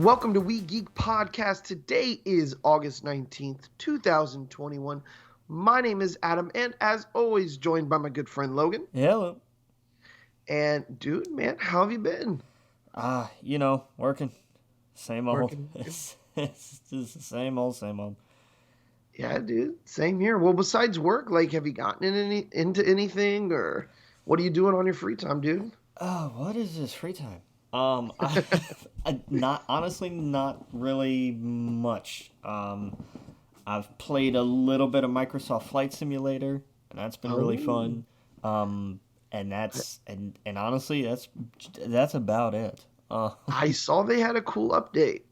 Welcome to We Geek Podcast. Today is August 19th, 2021. My name is Adam, and as always, joined by my good friend Logan. Hello. And dude, man, how have you been? Working. Same old. Working. It's just the same old, same old. Yeah, dude, same here. Well, besides work, have you gotten into anything, or what are you doing on your free time, dude? Oh, what is this free time? Not really much. I've played a little bit of Microsoft Flight Simulator, and that's been really Oh, fun. And honestly, that's about it. I saw they had a cool update,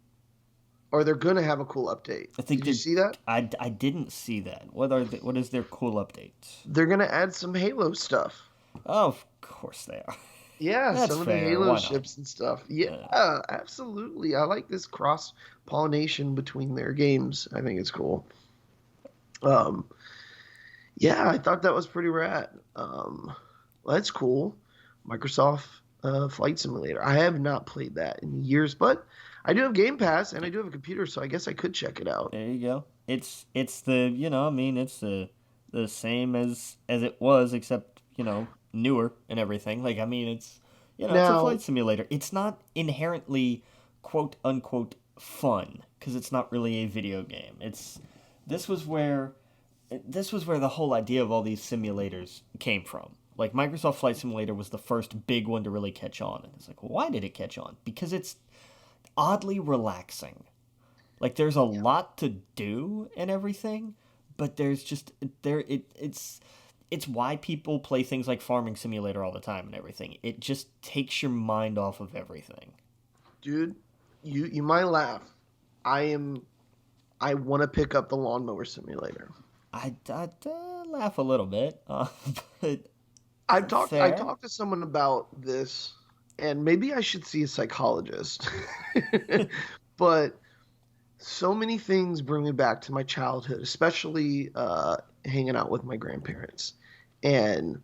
or they're gonna have a cool update. I think Did you see that? I didn't see that. What is their cool updates? They're gonna add some Halo stuff. Oh, of course they are. Yeah, That's some of the fair. Halo Why not? ships and stuff. Yeah, Uh, absolutely. I like this cross pollination between their games. I think it's cool. Um, yeah, I thought that was pretty rad. Well, that's cool. Microsoft Flight Simulator. I have not played that in years, but I do have Game Pass and I do have a computer, so I guess I could check it out. There you go. It's the it's the same as it was, except newer and everything. It's a Now, flight simulator. It's not inherently quote unquote fun because it's not really a video game. This was where this was where the whole idea of all these simulators came from. Like Microsoft Flight Simulator was the first big one to really catch on, and it's like, well, why did it catch on? Because it's oddly relaxing. Like there's a lot to do and everything, but there's just it's why people play things like Farming Simulator all the time and everything. It just takes your mind off of everything. dude, you might laugh. I am. I want to pick up the Lawnmower Simulator. I laugh a little bit, but I fair. talked to someone about this, and maybe I should see a psychologist. But so many things bring me back to my childhood, especially hanging out with my grandparents, and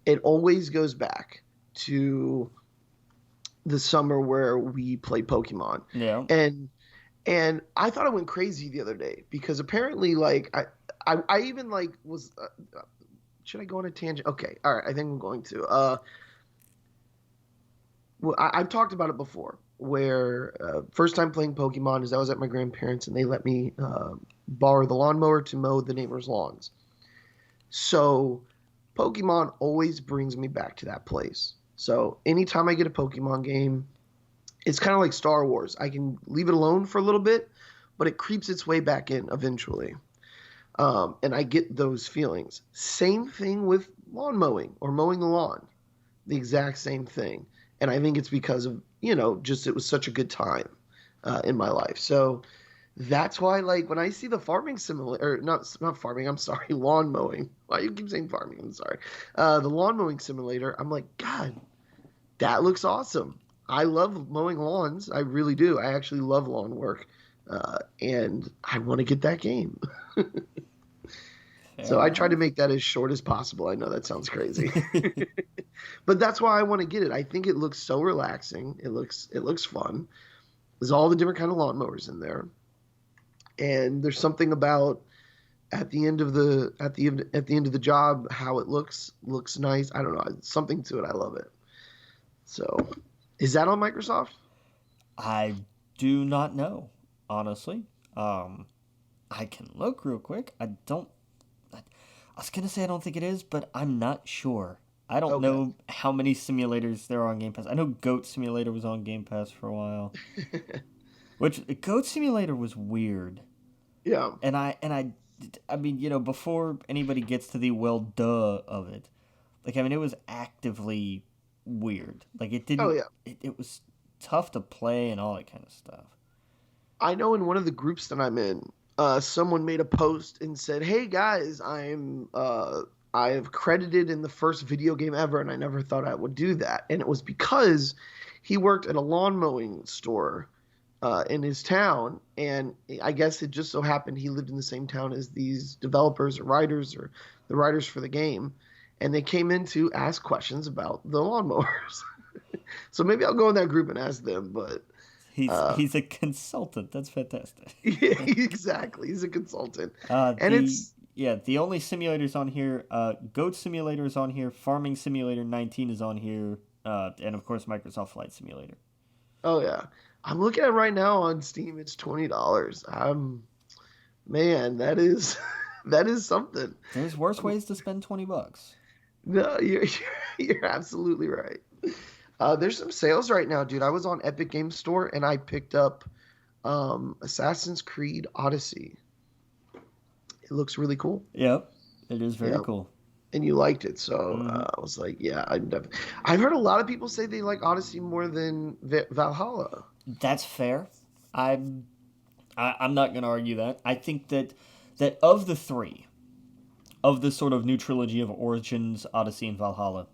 it always goes back to the summer where we played Pokemon, Yeah. and I thought I went crazy the other day because apparently, I even was. Should I go on a tangent? Okay, all right. I think I'm going to. Well, I've talked about it before. Where first time playing Pokemon is I was at my grandparents and they let me borrow the lawnmower to mow the neighbors' lawns. So Pokemon always brings me back to that place. So anytime I get a Pokemon game, it's kind of like Star Wars. I can leave it alone for a little bit, but it creeps its way back in eventually. And I get those feelings. Same thing with lawn mowing or mowing the lawn. The exact same thing. And I think it's because of, just it was such a good time in my life. So that's why, when I see the farming simulator, or not farming, I'm sorry, lawn mowing. Why you keep saying farming? I'm sorry. The lawn mowing simulator, I'm like, God, that looks awesome. I love mowing lawns. I really do. I actually love lawn work. And I want to get that game. So Fair I try to enough. make that as short as possible. I know that sounds crazy. But that's why I want to get it. I think it looks so relaxing. It looks fun. There's all the different kind of lawnmowers in there, and there's something about at the end of the job how it looks nice. I don't know. Something to it. I love it. So, is that on Microsoft? I do not know, honestly. Um, I can look real quick. I was gonna say I don't think it is, but I'm not sure. I don't Okay. know how many simulators there are on Game Pass. I know Goat Simulator was on Game Pass for a while, which Goat Simulator was weird, Yeah. I mean, before anybody gets to the well, duh of it, it was actively weird. Like it Oh didn't, yeah. it was tough to play and all that kind of stuff. I know in one of the groups that I'm in, someone made a post and said, "Hey guys, I have credited in the first video game ever, and I never thought I would do that." And it was because he worked at a lawn mowing store in his town, and I guess it just so happened he lived in the same town as these developers or writers or the writers for the game, and they came in to ask questions about the lawnmowers. So maybe I'll go in that group and ask them, but He's a consultant. That's fantastic. Yeah, exactly. He's a consultant, Uh, and the it's the only simulators on here, Goat Simulator is on here, Farming Simulator 19 is on here, and of course Microsoft Flight Simulator. oh yeah. I'm looking at it right now on Steam. It's $20. Man, that is that is something. There's worse ways to spend $20. No, you're absolutely right. There's some sales right now, dude. I was on Epic Games Store and I picked up Assassin's Creed Odyssey. It looks really cool. Yep, it is very Yeah, cool. and you liked it, so Hmm. I was like, yeah, I've heard a lot of people say they like Odyssey more than Valhalla. That's fair. I'm I'm not going to argue that. I think that of the three, of the sort of new trilogy of Origins, Odyssey, and Valhalla,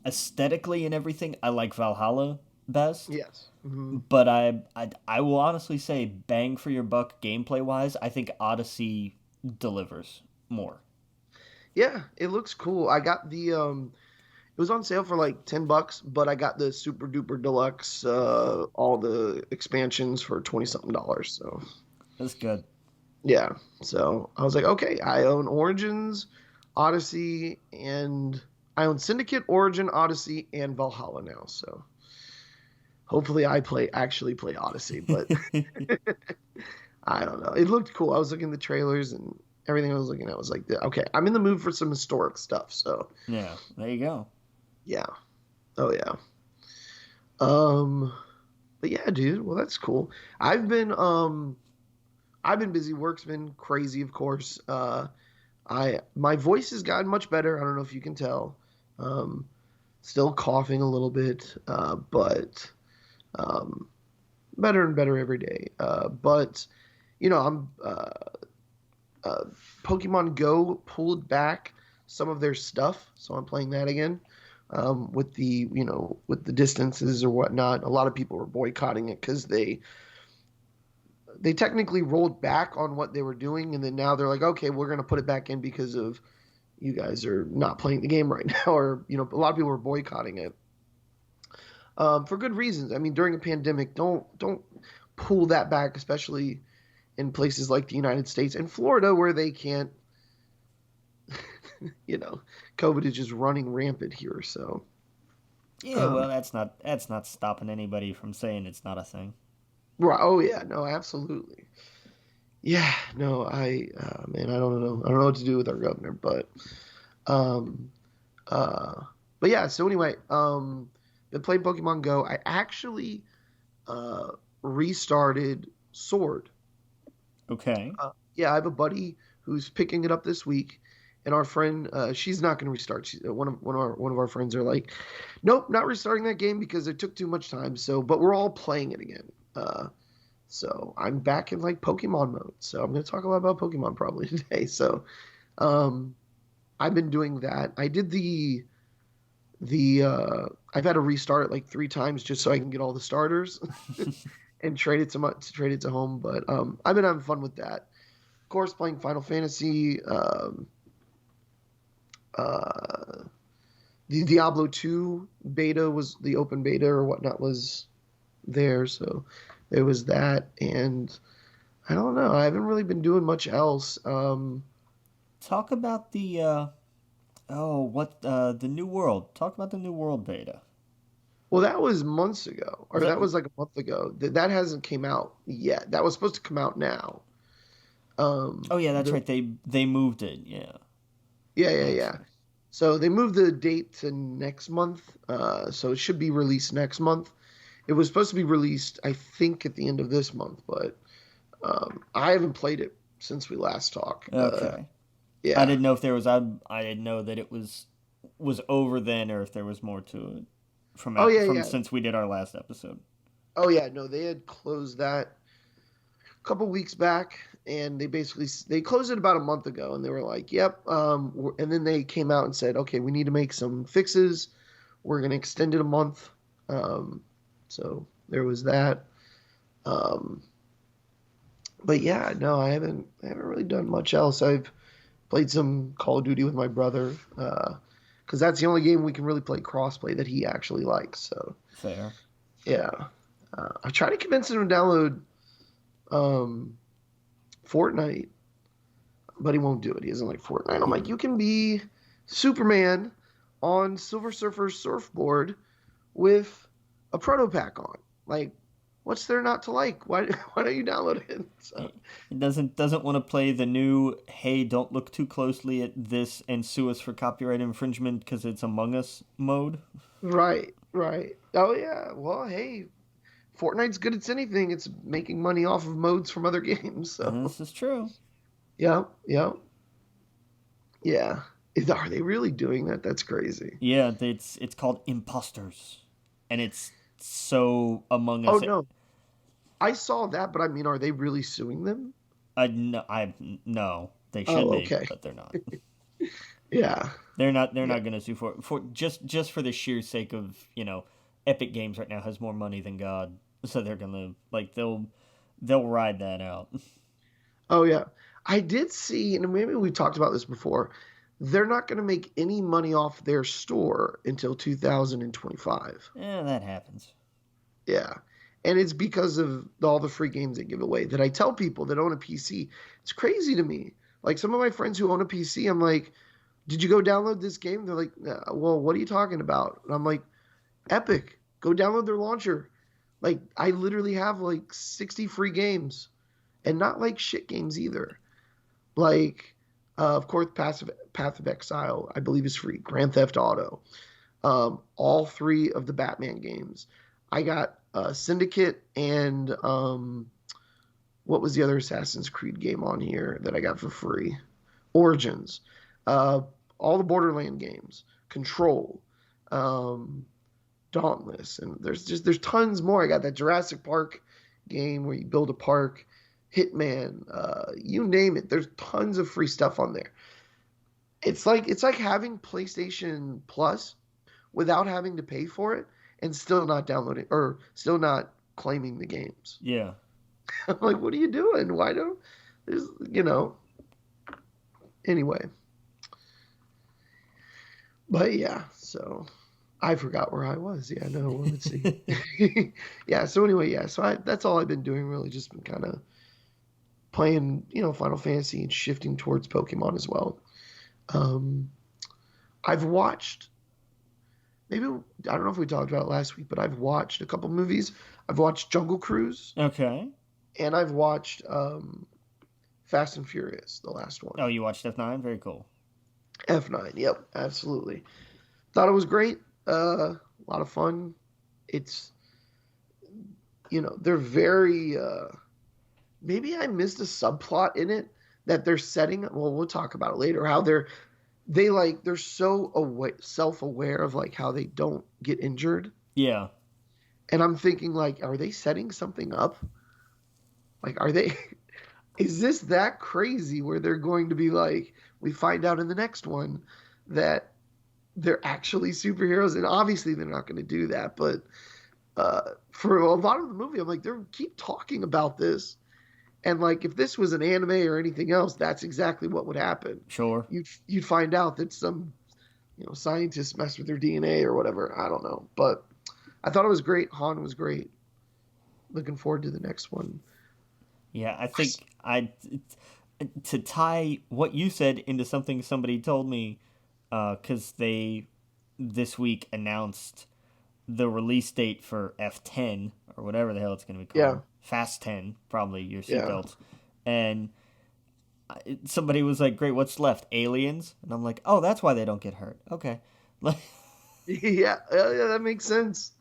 aesthetically and everything, I like Valhalla best. Yes. Hmm. But I will honestly say, bang for your buck, gameplay wise, I think Odyssey delivers more. Yeah, it looks cool. I got the it was on sale for like $10, but I got the super duper deluxe all the expansions for 20 something dollars. So, That's good. yeah. So, I was like, okay, I own Origins, Odyssey, and I own Syndicate, Origin, Odyssey, and Valhalla now. So, hopefully actually play Odyssey, but I don't know. It looked cool. I was looking at the trailers and everything I was looking at was like, okay, I'm in the mood for some historic stuff. So, Yeah, there you go. yeah. Oh yeah. Um, but yeah, dude. Well, that's cool. I've been I've been busy. Work's been crazy, of course. My voice has gotten much better. I don't know if you can tell. Um, Still coughing a little bit, but um, better and better every day. But I'm uh, Pokemon Go pulled back some of their stuff, so I'm playing that again. With the distances or whatnot, a lot of people were boycotting it because they technically rolled back on what they were doing, and then now they're like, okay, we're gonna put it back in because of you guys are not playing the game right now, or a lot of people were boycotting it for good reasons. I mean, during a pandemic, don't pull that back, especially in places like the United States and Florida where they can't, you know, COVID is just running rampant here. So, Yeah, well, um, that's not stopping anybody from saying it's not a thing. right. Oh yeah, no, absolutely. Yeah, no, man, I don't know. I don't know what to do with our governor, um, uh, but yeah. So anyway, been playing Pokemon Go. I actually uh restarted Sword. Okay. Yeah, I have a buddy who's picking it up this week, and our friend, she's not going to restart. One of our friends are like, nope, not restarting that game because it took too much time. So, but we're all playing it again. So I'm back in like Pokemon mode. So I'm going to talk a lot about Pokemon probably today. So, um, I've been doing that. I did I've had to restart it like 3 times just so I can get all the starters and trade it to home. But I've been having fun with that. Of course, playing Final Fantasy. Uh, the Diablo 2 beta was the open beta or whatnot was there, so there was that, and I don't know. I haven't really been doing much else. Talk about the New World. Talk about the New World beta. Well, that was months ago, or Was that that was like a month ago. That hasn't came out yet. That was supposed to come out now. Oh yeah, that's The right. They moved it. Yeah. Yeah, yeah, That makes yeah. sense. So they moved the date to next month. So it should be released next month. It was supposed to be released, I think, at the end of this month, but I haven't played it since we last talked. Okay. I Yeah. didn't know if there was I didn't know that it was over then or if there was more to it Oh yeah, from yeah. since we did our last episode. Oh yeah. No, they had closed that a couple weeks back, and they closed it about a month ago, and they were like, "Yep." And then they came out and said, "Okay, we need to make some fixes. We're gonna extend it a month." Um, so there was that. Um, but yeah, no, I haven't really done much else. I've played some Call of Duty with my brother, because that's the only game we can really play crossplay that he actually likes. So Fair. yeah. I tried to convince him to download um, Fortnite, but he won't do it. He doesn't like Fortnite. I'm like, you can be Superman on Silver Surfer's surfboard with a proto pack on. Like, what's there not to like? Why don't you download it? So, It doesn't want to play the new "Hey, don't look too closely at this and sue us for copyright infringement because it's Among Us" mode. right, right. Oh yeah. Well, hey, Fortnite's good at anything. It's making money off of modes from other games. And So, this is true. yeah, yeah, yeah. Are they really doing that? That's crazy. Yeah, it's called Imposters, and it's so Among Oh Us. no, I saw that, but I mean, are they really suing them? I no, they should Oh, be, okay. but they're not. Yeah, They're not. They're yeah. not going to sue for just for the sheer sake of Epic Games right now has more money than God, so they're gonna they'll ride that out. Oh yeah. I did see, and maybe we talked about this before. They're not going to make any money off their store until 2025. Yeah, that happens. Yeah. And it's because of all the free games they give away that I tell people that own a PC. It's crazy to me. Like some of my friends who own a PC, I'm like, did you go download this game? They're like, well, what are you talking about? And I'm like, Epic, go download their launcher. Like, I literally have like 60 free games and not like shit games either. Like, of course, Path of Exile, I believe, is free. Grand Theft Auto, all three of the Batman games. I got Syndicate and what was the other Assassin's Creed game on here that I got for free? Origins, uh, all the Borderland games, Control, um, Dauntless, and there's tons more. I got that Jurassic Park game where you build a park, Hitman, you name it. There's tons of free stuff on there. It's like having PlayStation Plus without having to pay for it and still not downloading or still not claiming the games. Yeah. I'm like, what are you doing? Why don't there's anyway. But yeah, so I forgot where I was. Yeah, no, let's see. Yeah, so anyway, yeah, so that's all I've been doing really, just been kind of playing, Final Fantasy and shifting towards Pokemon as well. Um, I've watched maybe I don't know if we talked about it last week, but I've watched a couple movies. I've watched Jungle Cruise Okay. and I've watched Fast and Furious, the last one. Oh, you watched F9? Very cool. F9. Yep, absolutely. Thought it was great. A lot of fun. It's they're very maybe I missed a subplot in it that they're setting. Well, we'll talk about it later. How they're so self-aware of like how they don't get injured. Yeah. And I'm thinking like, are they setting something up? Like, are they? Is this that crazy where they're going to be like, we find out in the next one that they're actually superheroes, and obviously they're not going to do that. But for a lot of the movie, I'm like, they keep talking about this. And like, if this was an anime or anything else, that's exactly what would happen. Sure. You'd find out that some, scientists messed with their DNA or whatever. I don't know, but I thought it was great. Han was great. Looking forward to the next one. Yeah, I think to tie what you said into something somebody told me, because they this week announced the release date for F10 or whatever the hell it's going to be called. Yeah. Fas10, probably your Yeah. seatbelts. And somebody was like, "Great, what's left? Aliens?" And I'm like, "Oh, that's why they don't get hurt." Okay. Yeah, that makes sense.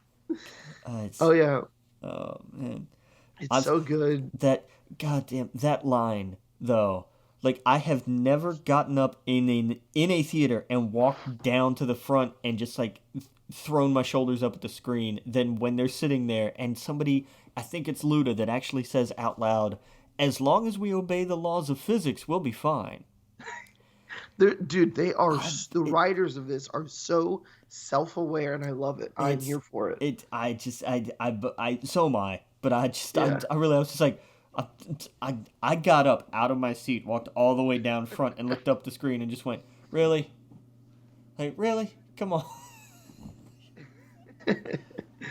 It's, Oh yeah, oh man, it's so good. that goddamn that line though. Like, I have never gotten up in a theater and walked down to the front and just like thrown my shoulders up at the screen than when they're sitting there and somebody, I think it's Luda, that actually says out loud, "As long as we obey the laws of physics, we'll be fine." Dude, the writers of this are so self-aware, and I love it. I'm here for it. So am I. But Yeah. I really, I was just like, I got up out of my seat, walked all the way down front, and looked up the screen and just went, "Really? Like, really? Come on."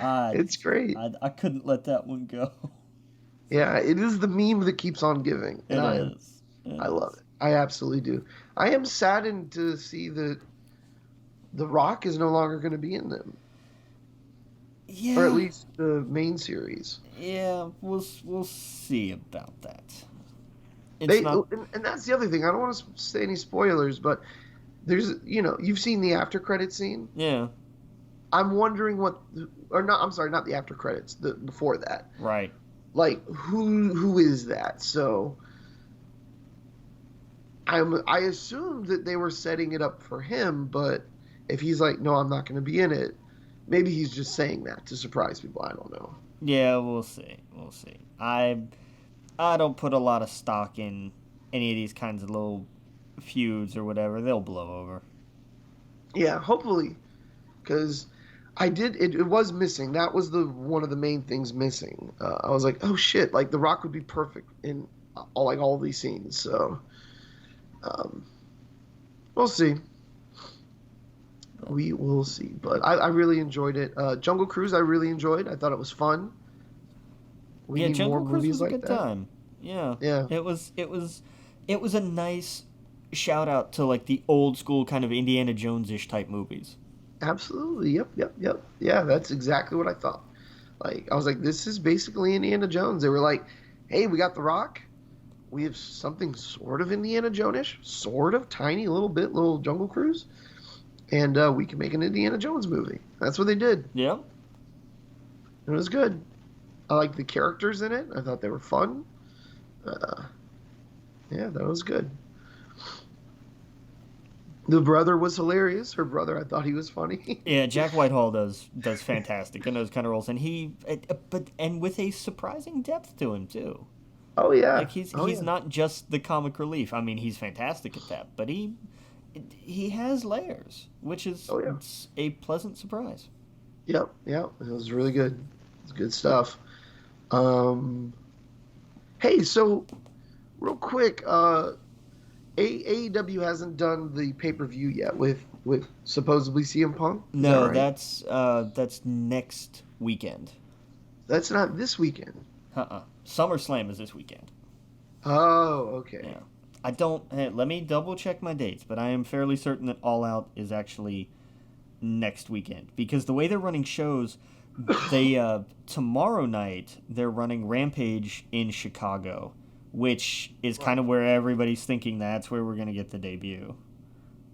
I, It's great. I couldn't let that one go. Yeah, it is the meme that keeps on giving, and It is. It I love is. it. I absolutely do. I am saddened to see that The Rock is no longer going to be in them, or at Yeah. least the main series. Yeah, we'll see about that. It's They not. and that's the other thing. I don't want to say any spoilers, but there's you've seen the after credit scene. Yeah. I'm wondering what, or not. I'm sorry, not the after credits. The before that, Right. like who is that? So I assumed that they were setting it up for him, but if he's like, no, I'm not going to be in it, maybe he's just saying that to surprise people. I don't know. Yeah, we'll see. We'll see. I don't put a lot of stock in any of these kinds of little feuds or whatever. They'll blow over. Yeah, hopefully, because I did. It was missing. That was the one of the main things missing. I was like, oh shit! Like The Rock would be perfect in all these scenes. So um, we'll see. We will see. But I really enjoyed it. Jungle Cruise, I really enjoyed. I thought it was fun. We Yeah, need more Jungle Cruise movies was a like good that. time. Yeah. Yeah, It was a nice shout out to like the old school kind of Indiana Jones ish type movies. absolutely. Yep, yep, yep. Yeah, that's exactly what I thought. Like I was like, this is basically Indiana Jones. They were like, hey, we got The Rock. We have something sort of Indiana Jones-ish, sort of tiny, little Jungle Cruise, and we can make an Indiana Jones movie. That's what they did. Yeah. It was good. I liked the characters in it. I thought they were fun. Uh, yeah, that was good. The brother was hilarious. Her brother, I thought he was funny. Yeah, Jack Whitehall does fantastic in those kind of roles, and and with a surprising depth to him too. Oh yeah, Like he's oh he's yeah, not just the comic relief. I mean, he's fantastic at that, but he has layers, which is oh yeah. it's a pleasant surprise. Yep, yep. It was really good. It's good stuff. Um, hey, so real quick, AEW hasn't done the pay per view yet with supposedly CM Punk. Is that No, right? that's next weekend. That's not this weekend. SummerSlam is this weekend. Oh, okay. Yeah. I don't. Let me double check my dates, but I am fairly certain that All Out is actually next weekend because the way they're running shows, they tomorrow night they're running Rampage in Chicago, which is kind Right. of where everybody's thinking that's where we're gonna get the debut.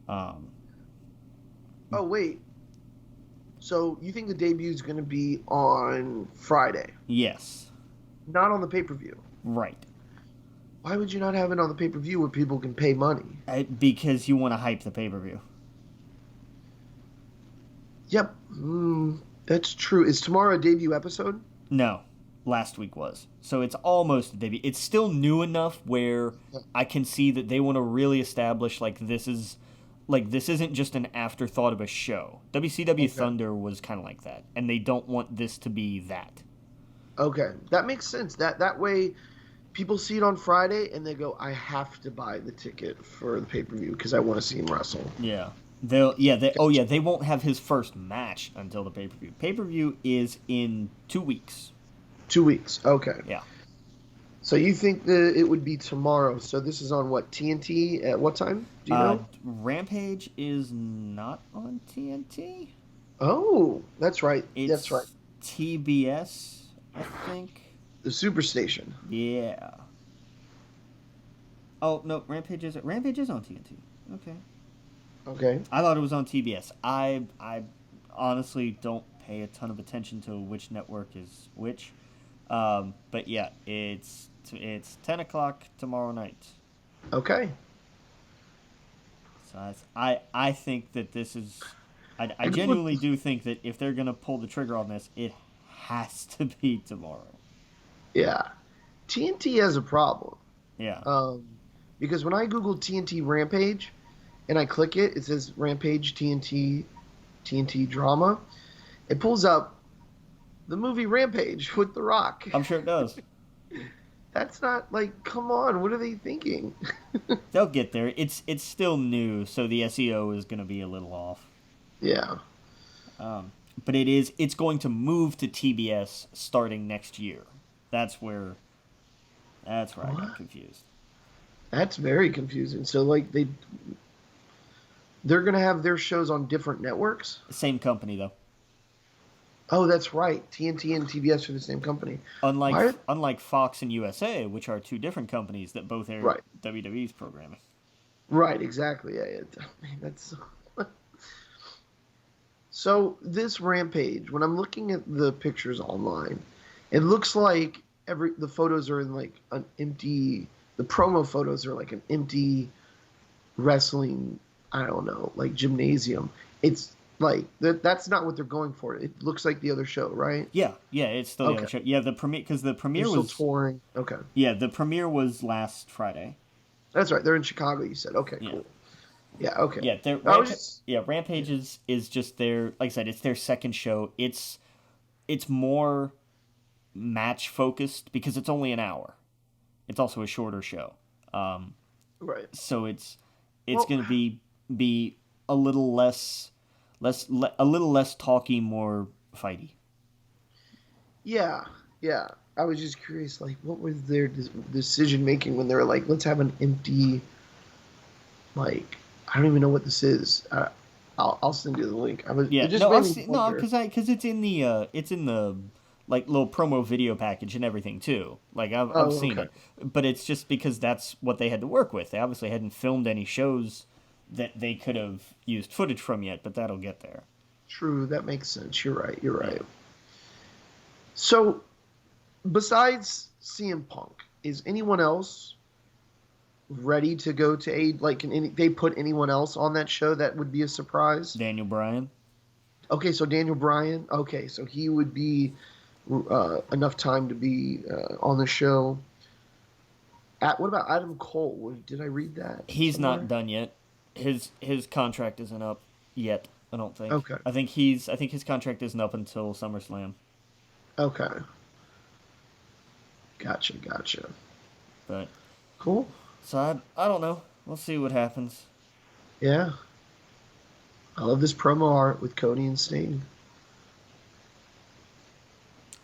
Um, Oh wait. So you think the debut is going to be on Friday, yes, not on the pay per view? right. Why would you not have it on the pay per view where people can pay money? Because you want to hype the pay per view. Yep, that's true. Is tomorrow a debut episode? No, last week was. So it's almost a debut. It's still new enough where I can see that they want to really establish this isn't just an afterthought of a show. WCW Okay. Thunder was kind of like that, and they don't want this to be that. Okay, that makes sense. That way, people see it on Friday and they go, "I have to buy the ticket for the pay per view because I want to see him wrestle." Yeah. They won't have his first match until the pay-per-view. Pay-per-view is in 2 weeks. 2 weeks. Okay. Yeah. So you think that it would be tomorrow? So this is on what, TNT at what time? Do you know? Rampage is not on TNT. Oh, that's right. It's That's right. TBS, I think. The Superstation. Yeah. Oh no, Rampage is on TNT. Okay. Okay. I thought it was on TBS. I honestly don't pay a ton of attention to which network is which. But yeah, it's 10 o'clock tomorrow night. Okay. So I think that this is. I genuinely do think that if they're gonna pull the trigger on this, it has to be tomorrow. Yeah. TNT has a problem. Yeah. Because when I Google TNT Rampage and I click it, it says Rampage TNT drama. It pulls up the movie Rampage with The Rock. I'm sure it does. That's not like, come on, what are they thinking? They'll get there. It's still new, so the SEO is gonna be a little off. Yeah. But it's going to move to TBS starting next year. That's where I got What? confused. That's very confusing. So like they're gonna have their shows on different networks. Same company though. Oh, that's right. TNT and TBS are the same company. Unlike Why? unlike Fox and USA, which are two different companies that both air Right. WWE's programming. Right. Exactly. Yeah. Man, that's so. This Rampage. When I'm looking at the pictures online, it looks like the photos are in like an empty. The promo photos are like an empty wrestling. I don't know, like gymnasium. It's like that's not what they're going for. It looks like the other show, right? Yeah, it's still the Okay. other show. Yeah, the premiere because the They're premiere still was touring. Okay. the premiere was last Friday. That's right. They're in Chicago, you said. Okay, Yeah, cool. Yeah, okay. I was just Rampage is just their, like I said, it's their second show. It's more match focused because it's only an hour. It's also a shorter show. right. So it's Well, going to be a little a little less talky, more fighty. yeah, yeah. I was just curious, like, what was their decision making when they were like, let's have an empty, like, I don't even know what this is. I'll send you the link. Yeah, It just no, made me no, wonder. because it's in the like little promo video package and everything too. Like I've Oh, seen okay. it, but it's just because that's what they had to work with. They obviously hadn't filmed any shows that they could have used footage from yet, but that'll get there. True, that makes sense. You're right. You're Yeah. right. So, besides CM Punk, is anyone else ready to go to a like? They put anyone else on that show that would be a surprise? Daniel Bryan. Okay, so Daniel Bryan. Okay, so he would be enough time to be on the show. What about Adam Cole? Did I read that He's not somewhere? done yet. His contract isn't up yet. I don't think. Okay, I think his contract isn't up until SummerSlam. okay, gotcha. But Cool. so I don't know. We'll see what happens. Yeah, I love this promo art with Cody and Sting.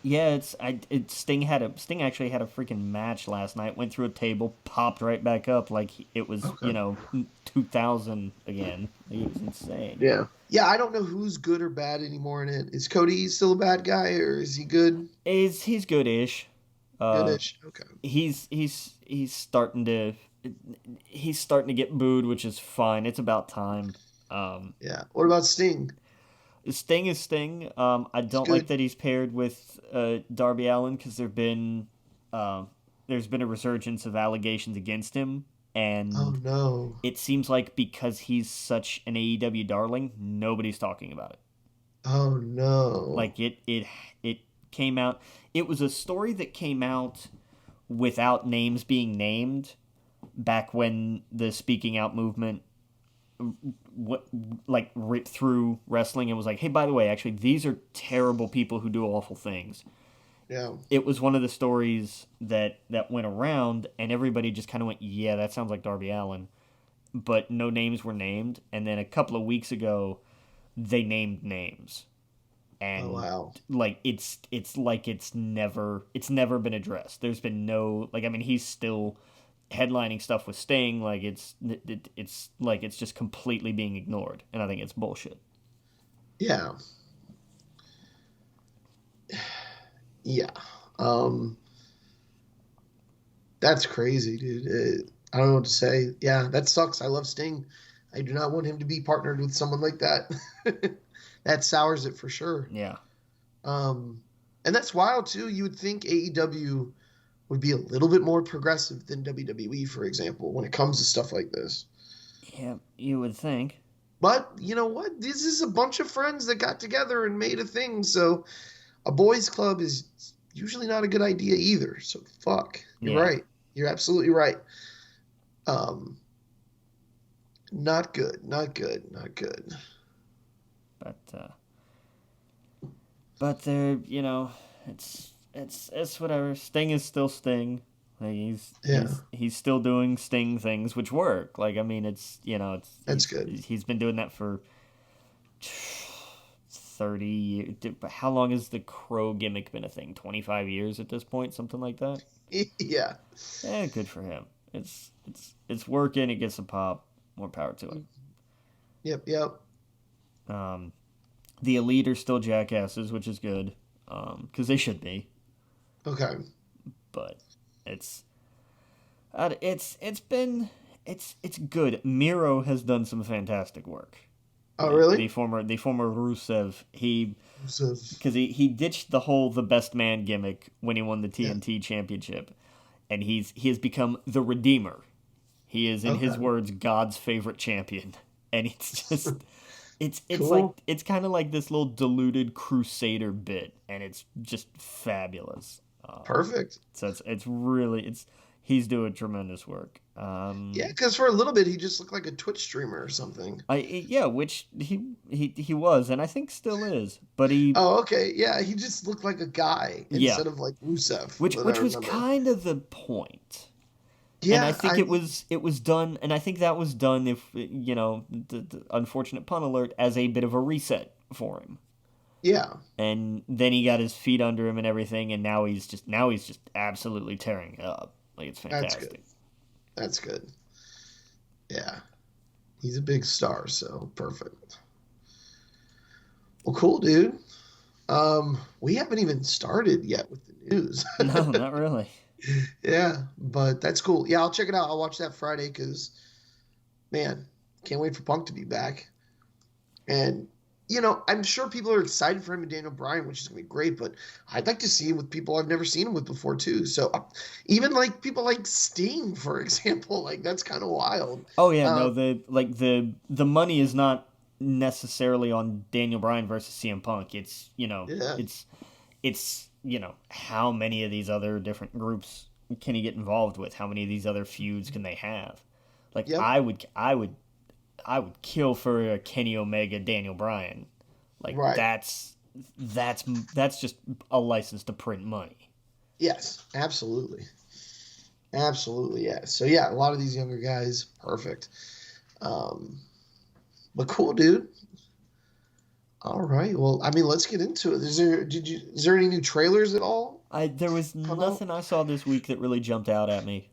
Yeah, Sting actually had a freaking match last night. Went through a table, popped right back up like it was Okay. 2000 again. It was insane. Yeah. Yeah, I don't know who's good or bad anymore in it. Is Cody still a bad guy or is he good? He's good-ish. Uh, Goodish. Okay. he's starting to get booed, which is fine. It's about time. Um, Yeah. What about Sting? Sting is Sting. I He's don't like good. that he's paired with Darby Allin because there's been a resurgence of allegations against him, Oh and no. it seems like because he's such an AEW darling, nobody's talking about it. Oh no. Like it came out. It was a story that came out without names being named back when the speaking out movement what like ripped through wrestling and was like, hey, by the way, actually, these are terrible people who do awful things. Yeah. It was one of the stories that went around, and everybody just kind of went, yeah, that sounds like Darby Allin, but no names were named. And then a couple of weeks ago, they named names, Oh and wow. like it's like it's never been addressed. There's been no, like, I mean, he's still headlining stuff with Sting, like it's like it's just completely being ignored, and I think it's bullshit. Yeah. Yeah. Um that's crazy, dude. I don't know what to say. Yeah, that sucks. I love Sting. I do not want him to be partnered with someone like that. That sours it for sure. Yeah, Um, and that's wild too. You would think AEW would be a little bit more progressive than WWE, for example, when it comes to stuff like this. yeah, you would think. But you know what? This is a bunch of friends that got together and made a thing. So a boys' club is usually not a good idea either. So fuck. You're Yeah, right. You're absolutely right. Um, not good. Not good. Not good. but they're, it's whatever. Sting is still Sting. Like Yeah, he's still doing Sting things which work. Like, I mean, it's that's good. he's been doing that for 30 how long has the Crow gimmick been a thing? 25 years at this point, something like that. Yeah. Good for him. It's working. It gets a pop. More power to it. Yep. Yep. The Elite are still jackasses, which is good, because they should be. Okay. But it's good. Miro has done some fantastic work. Oh, really? The former Rusev, Rusev. because he ditched the best man gimmick when he won the TNT championship, and he has become the Redeemer. He is, in his words, God's favorite champion, and it's just it's Cool. like it's kind of like this little diluted Crusader bit, and it's just fabulous. Perfect. So he's doing tremendous work. Yeah, because for a little bit he just looked like a Twitch streamer or something. Which he was, and I think still is. But he Oh, okay. Yeah, he just looked like a guy instead of like Rusev. which that I was remember. kind of the point. Yeah, And I think it was done, and I think that was done, if the unfortunate pun alert, as a bit of a reset for him. Yeah. And then he got his feet under him and everything, and now he's just absolutely tearing it up. Like, it's fantastic. That's good. Yeah. He's a big star, so perfect. Well, cool, dude. We haven't even started yet with the news. No, not really. Yeah, but that's cool. Yeah, I'll check it out. I'll watch that Friday because, man, can't wait for Punk to be back. And, I'm sure people are excited for him and Daniel Bryan, which is going to be great, but I'd like to see him with people I've never seen him with before, too. So even like people like Sting, for example, like that's kind of wild. Oh, yeah, no, the money is not necessarily on Daniel Bryan versus CM Punk. It's, it's how many of these other different groups can he get involved with? How many of these other feuds can they have? Like, Yep. I would kill for a Kenny Omega Daniel Bryan. Like, Right. that's just a license to print money. Yes, absolutely. Absolutely, yeah. So, yeah, a lot of these younger guys, perfect. But cool, dude. All right. Well, I mean, let's get into it. Is there any new trailers at all? There was nothing I saw this week that really jumped out at me.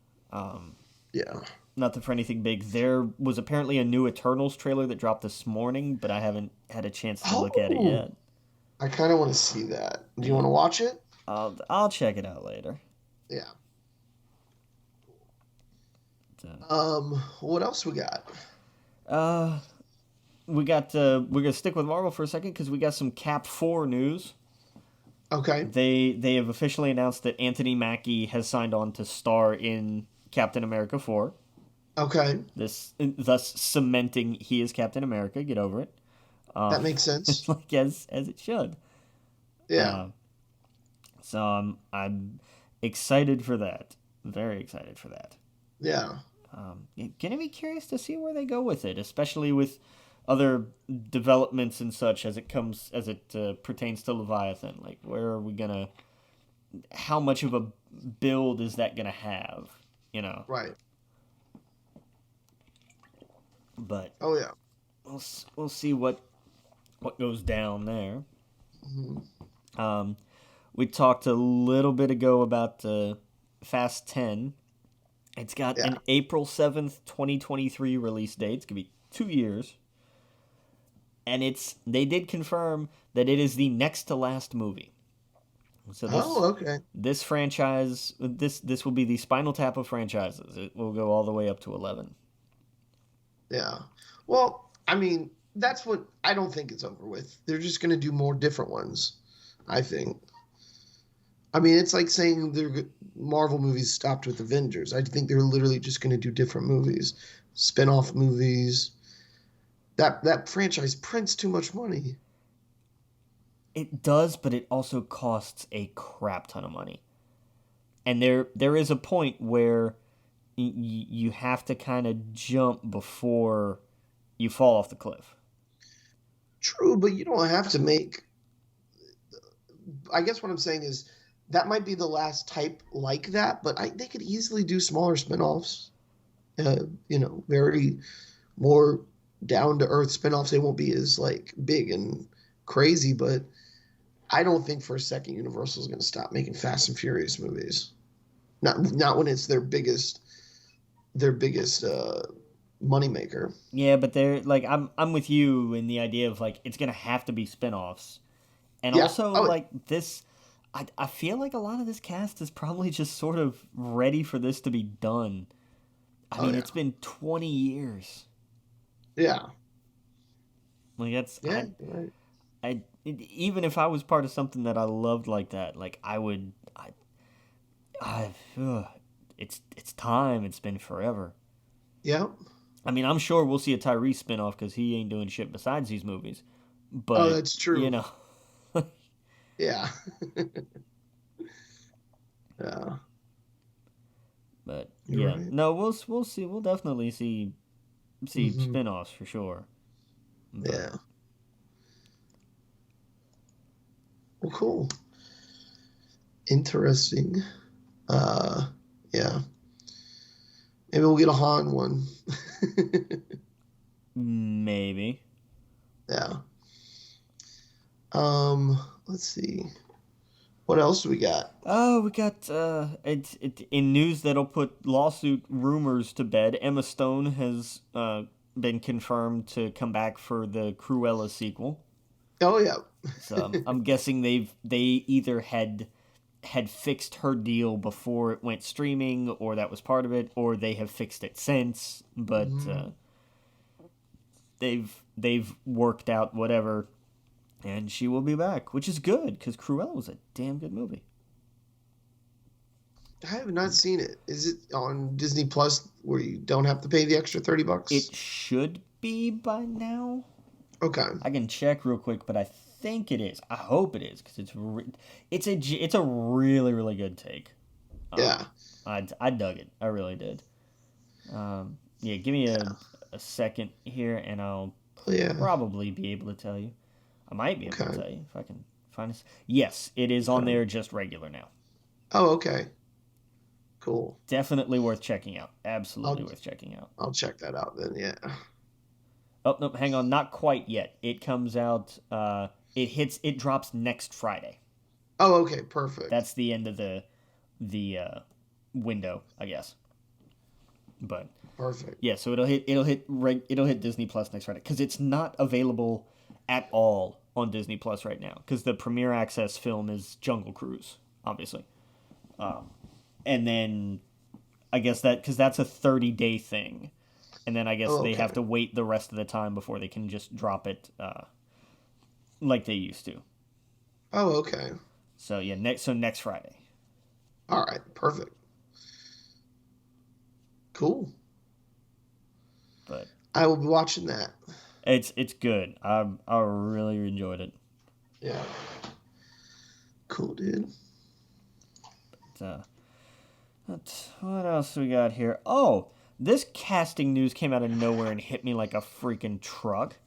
Yeah. Nothing for anything big. There was apparently a new Eternals trailer that dropped this morning, but I haven't had a chance to look at it yet. I kind of want to see that. Do you want to watch it? I'll check it out later. Yeah. So, What else we got? we're gonna stick with Marvel for a second because we got some Cap 4 news. Okay. They have officially announced that Anthony Mackie has signed on to star in Captain America 4. Okay. Thus cementing he is Captain America. Get over it. That makes sense. Like as it should. Yeah. So I'm excited for that. Very excited for that. Yeah. Gonna be curious to see where they go with it, especially with other developments and such as it pertains to Leviathan. Like, where are we gonna? How much of a build is that gonna have? Right. But Oh yeah. we'll see what goes down there. Mm-hmm. We talked a little bit ago about Fast 10. It's got an April 7th, 2023 release date. It's going to be 2 years. And they did confirm that it is the next to last movie. So okay. This franchise, this will be the Spinal Tap of franchises. It will go all the way up to 11. Yeah. Well, I mean, that's what I don't think it's over with. They're just going to do more different ones, I think. I mean, it's like saying Marvel movies stopped with Avengers. I think they're literally just going to do different movies, spin-off movies. That franchise prints too much money. It does, but it also costs a crap ton of money. And there is a point where you have to kind of jump before you fall off the cliff. True, but you don't have to make... I guess what I'm saying is that might be the last type like that, but they could easily do smaller spin-offs. Very more down-to-earth spin-offs. They won't be as, big and crazy, but I don't think for a second Universal is going to stop making Fast and Furious movies. Not when it's their biggest moneymaker. Yeah, but they're like I'm with you in the idea of like it's gonna have to be spin-offs. And Yeah. also Oh, like this I feel like a lot of this cast is probably just sort of ready for this to be done. I mean, yeah. it's been 20 years. Yeah. Like that's Yeah. Right. even if I was part of something that I loved like that, like ugh, it's time. It's been forever. Yeah. I mean, I'm sure we'll see a Tyrese spinoff because he ain't doing shit besides these movies. Oh, But that's you true. know, Yeah. Yeah. but You're yeah, right. no, we'll see. We'll definitely see Hmm. spinoffs for sure. But Yeah. Well, cool. Interesting. Uh, yeah. Maybe we'll get a Han one. maybe. Yeah. Let's see. What else do we got? Oh, we got in news that'll put lawsuit rumors to bed. Emma Stone has been confirmed to come back for the Cruella sequel. Oh yeah. So I'm guessing they either had fixed her deal before it went streaming, or that was part of it, or they have fixed it since. But Mhm. they've worked out whatever, and she will be back, which is good because Cruella was a damn good movie. I have not seen it. Is it on Disney Plus where you don't have to pay the extra $30? It should be by now. Okay. I can check real quick, but I think it is. I hope it is because it's a really really good take. Yeah. I dug it. I really did. Yeah, give me Yeah. a second here, and I'll Oh yeah. probably be able to tell you. I might be able to Okay. tell you if I can find this. Yes, it is on Okay. there, just regular now. Oh, okay. Cool. Definitely worth checking out. Absolutely I'll worth checking out. I'll check that out then. Yeah. Oh no, hang on, not quite yet. It comes out. It drops next Friday. Oh, okay. Perfect. That's the end of the window, I guess. But Perfect. yeah, so it'll hit Disney Plus next Friday because it's not available at all on Disney Plus right now because the premiere access film is Jungle Cruise, obviously, and then I guess that because that's a 30-day thing, and then I guess Oh, they okay. have to wait the rest of the time before they can just drop it like they used to. Oh, okay. So yeah, next Friday. All right. Perfect. Cool. But I will be watching that. it's good. I really enjoyed it. Yeah. Cool, dude. Uh, what else we got here? Oh, this casting news came out of nowhere and hit me like a freaking truck.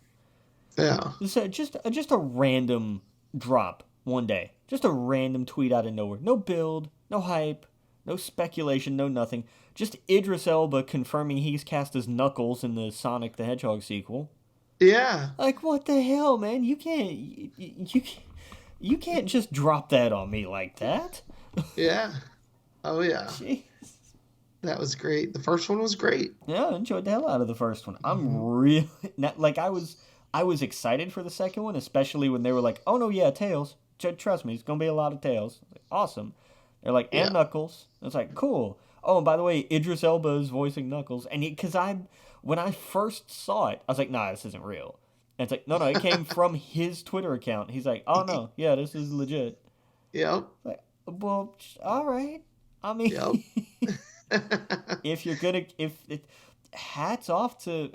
Yeah. Just a random drop one day. Just a random tweet out of nowhere. No build, no hype, no speculation, no nothing. Just Idris Elba confirming he's cast as Knuckles in the Sonic the Hedgehog sequel. Yeah. Like what the hell, man? You can't just drop that on me like that. Yeah. Oh yeah. Jeez. That was great. The first one was great. Yeah, I enjoyed the hell out of the first one. I'm Hmm. really not, like I was excited for the second one, especially when they were like, "Oh no, yeah, Tails. Trust me, it's gonna be a lot of Tails." I was like, awesome. They're like, Yeah. "And Knuckles." It's like, cool. Oh, and by the way, Idris Elba is voicing Knuckles, and because when I first saw it, I was like, "Nah, this isn't real." And it's like, no, it came from his Twitter account. He's like, "Oh no, yeah, this is legit." Yep. Like, well, all right. I mean, Yep. if you're gonna if it, hats off to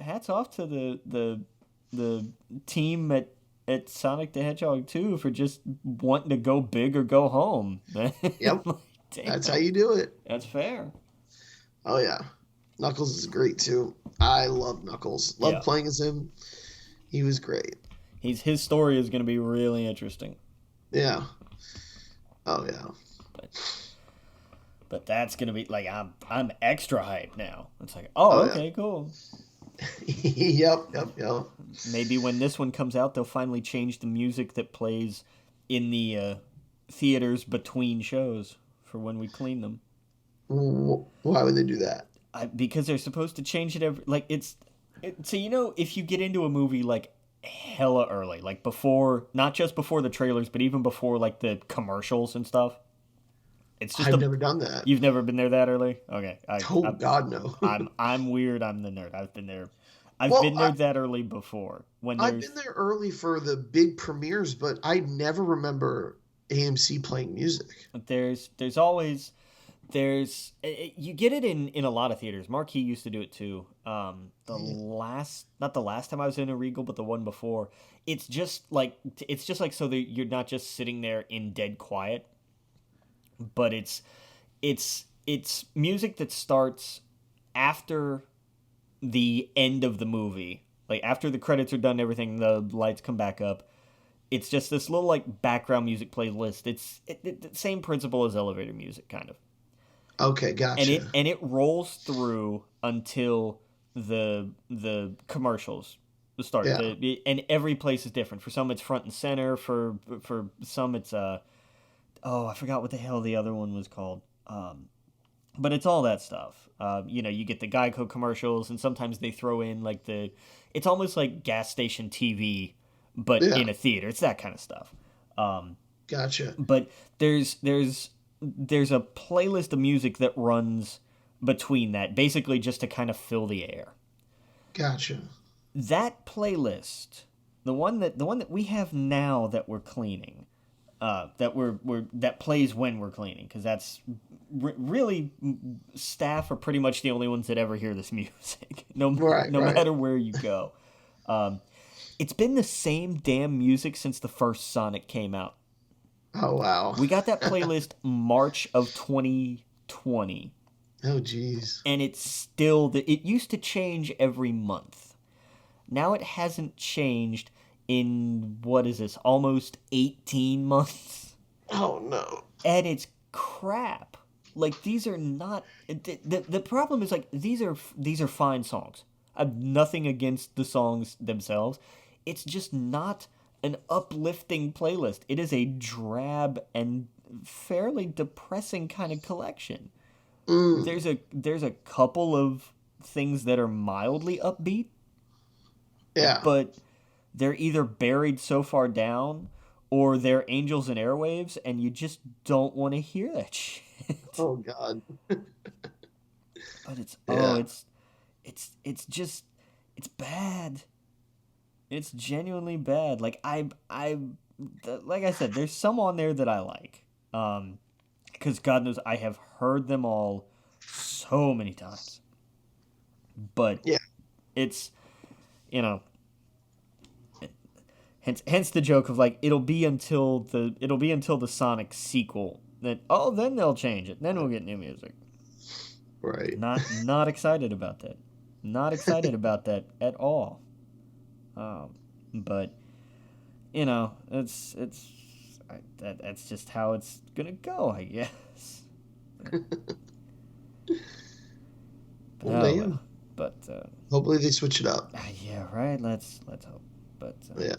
the team at Sonic the Hedgehog 2 for just wanting to go big or go home. Like, Yep. That's how damn, you do it. that's fair. Oh yeah. Knuckles is great too. I love Knuckles. Love Yeah, playing as him. He was great. his story is gonna be really interesting. Yeah. Oh yeah. But but that's gonna be like I'm extra hyped now. It's like, Oh oh yeah. okay, cool. Yep. Yep. Yep. Maybe when this one comes out, they'll finally change the music that plays in the theaters between shows for when we clean them. Why would they do that? Because they're supposed to change it every so if you get into a movie like hella early, like before, not just before the trailers, but even before like the commercials and stuff. It's just I've never done that. You've never been there that early? Okay. God, no. I'm weird. I'm the nerd. I've been there. I've Well, been there that early before. I've been there early for the big premieres, but I never remember AMC playing music. There's always you get it in a lot of theaters. Marquee used to do it too. Not the last time I was in a Regal, but the one before. It's just like so that you're not just sitting there in dead quiet, but it's music that starts after the end of the movie. Like after the credits are done, everything, the lights come back up. It's just this little like background music playlist. It's the same principle as elevator music, kind of. Okay, gotcha. And it rolls through until the commercials start. Yeah. And every place is different. For some, it's front and center. For some, it's I forgot what the hell the other one was called. But it's all that stuff. You get the Geico commercials, and sometimes they throw in like it's almost like gas station TV, but in a theater. It's that kind of stuff. Gotcha. But there's a playlist of music that runs between that, basically just to kind of fill the air. Gotcha. That playlist, the one that we have now that we're cleaning, that plays when we're cleaning, because that's really staff are pretty much the only ones that ever hear this music, no matter where you go. It's been the same damn music since the first Sonic came out. Oh, wow. We got that playlist March of 2020. Oh, jeez. And it's still... It used to change every month. Now it hasn't changed in, what is this, almost 18 months? Oh, no. And it's crap. Like, these are not... The problem is, like, these are fine songs. I have nothing against the songs themselves. It's just not an uplifting playlist. It is a drab and fairly depressing kind of collection. There's a couple of things that are mildly upbeat. Yeah. But they're either buried so far down or they're angels and airwaves, and you just don't want to hear that shit. Oh, God. But it's bad. It's genuinely bad. Like like I said, there's some on there that I like. Because God knows I have heard them all so many times. But it's, hence the joke of like it'll be until the Sonic sequel that then they'll change it. Then we'll get new music. Right. Not excited about that. Not excited about that at all. But that's just how it's gonna go, I guess. But hopefully they switch it up. Yeah, right. Let's hope. But yeah.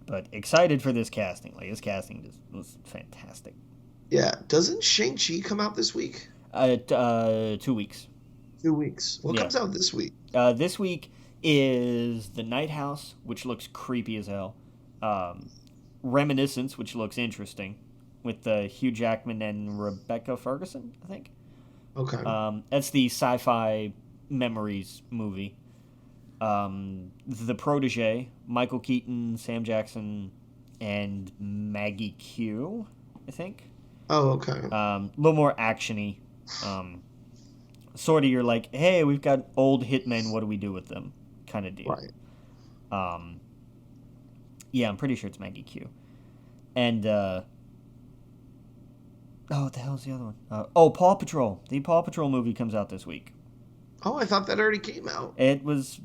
But excited for this casting. Like this casting just was fantastic. Yeah. Doesn't Shang-Chi come out this week? 2 weeks. 2 weeks. What comes out this week? This week is The Night House, which looks creepy as hell. Reminiscence, which looks interesting, with Hugh Jackman and Rebecca Ferguson, I think. Okay. That's the sci-fi memories movie. The Protege, Michael Keaton, Sam Jackson, and Maggie Q, I think. Oh, okay. A little more action-y. Sort of you're like, hey, we've got old hitmen, what do we do with them? Kind of deal. Right. Yeah, I'm pretty sure it's Maggie Q. And, what the hell's the other one? Paw Patrol. The Paw Patrol movie comes out this week. Oh, I thought that already came out. It was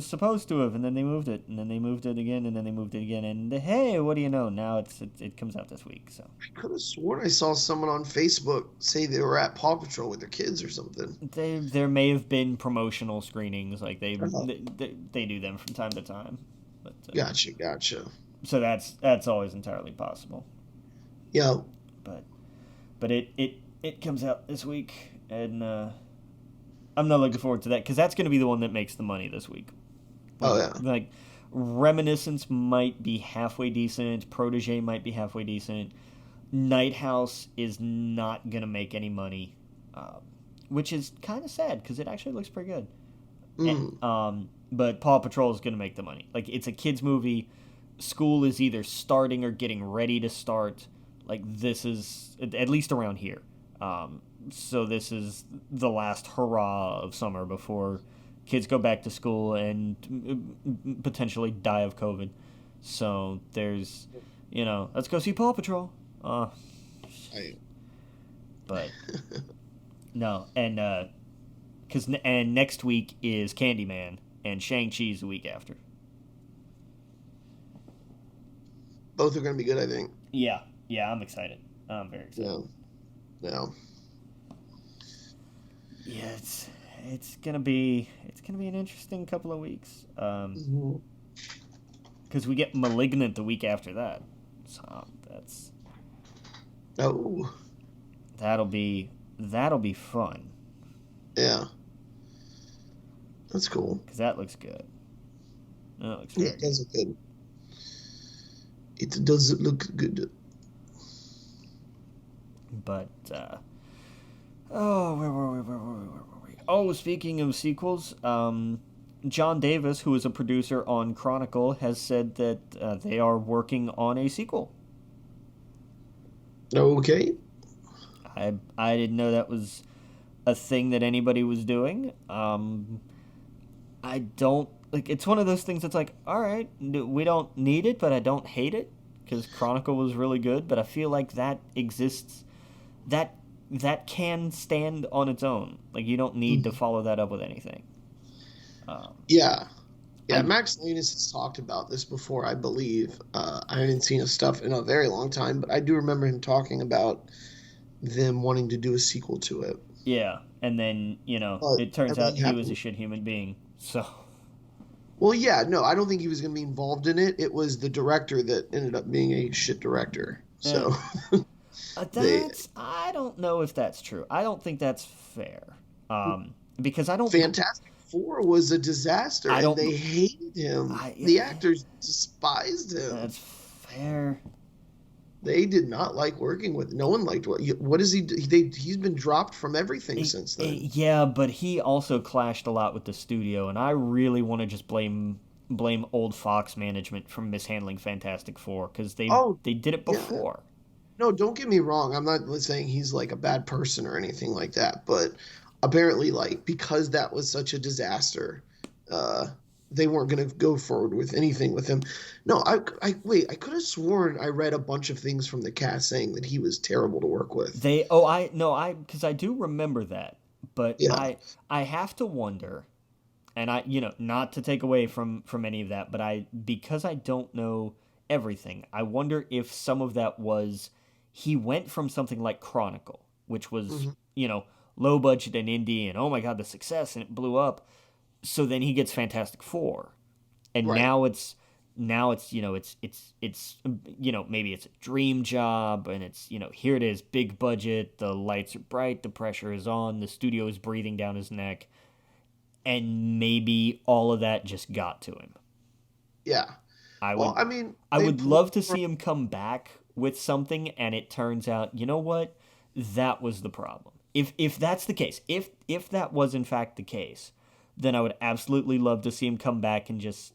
supposed to have, and then they moved it, and then they moved it again, and then they moved it again, and hey, what do you know? Now it comes out this week. So I could have sworn I saw someone on Facebook say they were at Paw Patrol with their kids or something. there may have been promotional screenings, like Oh, they do them from time to time, but gotcha. so that's always entirely possible. Yeah. But it comes out this week, and I'm not looking forward to that because that's going to be the one that makes the money this week. Oh yeah. Like Reminiscence might be halfway decent, Protege might be halfway decent. Night House is not going to make any money, which is kind of sad because it actually looks pretty good. Mm. But Paw Patrol is going to make the money. Like, it's a kids movie. School is either starting or getting ready to start. Like, this is at least around here. So this is the last hurrah of summer before kids go back to school and potentially die of COVID. So there's, let's go see Paw Patrol. I, But no, and next week is Candyman, and Shang-Chi's the week after. Both are going to be good, I think. Yeah, I'm excited. I'm very excited. Yeah. Yeah, it's gonna be an interesting couple of weeks. Because we get Malignant the week after that, so Oh. that'll be fun. Yeah. That's cool. Because that looks good. That looks Yeah, very it does look good. It does look good. But where were we? Oh, speaking of sequels, John Davis, who is a producer on Chronicle, has said that they are working on a sequel. Okay. I didn't know that was a thing that anybody was doing. I don't like. It's one of those things that's like, all right, we don't need it, but I don't hate it because Chronicle was really good. But I feel like that exists. That can stand on its own. Like, you don't need to follow that up with anything. Yeah. Yeah, Max Linus has talked about this before, I believe. I hadn't seen his stuff in a very long time, but I do remember him talking about them wanting to do a sequel to it. Yeah, and then, But it turns out everything he was happened. a shit human being. So, Well, yeah, no, I don't think he was going to be involved in it. It was the director that ended up being a shit director. eh. So they I don't know if that's true. I don't think that's fair. Because Fantastic Four was a disaster, I and don't, they hated him. The actors despised him. that's fair. They did not like working with. No one liked what is he? He's been dropped from everything since then. Yeah, but he also clashed a lot with the studio, and I really want to just blame old Fox management for mishandling Fantastic Four because Oh, they did it yeah. before. No, don't get me wrong. I'm not saying he's like a bad person or anything like that, but apparently, like because that was such a disaster, uh, they weren't going to go forward with anything with him. No, I wait. I could have sworn I read a bunch of things from the cast saying that he was terrible to work with. Because I do remember that, but Yeah. I have to wonder, and not to take away from any of that, but because I don't know everything, I wonder if some of that was he went from something like Chronicle, which was Hmm. low budget and indie, and oh my god, the success, and it blew up. So then he gets Fantastic Four, and Right. now it's maybe it's a dream job, and it's here it is, big budget, the lights are bright, the pressure is on, the studio is breathing down his neck, and maybe all of that just got to him. Yeah. I Well, would I mean, I they would pulled love to from. see him come back with something, and it turns out, you know what, that was the problem. If that's the case, if that was in fact the case, then I would absolutely love to see him come back and just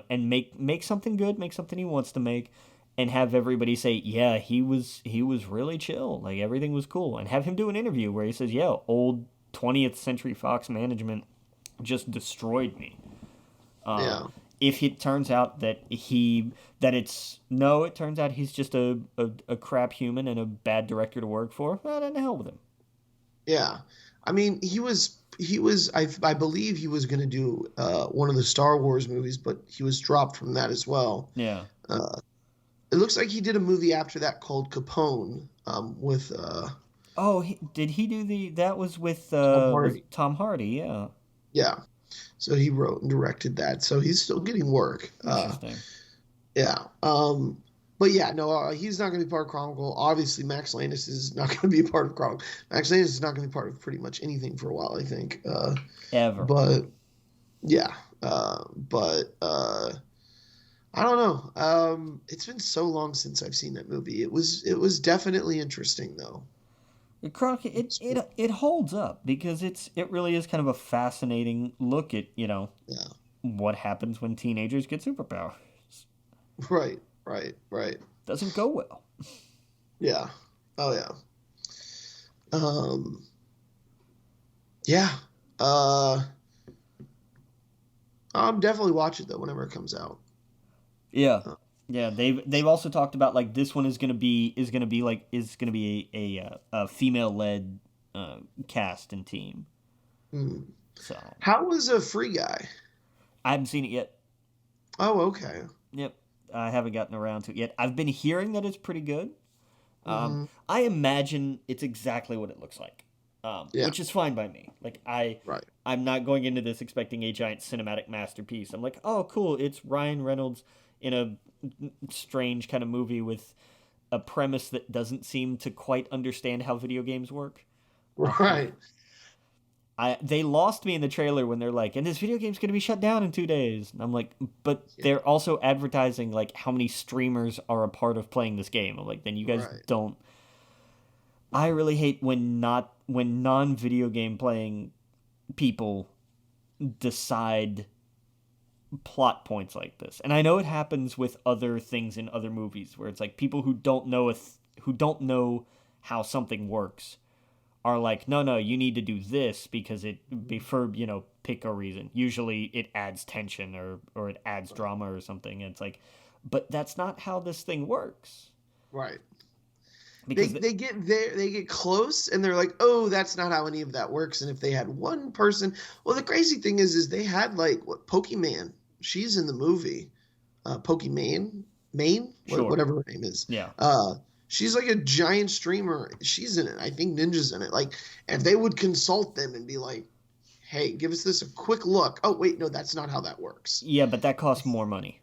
and make something good, make something he wants to make, and have everybody say, yeah, he was really chill, like everything was cool, and have him do an interview where he says, yeah, old 20th Century Fox management just destroyed me. Uh, Yeah. if it turns out that it turns out he's just a crap human and a bad director to work for, well, then the hell with him. Yeah. I mean, I believe he was going to do one of the Star Wars movies, but he was dropped from that as well. Yeah. Uh, it looks like he did a movie after that called Capone with Oh, did he do the? That was Tom with Hardy. Tom Hardy. Yeah. Yeah, so he wrote and directed that. So he's still getting work. Interesting. Yeah. But yeah, no, he's not going to be part of Chronicle. Obviously, Max Landis is not going to be a part of Chronicle. Max Landis is not going to be part of pretty much anything for a while, I think. Ever. But yeah, I don't know. It's been so long since I've seen that movie. It was definitely interesting though. Chronicle, it holds up because it really is kind of a fascinating look at Yeah. what happens when teenagers get superpowers. Right. Right. Right. Doesn't go well. Yeah. Oh yeah. Um. Yeah. I'm definitely watch it though whenever it comes out. Yeah, Uh, yeah. They've also talked about like this one is gonna be a female led cast and team. hmm. So How was a Free Guy? I haven't seen it yet. Oh, okay. Yep, I haven't gotten around to it yet. I've been hearing that it's pretty good. Hmm. I imagine it's exactly what it looks like, Yeah. which is fine by me. Like Right. I'm not going into this expecting a giant cinematic masterpiece. I'm like, oh, cool, it's Ryan Reynolds in a strange kind of movie with a premise that doesn't seem to quite understand how video games work. Uh, Right. they lost me in the trailer when they're like, and this video game's going to be shut down in 2 days. And I'm like, but Yeah. they're also advertising like how many streamers are a part of playing this game. I'm like, then you guys Right. don't. I really hate when non video game playing people decide plot points like this. And I know it happens with other things in other movies where it's like people who don't know who don't know how something works are like, no, no, you need to do this because for pick a reason. Usually it adds tension or it adds drama or something. And it's like, but that's not how this thing works. Right. They Because they get there, they get close, and they're like, "Oh, that's not how any of that works." And if they had one person, well, the crazy thing is they had like what Pokemon. She's in the movie, Pokemon, sure, whatever her name is. yeah, She's like a giant streamer. She's in it. I think Ninja's in it. Like, if they would consult them and be like, "Hey, give us this a quick look." Oh, wait, no, that's not how that works. yeah, but that costs more money.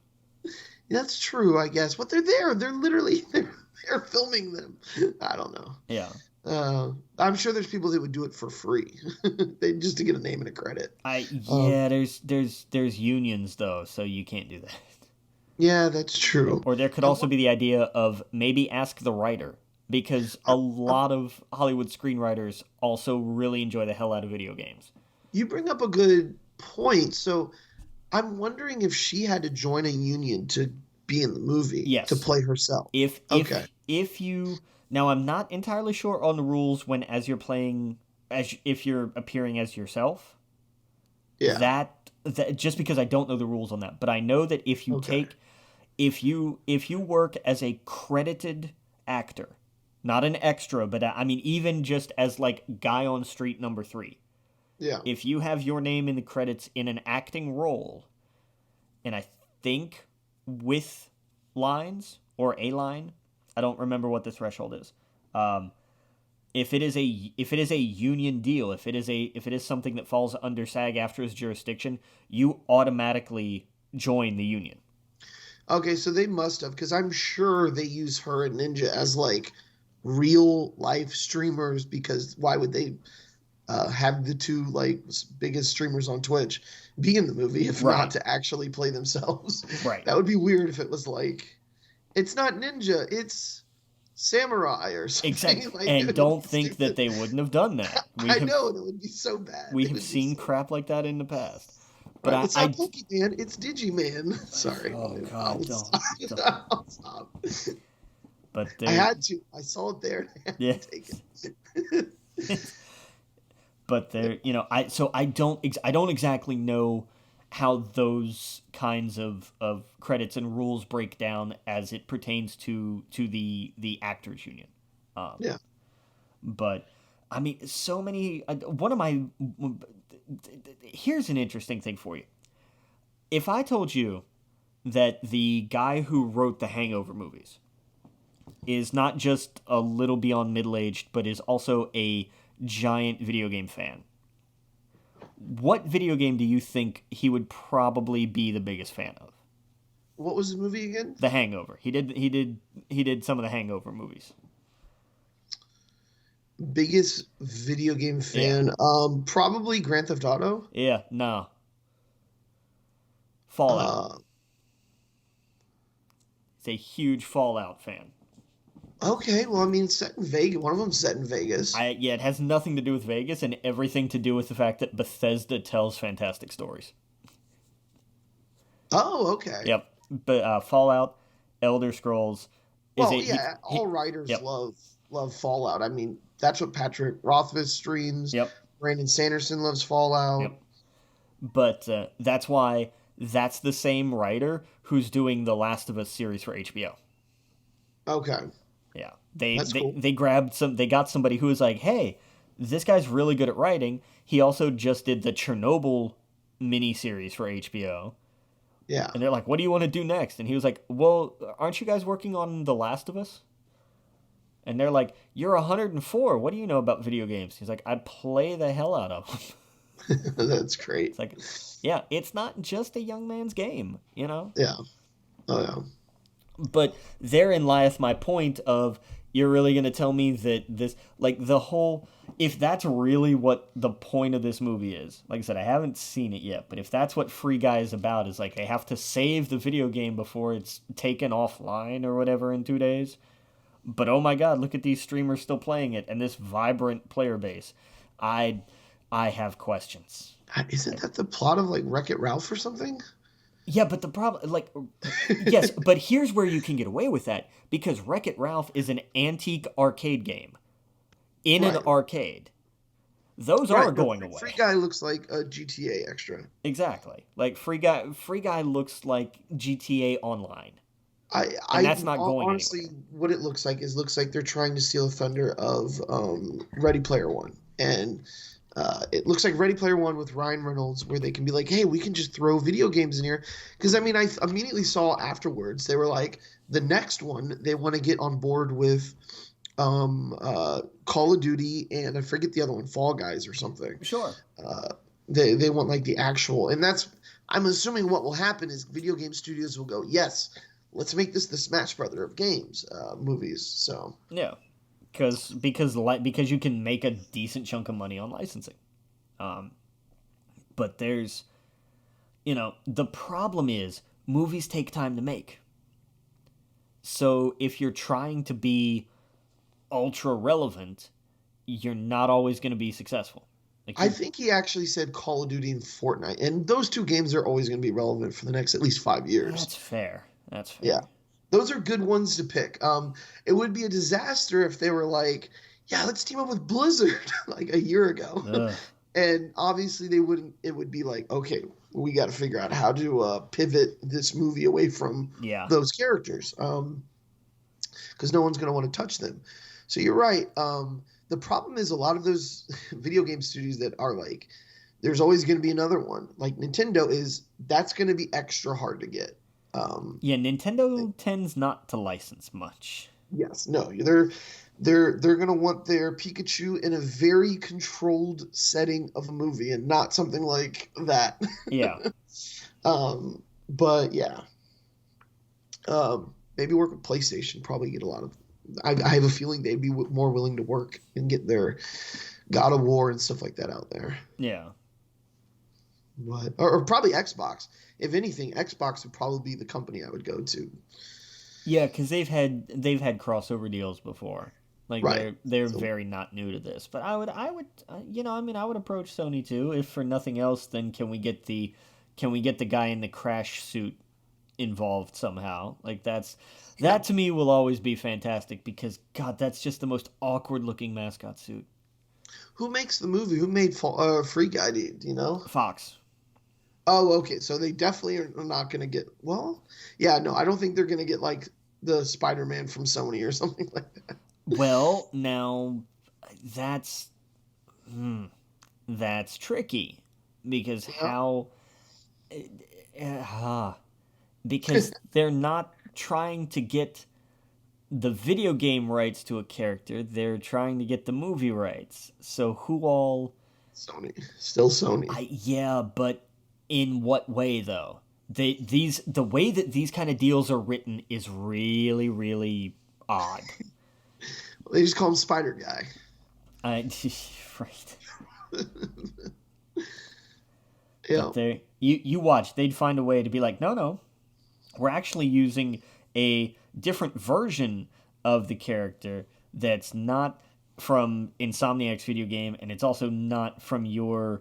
That's true, I guess. But they're there. They're literally they're filming them. I don't know. Yeah, I'm sure there's people that would do it for free, they just to get a name and a credit. Um, yeah. There's unions though, so you can't do that. yeah, that's true. Or there could I, also be the idea of maybe ask the writer because a I, lot of Hollywood screenwriters also really enjoy the hell out of video games. you bring up a good point. So I'm wondering if she had to join a union to be in the movie to Yes, play herself. if Okay. if if you now I'm not entirely sure on the rules when as you're playing as if you're appearing as yourself. Yeah. That just because I don't know the rules on that, but I know that Okay. if you work as a credited actor, not an extra, but I mean even just as like guy on street number 3. Yeah. If you have your name in the credits in an acting role, and I think with lines or a line, I don't remember what the threshold is. Um, if it is a union deal, if it is something that falls under SAG-AFTRA's jurisdiction, you automatically join the union. Okay, so they must have, because I'm sure they use her and Ninja as like real life streamers. Because why would they have the two like biggest streamers on Twitch be in the movie if not Right. to actually play themselves? Right. That would be weird if it was like it's not Ninja, it's Samurai or something. Exactly. Like And it would don't be think that stupid. they wouldn't have done that. I know it would be so bad. We It have would be seen so crap like that in the past. But right. It's I not Pokemon, it's Digiman. Sorry, oh I'll god, stop. don't. I'll stop. But I there had to. I saw it there. I had yeah. to take it. But there, I don't exactly know how those kinds of credits and rules break down as it pertains to the actors union. Um, Yeah. but I mean, so many. One of my. Here's an interesting thing for you. If I told you that the guy who wrote the Hangover movies is not just a little beyond middle aged, but is also a giant video game fan, what video game do you think he would probably be the biggest fan of? What was the movie again? The Hangover. He did some of the Hangover movies. Biggest video game fan? Probably Grand Theft Auto. Yeah, no. Fallout. He's a huge Fallout fan. Okay, well, I mean, set in Vegas. One of them's set in Vegas. Yeah, it has nothing to do with Vegas and everything to do with the fact that Bethesda tells fantastic stories. Oh, okay. Yep. But Fallout, Elder Scrolls. All writers love Fallout. I mean, that's what Patrick Rothfuss streams. Yep. Brandon Sanderson loves Fallout. Yep. But that's why that's the same writer who's doing the Last of Us series for HBO. Okay. Yeah. Cool. They got somebody who was like, hey, this guy's really good at writing. He also just did the Chernobyl miniseries for HBO. Yeah. And they're like, what do you want to do next? And he was like, well, aren't you guys working on The Last of Us? And they're like, you're 104. What do you know about video games? He's like, I play the hell out of them. That's great. It's like, yeah, it's not just a young man's game, you know? Yeah. Oh, yeah. But therein lieth my point of, you're really going to tell me that this, like, the whole, if that's really what the point of this movie is, like I said, I haven't seen it yet, but if that's what Free Guy is about, is like they have to save the video game before it's taken offline or whatever in 2 days. But oh my god, look at these streamers still playing it and this vibrant player base. I have questions. Isn't that the plot of, like, Wreck-It Ralph or something? Yeah, but the problem, like, yes, but here's where you can get away with that, because Wreck-It Ralph is an antique arcade game in an arcade. Those are going away. Free Guy looks like a GTA extra. Exactly. Like, Free Guy looks like GTA Online. And that's not going honestly, anywhere. What it looks like they're trying to steal the thunder of Ready Player One. And it looks like Ready Player One with Ryan Reynolds, where they can be like, hey, we can just throw video games in here. Because, I mean, I immediately saw afterwards, they were like, the next one, they want to get on board with Call of Duty and I forget the other one, Fall Guys or something. Sure. They want, like, the actual. And that's, I'm assuming what will happen is video game studios will go, yes, let's make this the Smash Brother of games movies. So yeah. Because you can make a decent chunk of money on licensing. But there's, the problem is movies take time to make. So if you're trying to be ultra relevant, you're not always going to be successful. I think he actually said Call of Duty and Fortnite, and those two games are always going to be relevant for the next at least 5 years. That's fair. Yeah. Those are good ones to pick. It would be a disaster if they were like, yeah, let's team up with Blizzard like a year ago. And obviously they wouldn't. It would be like, okay, we got to figure out how to pivot this movie away from those characters because no one's going to want to touch them. So you're right. The problem is a lot of those video game studios that are like, there's always going to be another one. Like Nintendo that's going to be extra hard to get. Nintendo tends not to license much. Yes, no, they're gonna want their Pikachu in a very controlled setting of a movie and not something like that. Yeah. But yeah, maybe work with PlayStation. Probably get a lot of. I have a feeling they'd be more willing to work and get their God of War and stuff like that out there. Yeah. But or probably Xbox. If anything, Xbox would probably be the company I would go to. Yeah, because they've had crossover deals before. Like they're very not new to this. But I would I would approach Sony too. If for nothing else, then can we get the guy in the crash suit involved somehow? Like that to me will always be fantastic because God, that's just the most awkward looking mascot suit. Who makes the movie? Who made Free Guy? Do you know? Fox. Oh, okay. So they definitely are not going to get. Well, yeah, no, I don't think they're going to get like the Spider-Man from Sony or something like that. Well, now that's That's tricky because Yeah. uh, because they're not trying to get the video game rights to a character, they're trying to get the movie rights. So who all Sony. Still Sony. yeah, but in what way though? The way that these kind of deals are written is really really odd. They just call him Spider Guy. I right. Yeah. But they you watch, they'd find a way to be like, no, we're actually using a different version of the character that's not from Insomniac's video game, and it's also not from your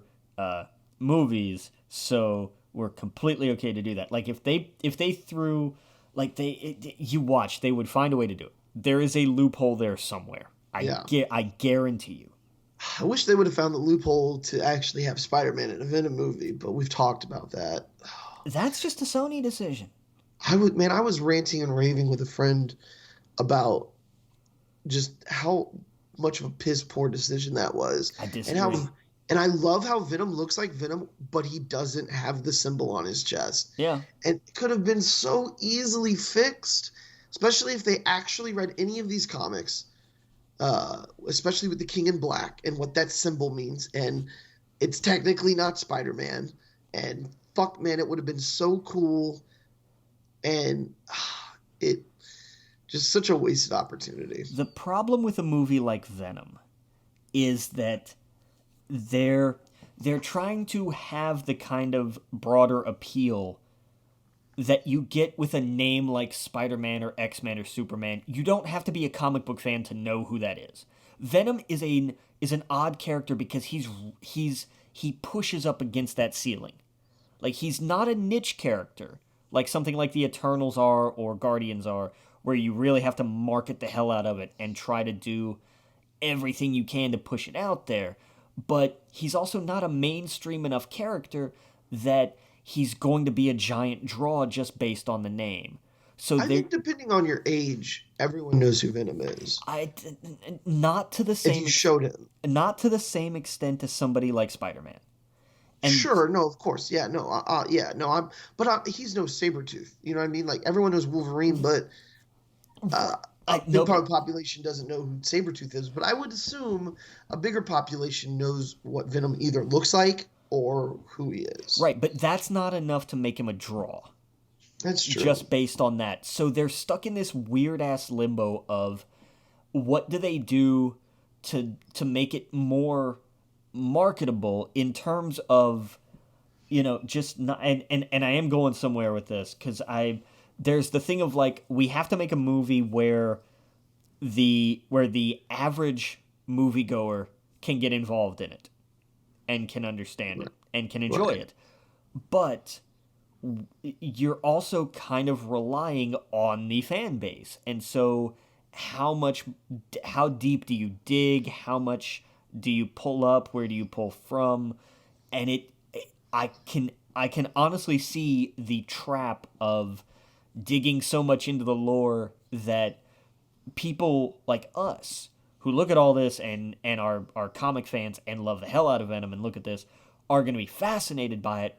movies. So we're completely okay to do that. Like if they threw like you watch, they would find a way to do it. There is a loophole there somewhere. Yeah. I guarantee you. I wish they would have found the loophole to actually have Spider-Man in a Venom movie, but we've talked about that. That's just a Sony decision. I was ranting and raving with a friend about just how much of a piss poor decision that was. I disagree. And I love how Venom looks like Venom, but he doesn't have the symbol on his chest. Yeah. And it could have been so easily fixed, especially if they actually read any of these comics, especially with the King in Black and what that symbol means. And it's technically not Spider-Man. And fuck, man, it would have been so cool. And it just such a wasted opportunity. The problem with a movie like Venom is that they're trying to have the kind of broader appeal that you get with a name like Spider-Man or X-Men or Superman. You don't have to be a comic book fan to know who that is. Venom is an odd character because he pushes up against that ceiling. Like, he's not a niche character like something like the Eternals are or Guardians are, where you really have to market the hell out of it and try to do everything you can to push it out there. But he's also not a mainstream enough character that he's going to be a giant draw just based on the name. So I think depending on your age, everyone knows who Venom is. Not to the same if you showed him. Not to the same extent as somebody like Spider-Man. And sure, no, of course, yeah, no, he's no Sabretooth. You know what I mean? Like everyone knows Wolverine, but a big part of the population doesn't know who Sabretooth is. But I would assume a bigger population knows what Venom either looks like or who he is. Right, but that's not enough to make him a draw. That's true. Just based on that. So they're stuck in this weird-ass limbo of what do they do to make it more marketable in terms of, just not, and I am going somewhere with this because there's the thing of like, we have to make a movie where the average moviegoer can get involved in it and can understand it and can enjoy it. But you're also kind of relying on the fan base. And so how deep do you dig? How much do you pull up? Where do you pull from? And I can honestly see the trap of digging so much into the lore that people like us who look at all this and are comic fans and love the hell out of Venom and look at this are going to be fascinated by it,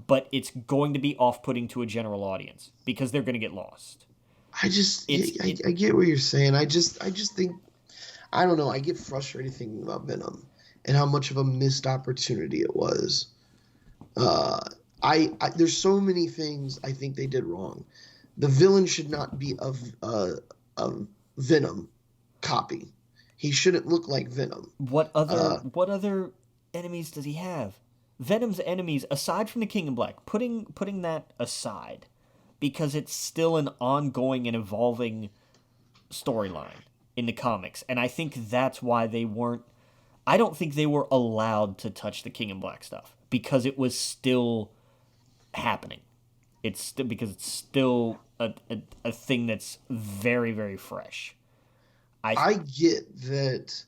but it's going to be off-putting to a general audience because they're going to get lost. I get what you're saying. I just think, I don't know, I get frustrated thinking about Venom and how much of a missed opportunity it was. There's so many things I think they did wrong. The villain should not be a Venom copy. He shouldn't look like Venom. What other enemies does he have? Venom's enemies, aside from the King in Black, putting that aside, because it's still an ongoing and evolving storyline in the comics, and I think that's why I don't think they were allowed to touch the King in Black stuff, because it was still happening. Because it's still a thing that's very, very fresh. I get that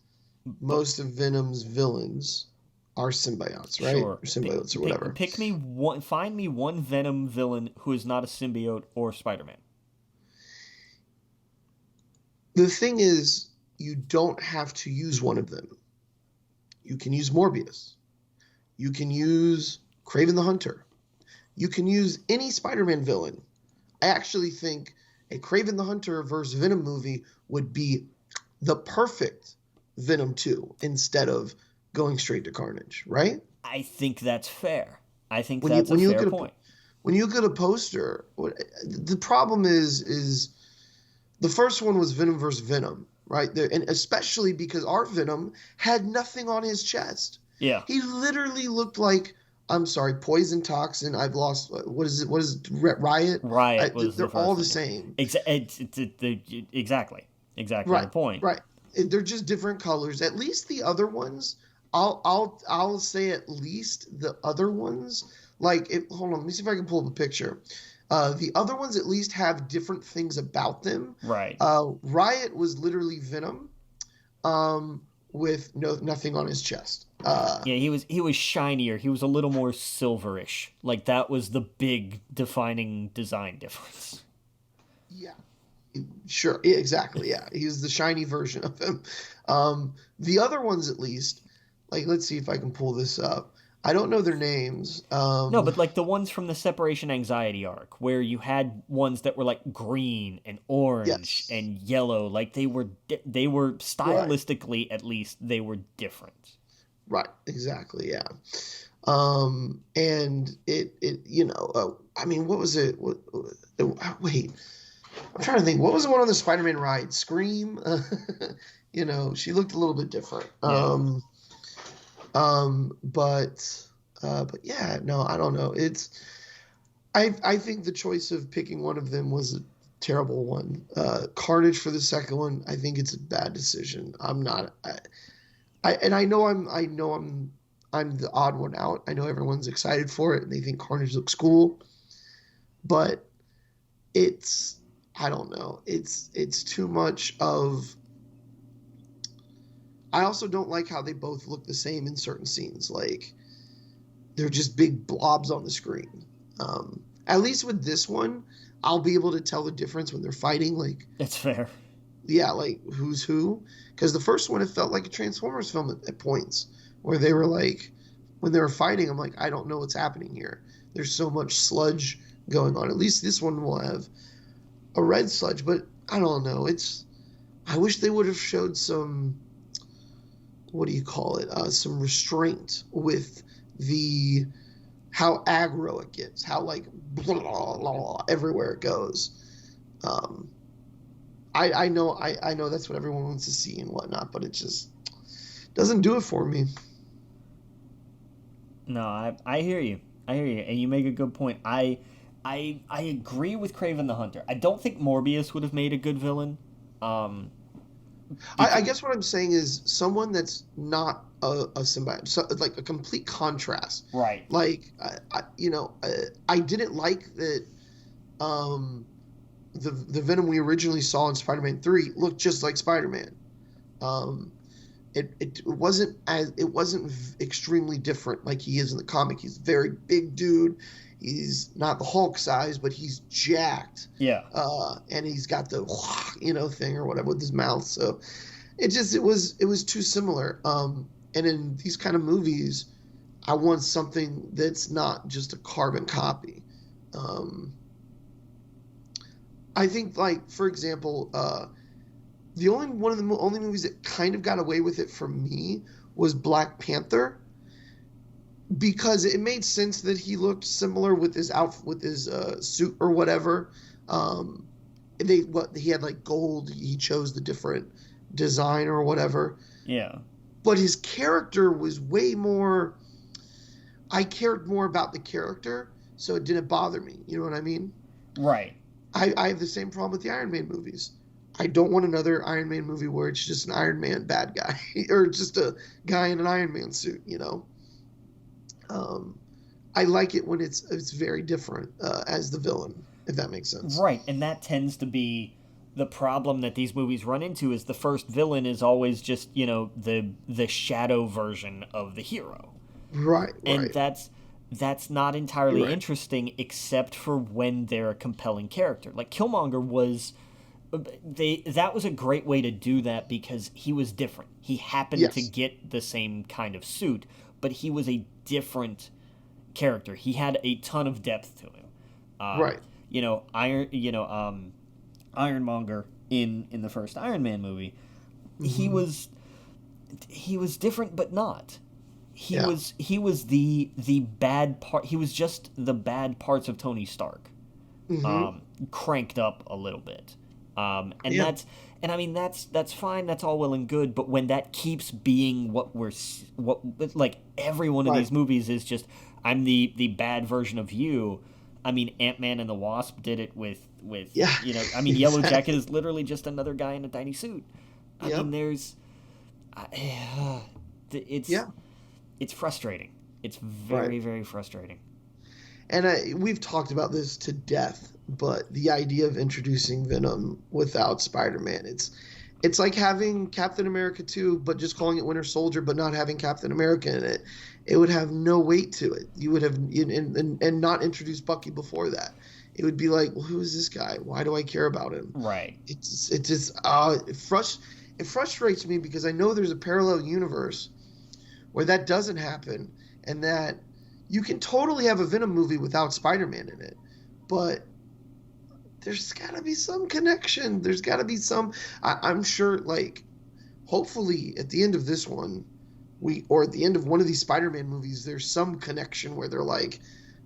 most of Venom's villains are symbiotes, right? Sure. Or symbiotes or whatever. Find me one Venom villain who is not a symbiote or Spider-Man. The thing is, you don't have to use one of them. You can use Morbius. You can use Kraven the Hunter. You can use any Spider-Man villain. I actually think a Kraven the Hunter versus Venom movie would be the perfect Venom 2 instead of going straight to Carnage, right? I think that's fair. I think When that's you a look fair at point. when you look at a poster, the problem is the first one was Venom versus Venom, right? And especially because our Venom had nothing on his chest. Yeah. He literally looked like, I'm sorry, Poison Toxin. I've lost. What is it? What is it? Riot? Riot was They're the all first the one. same. Exactly the Right. point. Right. They're just different colors. At least the other ones, I'll say at least the other ones. Hold on, let me see if I can pull up a picture. The other ones at least have different things about them. Right. Riot was literally Venom, with nothing on his chest. Yeah, he was shinier. He was a little more silverish. Like that was the big defining design difference. Yeah. Sure. Yeah, exactly. Yeah, he was the shiny version of him. The other ones, at least, like, let's see if I can pull this up. I don't know their names. No, but like the ones from the separation anxiety arc, where you had ones that were like green and orange Yes. and yellow, like they were stylistically, at least they were different. Right. Exactly. Yeah. And I mean, what was it? Wait, I'm trying to think. What was one of the Spider-Man rides? Scream. She looked a little bit different. Yeah. But yeah, no, I don't know. I think the choice of picking one of them was a terrible one. Carnage for the second one, I think it's a bad decision. I'm not. I know I'm the odd one out. I know everyone's excited for it and they think Carnage looks cool, but I don't know. It's too much of. I also don't like how they both look the same in certain scenes. Like, they're just big blobs on the screen. At least with this one, I'll be able to tell the difference when they're fighting. Like, That's fair. yeah, like who's who. Because the first one, it felt like a Transformers film at points, where they were like, when they were fighting, I'm like, I don't know what's happening here. There's so much sludge going on. At least this one will have a red sludge, but I don't know. I wish they would have showed some. What do you call it? Some restraint with how aggro it gets, how like blah, blah, blah, everywhere it goes. I know that's what everyone wants to see and whatnot, but it just doesn't do it for me. No, I hear you. And you make a good point. I agree with Kraven the Hunter. I don't think Morbius would have made a good villain. I guess what I'm saying is someone that's not a symbiote, so, like a complete contrast. Right. Like, I didn't like that. The Venom we originally saw in Spider-Man 3 looked just like Spider-Man. It wasn't extremely different like he is in the comic. He's a very big dude. He's not the Hulk size, but he's jacked. Yeah. And he's got the thing or whatever with his mouth. So it was too similar. And in these kind of movies, I want something that's not just a carbon copy. I think, like, for example, one of the only movies that kind of got away with it for me was Black Panther, because it made sense that he looked similar with his suit or whatever. He had like gold. He chose the different design or whatever. Yeah. But his character was way more. I cared more about the character, so it didn't bother me. You know what I mean? Right. I have the same problem with the Iron Man movies. I don't want another Iron Man movie where it's just an Iron Man bad guy or just a guy in an Iron Man suit, I like it when it's very different as the villain, if that makes sense. Right, and that tends to be the problem that these movies run into, is the first villain is always just, the shadow version of the hero. Right. And that's not entirely right. interesting, except for when they're a compelling character. Like Killmonger was that was a great way to do that because he was different. He happened to Yes. get the same kind of suit, but he was a different character. He had a ton of depth to him. Right. Ironmonger in the first Iron Man movie, he was different, but not. He was the bad part. He was just the bad parts of Tony Stark, cranked up a little bit. That's fine. That's all well and good. But when that keeps being what every one of these movies is just, I'm the bad version of you. I mean, Ant-Man and the Wasp did it with Yellow Jacket is literally just another guy in a tiny suit. I mean, it's frustrating. It's very, very frustrating. And we've talked about this to death, but the idea of introducing Venom without Spider-Man, it's like having Captain America 2, but just calling it Winter Soldier, but not having Captain America in it. It would have no weight to it. You would have and not introduce Bucky before that. It would be like, well, who is this guy? Why do I care about him? Right. It frustrates me because I know there's a parallel universe where that doesn't happen, and that you can totally have a Venom movie without Spider-Man in it, but there's got to be some connection. There's got to be some. I'm sure, like, hopefully at the end of this one, or at the end of one of these Spider-Man movies, there's some connection where they're like,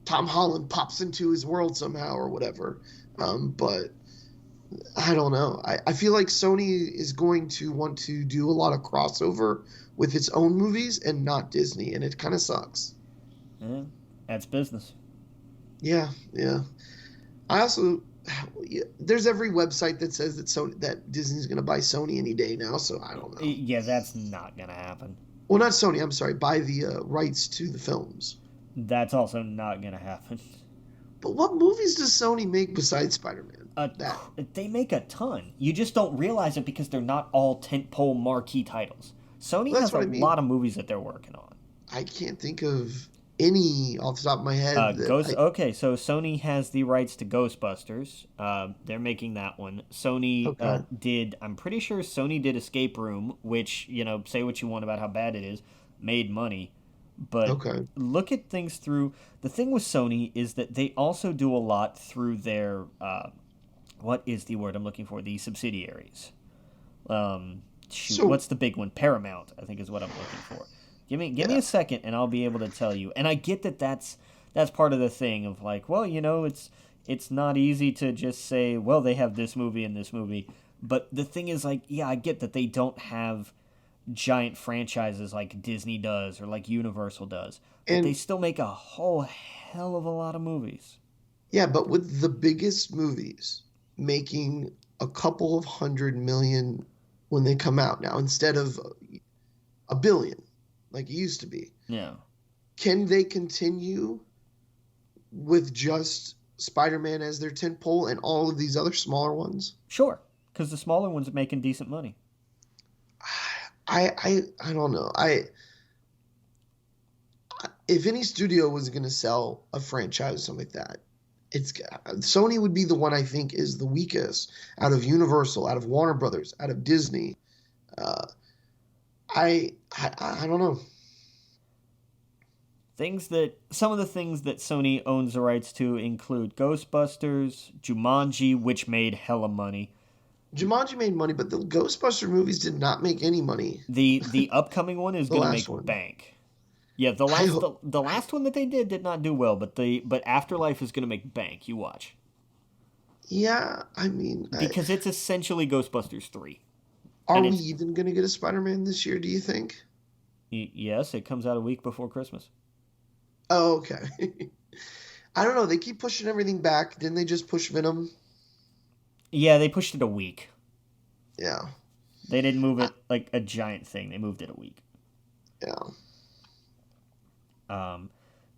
Tom Holland pops into his world somehow or whatever. But I don't know. I feel like Sony is going to want to do a lot of crossover with its own movies and not Disney, and it kind of sucks. Yeah, that's business. Yeah. I also, there's every website that says that Disney's going to buy Sony any day now, so I don't know. Yeah, that's not going to happen. Well, not Sony, I'm sorry, buy the rights to the films. That's also not going to happen. But what movies does Sony make besides Spider-Man? They make a ton. You just don't realize it because they're not all tentpole marquee titles. Sony has a lot of movies that they're working on. I can't think of any off the top of my head. Okay, so Sony has the rights to Ghostbusters. They're making that one. Sony did, I'm pretty sure Sony did Escape Room, which, say what you want about how bad it is, made money. But look at things through, the thing with Sony is that they also do a lot through their, what is the word I'm looking for? The subsidiaries. What's the big one? Paramount, I think is what I'm looking for. Give me a second, and I'll be able to tell you. And I get that that's part of the thing of like, well, it's not easy to just say, well, they have this movie and this movie. But the thing is, like, yeah, I get that they don't have giant franchises like Disney does or like Universal does. But they still make a whole hell of a lot of movies. Yeah, but with the biggest movies making a couple of $100 million when they come out now instead of $1 billion. Like it used to be. Yeah. Can they continue with just Spider-Man as their tentpole and all of these other smaller ones? Sure, because the smaller ones are making decent money. I don't know. If any studio was going to sell a franchise or something like that, Sony would be the one I think is the weakest out of Universal, out of Warner Brothers, out of Disney. I don't know. Some of the things that Sony owns the rights to include Ghostbusters, Jumanji, which made hella money. Jumanji made money, but the Ghostbuster movies did not make any money. The upcoming one is going to make bank. Yeah, the last one that they did not do well, but Afterlife is going to make bank. You watch. Yeah, I mean, because it's essentially Ghostbusters 3. Are we even going to get a Spider-Man this year, do you think? Yes, it comes out a week before Christmas. Oh, okay. I don't know. They keep pushing everything back. Didn't they just push Venom? Yeah, they pushed it a week. Yeah. They didn't move it like a giant thing. They moved it a week. Yeah.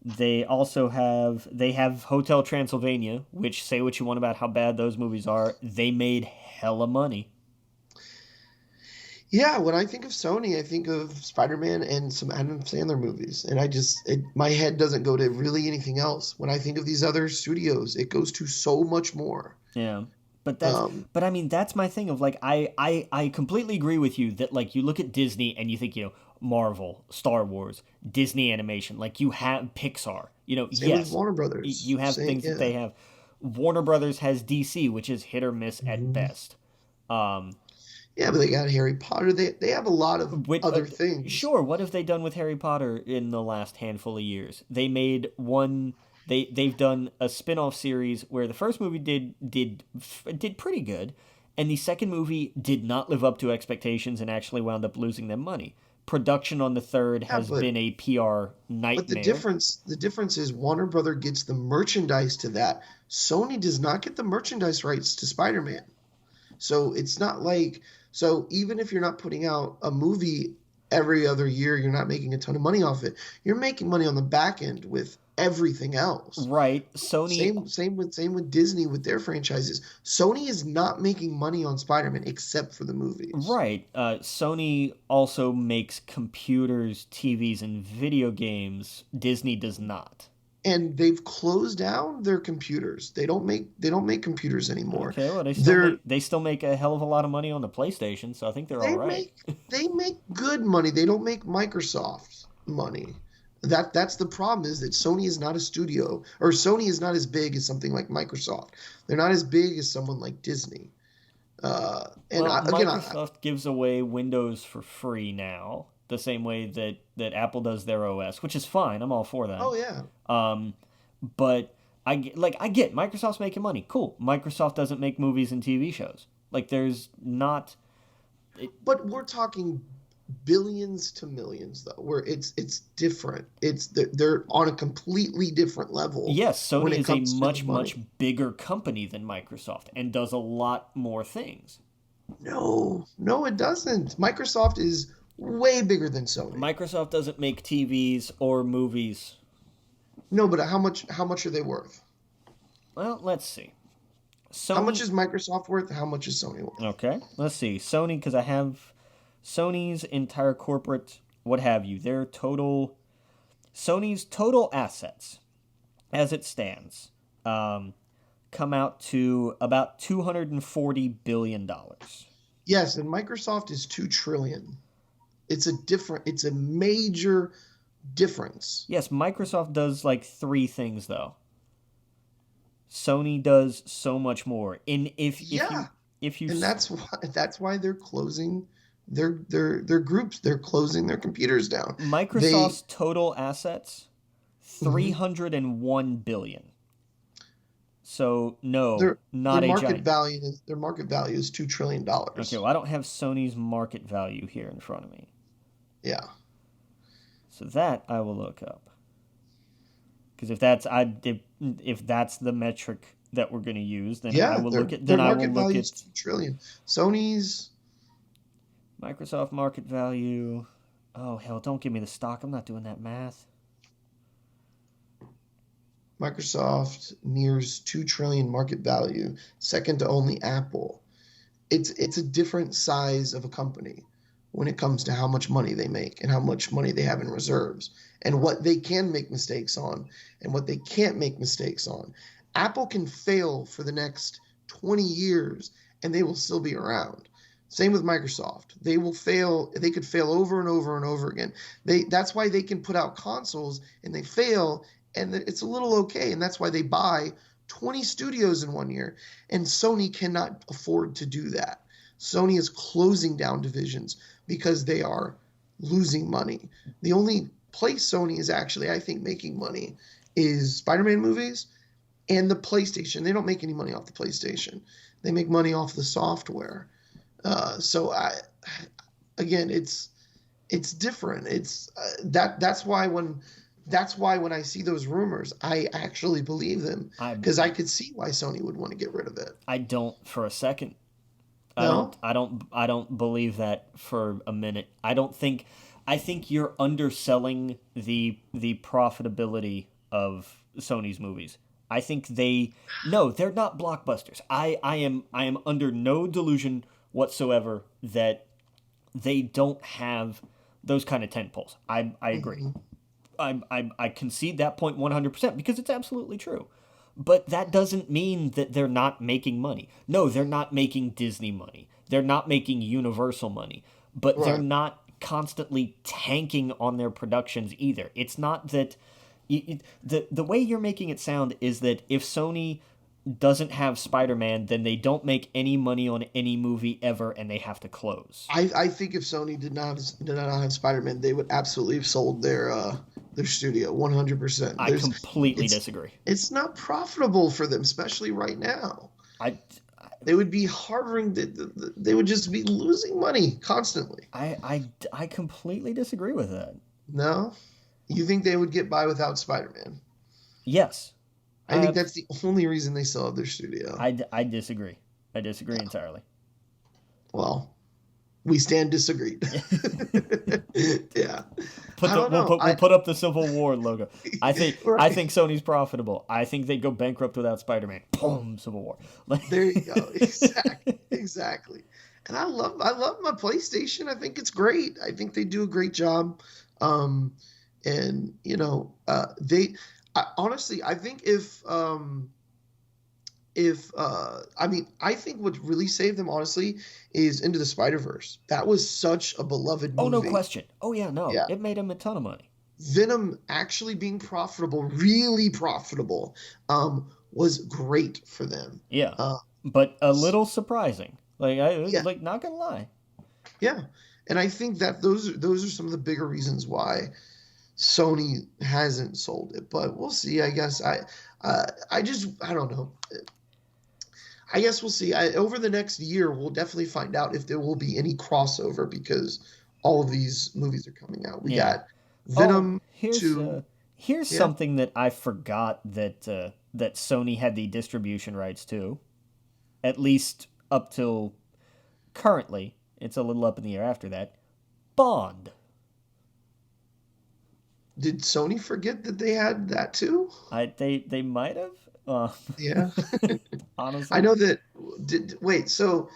They also have Hotel Transylvania, which, say what you want about how bad those movies are, they made hella money. Yeah, when I think of Sony, I think of Spider-Man and some Adam Sandler movies. And my head doesn't go to really anything else. When I think of these other studios, it goes to so much more. Yeah. But Um, I mean, that's my thing of like, I completely agree with you that like you look at Disney and you think, Marvel, Star Wars, Disney animation, like you have Pixar, Same with yes, Warner Brothers. you have Same, things that yeah. they have. Warner Brothers has DC, which is hit or miss at Mhm. best. Um, Yeah, but they got Harry Potter. They have a lot of with other things. sure, what have they done with Harry Potter in the last handful of years? They made one. They've done a spin-off series where the first movie did pretty good, and the second movie did not live up to expectations and actually wound up losing them money. Production on the third Yeah, has been a PR but nightmare. the difference is Warner Brother gets the merchandise to that. Sony does not get the merchandise rights to Spider-Man. So it's not like, so even if you're not putting out a movie every other year, you're not making a ton of money off it. You're making money on the back end with everything else. Right, Sony. Same with Disney with their franchises. Sony is not making money on Spider-Man except for the movies. Right. Sony also makes computers, TVs, and video games. Disney does not. And they've closed down their computers. They don't make computers anymore. Okay, well They're they still make a hell of a lot of money on the PlayStation, so I think they're all they right. make they make good money. They don't make Microsoft money. That's the problem, is that Sony is not a studio, or Sony is not as big as something like Microsoft. They're not as big as someone like Disney. And Well, again, Microsoft gives away Windows for free now, the same way that Apple does their OS, which is fine. I'm all for that. oh yeah, Um, but I get Microsoft's making money. Cool. Microsoft doesn't make movies and TV shows. Like there's not. but we're talking billions to millions though, where it's different. They're on a completely different level Yes, when Sony it is a comes to the much money. bigger company than Microsoft and does a lot more things. No, no, it doesn't. Microsoft is way bigger than Sony. Microsoft doesn't make TVs or movies. No, but how much are they worth? Well, let's see. How much Sony. is Microsoft worth? How much is Sony worth? Okay, let's see. Sony, because I have Sony's entire corporate, what have you, their total, Sony's total assets as it stands, come out to about $240 billion. Yes, and Microsoft is 2 trillion. It's a major difference. Yes, Microsoft does like three things though. Sony does so much more. And Yeah, if you and that's why they're closing their groups. They're closing their computers down. They Microsoft's total assets, mhm. 301 billion. So no, Their not a market giant. value is their market value is $2 trillion. Okay, well I don't have Sony's market value here in front of me. Yeah, So that I will look up. Because if that's the metric that we're going to use, yeah. Their I will market look value at is 2 trillion. Sony's Microsoft market value. Oh hell, don't give me the stock. I'm not doing that math. Microsoft nears 2 trillion market value, second to only Apple. It's a different size of a company when it comes to how much money they make and how much money they have in reserves and what they can make mistakes on and what they can't make mistakes on. Apple can fail for the next 20 years and they will still be around. Same with Microsoft. They will fail. They could fail over and over and over again. That's why they can put out consoles and they fail and it's a little okay. And that's why they buy 20 studios in one year. And Sony cannot afford to do that. Sony is closing down divisions because they are losing money. The only place Sony is actually, I think, making money is Spider-Man movies and the PlayStation. They don't make any money off the PlayStation. They make money off the software. So again, it's different. It's that's why when I see those rumors, I actually believe them I because I could see why Sony would want to get rid of it. I don't for a second. No, I don't believe that for a minute. I think you're underselling the profitability of Sony's movies. I think no, they're not blockbusters. I am under no delusion whatsoever that they don't have those kind of tentpoles. I agree. mm-hmm. I concede that point 100% because it's absolutely true. But that doesn't mean that they're not making money. No, they're not making Disney money. They're not making Universal money. But they're Right. not constantly tanking on their productions either. It's not that the way you're making it sound is that if Sony doesn't have Spider-Man, then they don't make any money on any movie ever, and they have to close. I think if Sony did not have Spider-Man, they would absolutely have sold their studio 100%. I completely disagree. It's not profitable for them, especially right now. I They would be harboring. They would just be losing money constantly. I completely disagree with that. No, you think they would get by without Spider-Man? Yes. I think that's the only reason they still have their studio. I disagree. I disagree entirely. Well, we stand disagreed. Yeah. We'll put up the Civil War logo. I think Right. I think Sony's profitable. I think they go bankrupt without Spider-Man. Boom, Civil War. There you go. Exactly. And I love my PlayStation. I think it's great. I think they do a great job. And honestly, I think I think what really saved them, honestly, is Into the Spider-Verse. That was such a beloved movie. Oh, no question. Oh, yeah, no. Yeah. It made them a ton of money. Venom actually being profitable, really profitable, was great for them. Yeah. But a little surprising. Like, not gonna lie. Yeah. And I think that those are some of the bigger reasons why Sony hasn't sold it. But we'll see. I guess I don't know. I guess we'll see. Over the next year, we'll definitely find out if there will be any crossover, because all of these movies are coming out. We got Venom. Here's something that I forgot that Sony had the distribution rights to, at least up till currently. It's a little up in the air after that. Bond. Did Sony forget that they had that too? They might have. Yeah. Honestly, I know that. Wait. So,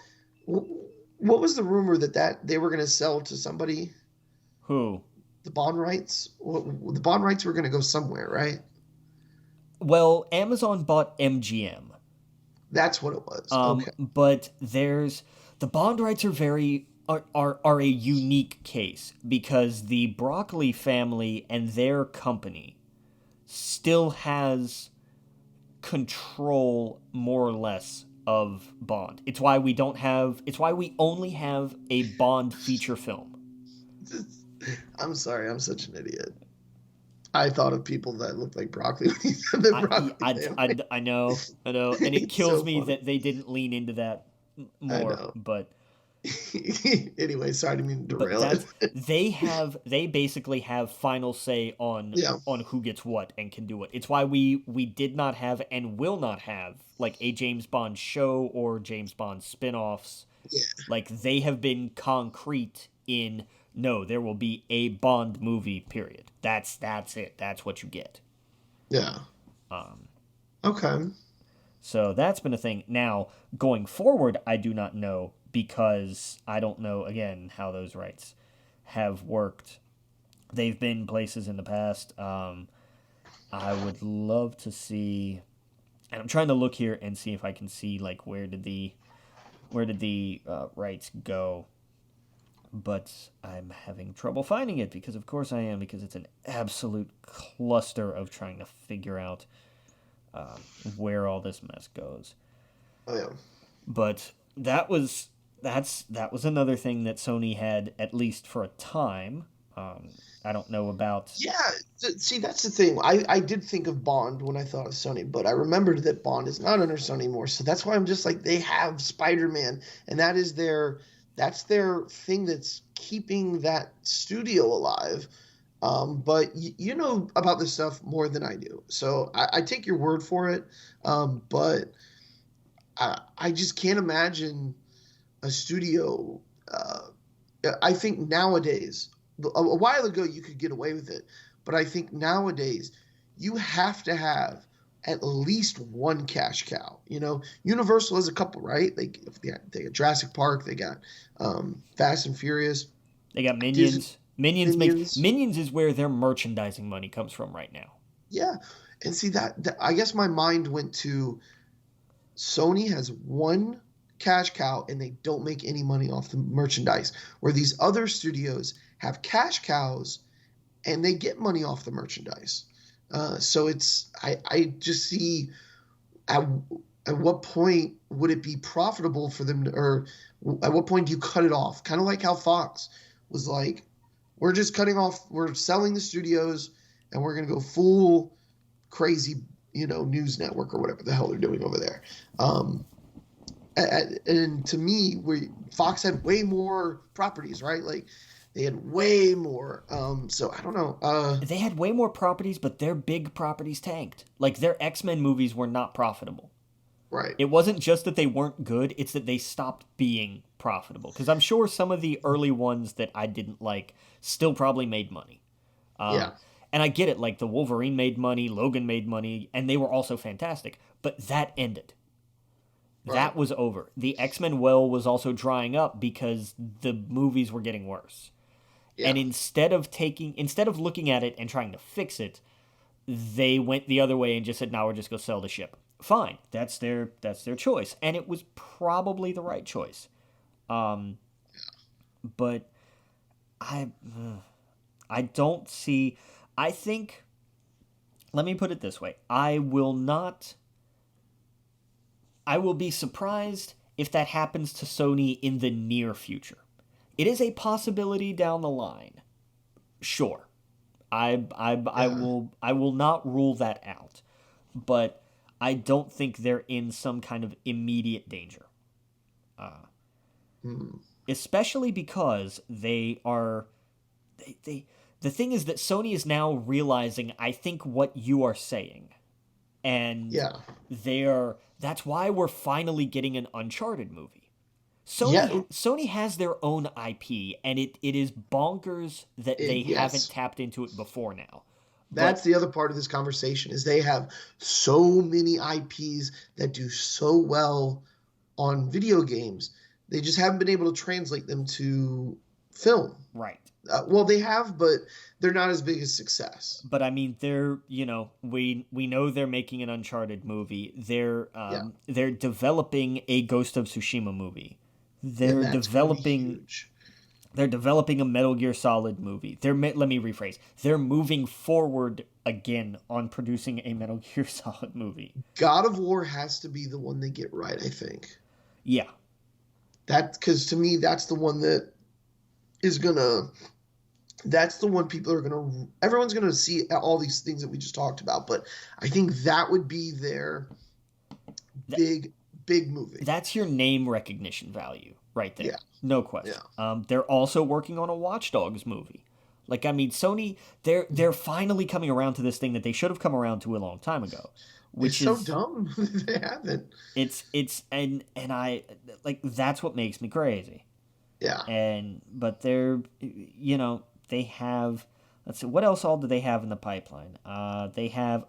what was the rumor that they were going to sell to somebody? Who? The Bond rights. The Bond rights were going to go somewhere, right? Well, Amazon bought MGM. That's what it was. Okay. But the Bond rights are a unique case, because the Broccoli family and their company still has control, more or less, of Bond. It's why we only have a Bond feature film. I'm sorry, I'm such an idiot. I thought of people that looked like broccoli when you said the broccoli. I know, and it kills so me funny. that they didn't lean into that more. But anyway, sorry to mean to derail it. They basically have final say on who gets what and can do what. It's why we did not have and will not have like a James Bond show or James Bond spin-offs. Yeah. Like, they have been concrete in, no, there will be a Bond movie, period. That's it. That's what you get. Yeah. Okay. So that's been a thing. Now, going forward, I do not know, because I don't know, again, how those rights have worked. They've been places in the past. I would love to see, and I'm trying to look here and see if I can see, like, where did the rights go. But I'm having trouble finding it, because of course I am, because it's an absolute cluster of trying to figure out where all this mess goes. Oh yeah. But that was another thing that Sony had, at least for a time. I don't know about. Yeah, see, that's the thing. I did think of Bond when I thought of Sony, but I remembered that Bond is not under Sony anymore. So that's why I'm just like, they have Spider-Man, and that's their thing that's keeping that studio alive. But you know about this stuff more than I do, so I take your word for it. But I just can't imagine a studio. I think nowadays, a while ago you could get away with it, but I think nowadays you have to have at least one cash cow. You know, Universal has a couple, right? They got Jurassic Park, they got Fast and Furious, they got Minions. Minions is where their merchandising money comes from right now. Yeah, And see that I guess my mind went to Sony has one cash cow and they don't make any money off the merchandise, where these other studios have cash cows and they get money off the merchandise. So it's I just see at what point would it be profitable for them to, or at what point do you cut it off? Kind of like how Fox was like, we're just cutting off, we're selling the studios and we're going to go full crazy, news network or whatever the hell they're doing over there. And to me, Fox had way more properties, right? Like they had way more. So I don't know. They had way more properties, but their big properties tanked. Like their X-Men movies were not profitable. Right. It wasn't just that they weren't good, it's that they stopped being profitable. Because I'm sure some of the early ones that I didn't like still probably made money. Yeah. And I get it, like the Wolverine made money, Logan made money, and they were also fantastic. But that ended. Right. That was over. The X-Men well was also drying up because the movies were getting worse. Yeah. And instead of looking at it and trying to fix it, they went the other way and just said, "Now we're just going to sell the ship." Fine, that's their choice, and it was probably the right choice. But I don't see. I think. Let me put it this way: I will be surprised if that happens to Sony in the near future. It is a possibility down the line. Sure. I will not rule that out. But I don't think they're in some kind of immediate danger. Especially because they are the thing is that Sony is now realizing, I think, what you are saying. And that's why we're finally getting an Uncharted movie. Sony has their own IP, and it is bonkers that they haven't tapped into it before now. That's the other part of this conversation, is they have so many IPs that do so well on video games. They just haven't been able to translate them to film. Right. Well, they have, but they're not as big a success. But I mean, they're, we know they're making an Uncharted movie. They're developing a Ghost of Tsushima movie. They're developing a Metal Gear Solid movie. Let me rephrase. They're moving forward again on producing a Metal Gear Solid movie. God of War has to be the one they get right, I think. Yeah. Because to me, that's the one that is gonna. That's the one everyone's gonna see all these things that we just talked about. But I think that would be their big movie. That's your name recognition value right there. Yeah. No question. Yeah. They're also working on a Watch Dogs movie. Like, I mean, Sony, they're finally coming around to this thing that they should have come around to a long time ago. Which is so dumb. They haven't. And I, like, that's what makes me crazy. Yeah. But they're, they have, let's see, what else all do they have in the pipeline? They have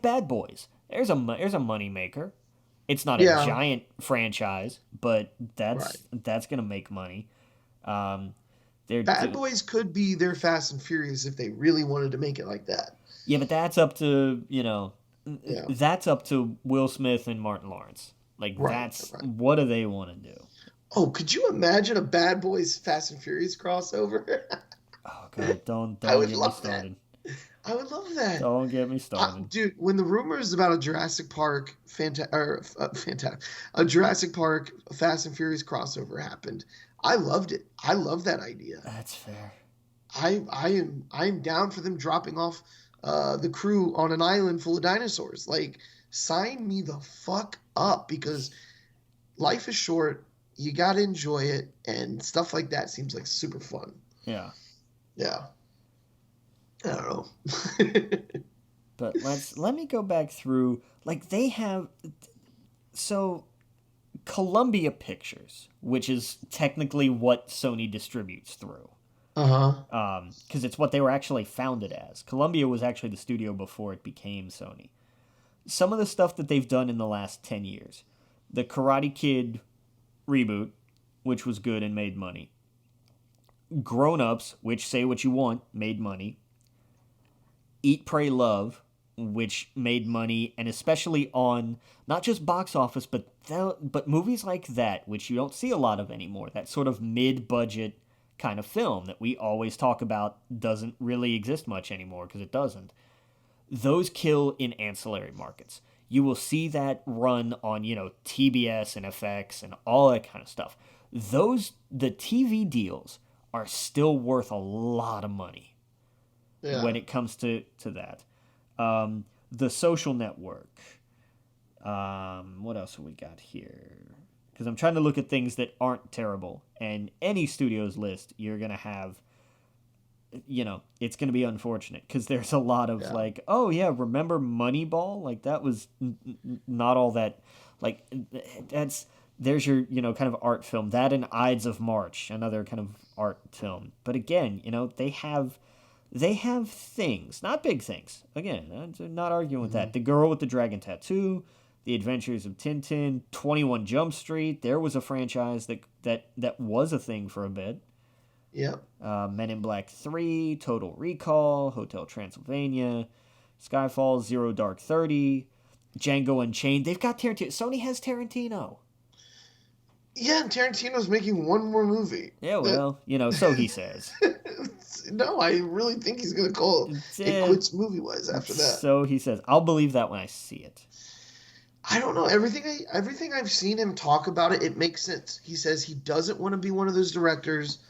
Bad Boys. There's a money maker. It's not a giant franchise, but that's going to make money. Bad Boys could be their Fast and Furious if they really wanted to make it like that. Yeah, but that's up to, that's up to Will Smith and Martin Lawrence. Like, what do they want to do? Oh, could you imagine a Bad Boys Fast and Furious crossover? Oh, God, don't get me started. I would love that. Don't get me started. Dude, when the rumors about a Jurassic Park a Jurassic Park Fast and Furious crossover happened, I loved it. I love that idea. That's fair. I am down for them dropping off the crew on an island full of dinosaurs. Like, sign me the fuck up, because life is short. You got to enjoy it, and stuff like that seems like super fun. Yeah. Yeah. I don't know. But let me go back through, like, they have, so Columbia Pictures, which is technically what Sony distributes through. Because it's what they were actually founded as. Columbia was actually the studio before it became Sony. Some of the stuff that they've done in the last 10 years. The Karate Kid reboot, which was good and made money. Grown Ups, which, say what you want, made money. Eat, Pray, Love, which made money, and especially on not just box office, but movies like that, which you don't see a lot of anymore. That sort of mid-budget kind of film that we always talk about doesn't really exist much anymore because it doesn't. Those kill in ancillary markets. You will see that run on, TBS and FX and all that kind of stuff. The TV deals are still worth a lot of money when it comes to that. The Social Network. What else have we got here? Because I'm trying to look at things that aren't terrible. And any studio's list, you're going to have, it's going to be unfortunate. Because there's a lot of remember Moneyball? Like, that was not all that, there's your, kind of art film. That and Ides of March, another kind of art film. But again, they have things, not big things. Again, I'm not arguing with that. The Girl with the Dragon Tattoo, The Adventures of Tintin, 21 Jump Street. There was a franchise that was a thing for a bit. Yep. Men in Black 3, Total Recall, Hotel Transylvania, Skyfall, Zero Dark 30, Django Unchained. They've got Tarantino. Sony has Tarantino. Yeah, and Tarantino's making one more movie. Yeah, well, so he says. No, I really think he's going to call it quits movie-wise after that. So he says. I'll believe that when I see it. I don't know. Everything I've seen him talk about it makes sense. He says he doesn't want to be one of those directors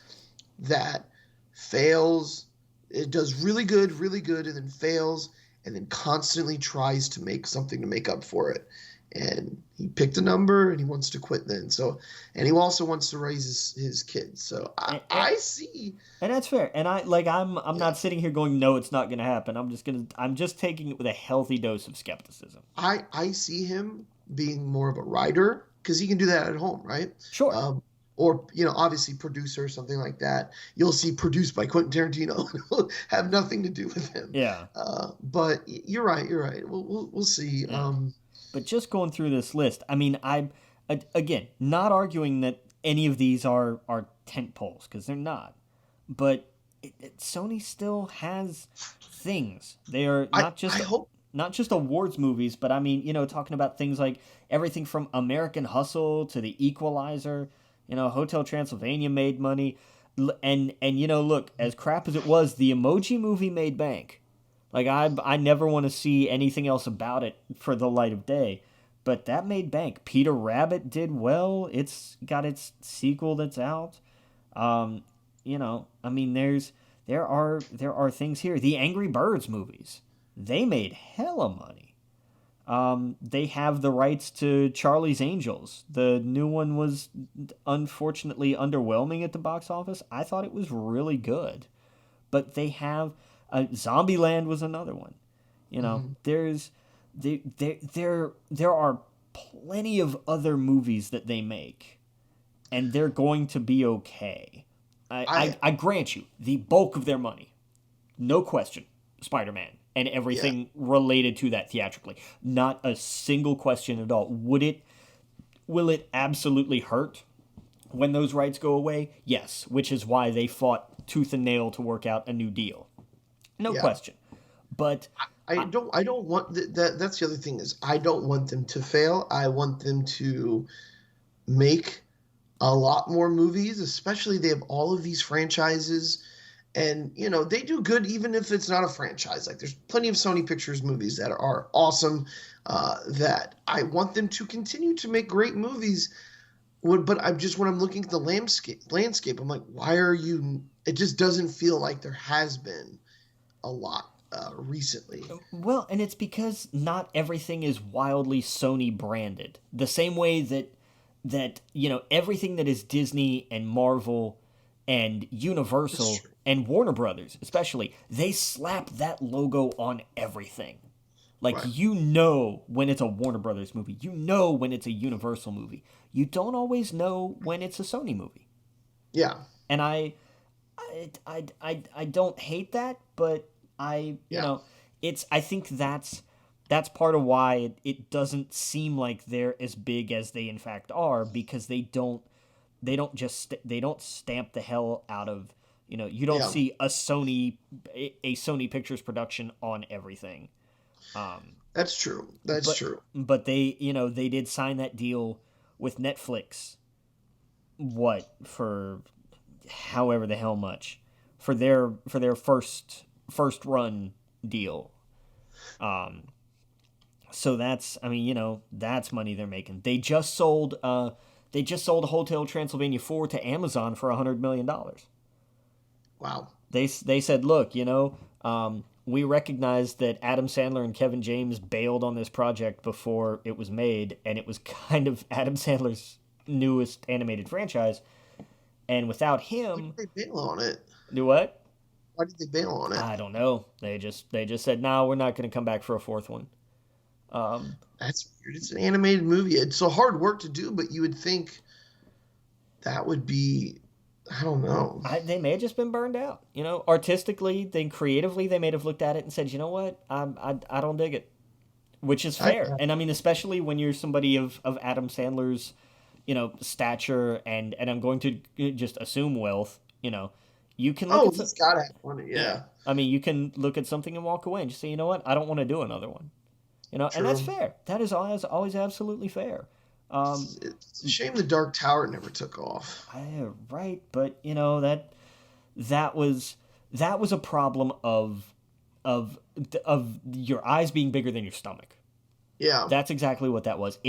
that fails. It does really good, and then fails, and then constantly tries to make something to make up for it. And he picked a number, and he wants to quit then. So, and he also wants to raise his kids. So I see, and that's fair. And I'm not sitting here going, no, it's not going to happen. I'm just taking it with a healthy dose of skepticism. I see him being more of a writer because he can do that at home, right? Sure. Or obviously producer or something like that. You'll see produced by Quentin Tarantino. It'll have nothing to do with him. Yeah. But you're right. We'll see. Yeah. But just going through this list, I mean, I'm, again, not arguing that any of these are tent poles, because they're not. But Sony still has things. They are not just awards movies, but I mean, talking about things like everything from American Hustle to The Equalizer. Hotel Transylvania made money. And look, as crap as it was, the Emoji Movie made bank. Like, I never want to see anything else about it for the light of day. But that made bank. Peter Rabbit did well. It's got its sequel that's out. I mean, there are things here. The Angry Birds movies, they made hella money. They have the rights to Charlie's Angels. The new one was unfortunately underwhelming at the box office. I thought it was really good. But they have... Zombieland was another one. There are plenty of other movies that they make, and they're going to be okay. I grant you, the bulk of their money, no question, Spider-Man and everything related to that theatrically. Not a single question at all. Will it absolutely hurt when those rights go away? Yes, which is why they fought tooth and nail to work out a new deal. No question. But I don't want that's the other thing is I don't want them to fail. I want them to make a lot more movies, especially they have all of these franchises and they do good even if it's not a franchise. Like there's plenty of Sony Pictures movies that are awesome that I want them to continue to make great movies. But when I'm looking at the landscape, I'm like, why are you it just doesn't feel like there has been a lot recently. Well, and it's because not everything is wildly Sony branded. The same way that everything that is Disney and Marvel and Universal and Warner Brothers, especially, they slap that logo on everything. Like, right. When it's a Warner Brothers movie. When it's a Universal movie. You don't always know when it's a Sony movie. Yeah. And I don't hate that, but I think that's part of why it doesn't seem like they're as big as they in fact are, because they don't stamp the hell out of, you don't see a Sony Pictures production on everything. That's true. That's true. But they, they did sign that deal with Netflix. What, for however the hell much for their first run deal. So that's, that's money they're making. They just sold Hotel Transylvania 4 to Amazon for $100 million. Wow. They said, look, we recognize that Adam Sandler and Kevin James bailed on this project before it was made, and it was kind of Adam Sandler's newest animated franchise. And without him, why did they bail on it? Do what? Why did they bail on it? I don't know. They just said, no, we're not going to come back for a fourth one. That's weird. It's an animated movie. It's so hard work to do, but you would think that would be, I don't know. They may have just been burned out. Artistically, then creatively, they may have looked at it and said, you know what, I don't dig it, which is fair. And especially when you're somebody of Adam Sandler's, stature and I'm going to just assume wealth, you can look he's got to have money, yeah. You can look at something and walk away and just say, you know what, I don't want to do another one. And that's fair. That is always absolutely fair. It's a shame the Dark Tower never took off. Right, but that was a problem of your eyes being bigger than your stomach. Yeah, that's exactly what that was.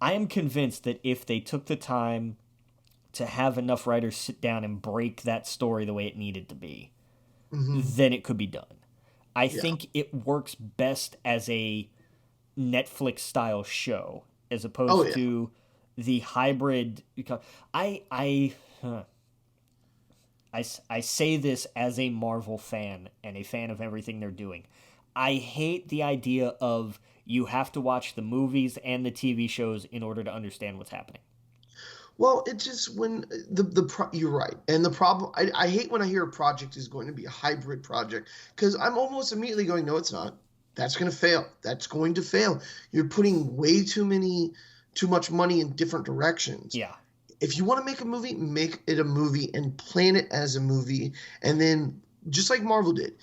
I am convinced that if they took the time to have enough writers sit down and break that story the way it needed to be, then it could be done. I think it works best as a Netflix style show as opposed to the hybrid. I say this as a Marvel fan and a fan of everything they're doing. I hate the idea of you have to watch the movies and the TV shows in order to understand what's happening. Well, it's just when you're right. And the problem, I hate when I hear a project is going to be a hybrid project, because I'm almost immediately going, no, it's not. That's going to fail. That's going to fail. You're putting way too much money in different directions. Yeah. If you want to make a movie, make it a movie and plan it as a movie. And then, just like Marvel did,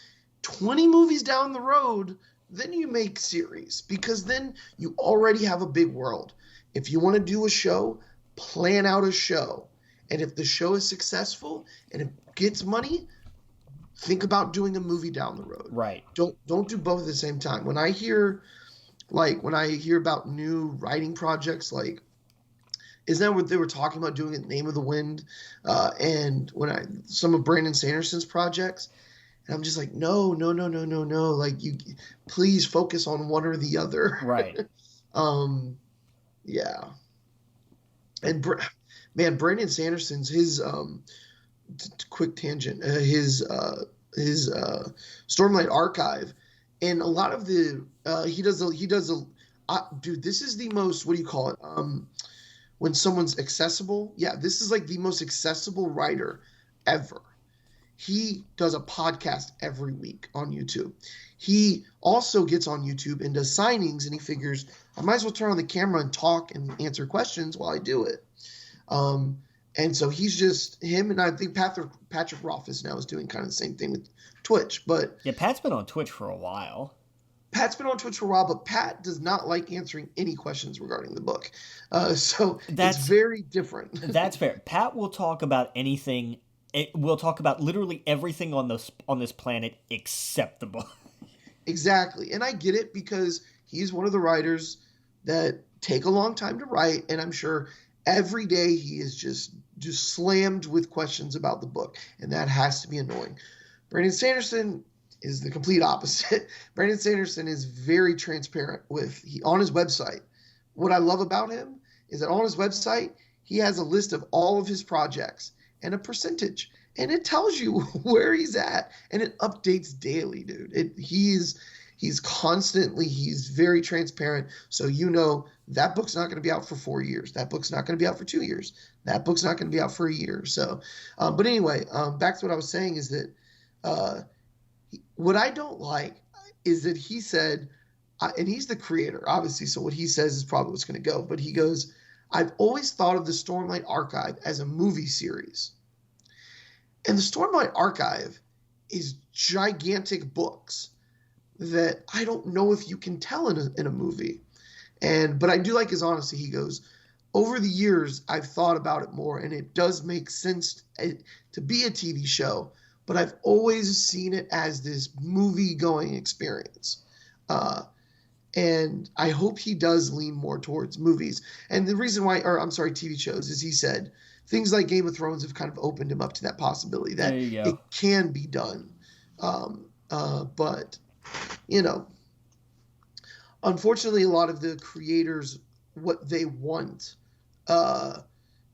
20 movies down the road, then you make series, because then you already have a big world. If you want to do a show, plan out a show, and if the show is successful and it gets money, think about doing a movie down the road. Right. Don't do both at the same time. When I hear about new writing projects, like, isn't that what they were talking about doing at Name of the Wind, and some of Brandon Sanderson's projects, and I'm just like, no, like, you please focus on one or the other. Right. Yeah. And man, Brandon Sanderson's quick tangent, his Stormlight Archive, and a lot of the dude, this is the most, what do you call it? When someone's accessible, this is like the most accessible writer ever. He does a podcast every week on YouTube. He also gets on YouTube and does signings, and he figures, I might as well turn on the camera and talk and answer questions while I do it. And so he's just him, and I think Patrick Rothfuss now is doing kind of the same thing with Twitch. But yeah, Pat's been on Twitch for a while. But Pat does not like answering any questions regarding the book. So it's very different. That's fair. Pat will talk about anything. We'll talk about literally everything on this planet except the book. Exactly. And I get it, because he's one of the writers that take a long time to write, and I'm sure every day he is just slammed with questions about the book, and that has to be annoying. Brandon Sanderson is the complete opposite. Brandon Sanderson is very transparent on his website. What I love about him is that on his website, he has a list of all of his projects and a percentage, and it tells you where he's at, and it updates daily, dude. He's very transparent. So that book's not going to be out for 4 years. That book's not going to be out for 2 years. That book's not going to be out for a year. So, but anyway, back to what I was saying is that what I don't like is that he said, and he's the creator, obviously, so what he says is probably what's going to go. But he goes, I've always thought of the Stormlight Archive as a movie series. And the Stormlight Archive is gigantic books. that I don't know if you can tell in a movie. But I do like his honesty. He goes, over the years, I've thought about it more, and it does make sense to be a TV show, but I've always seen it as this movie-going experience. And I hope he does lean more towards movies. And the reason why, or I'm sorry, TV shows, is he said things like Game of Thrones have kind of opened him up to that possibility that it can be done. But, you know, unfortunately, a lot of the creators, what they want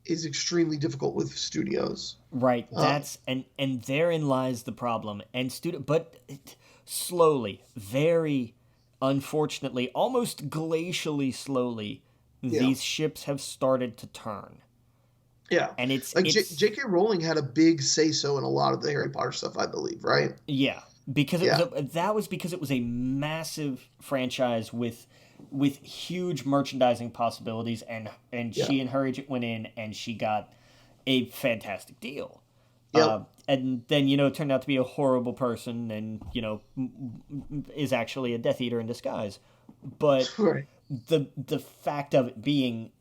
is extremely difficult with studios. Right. That's and therein lies the problem. And but slowly, very unfortunately, almost glacially slowly, these ships have started to turn. Yeah. And it's like J.K. Rowling had a big say-so in a lot of the Harry Potter stuff, I believe, right? Yeah. Because that was because it was a massive franchise with huge merchandising possibilities, and she and her agent went in and she got a fantastic deal. Yep. And then, it turned out to be a horrible person and, is actually a Death Eater in disguise. But right. the fact of it being,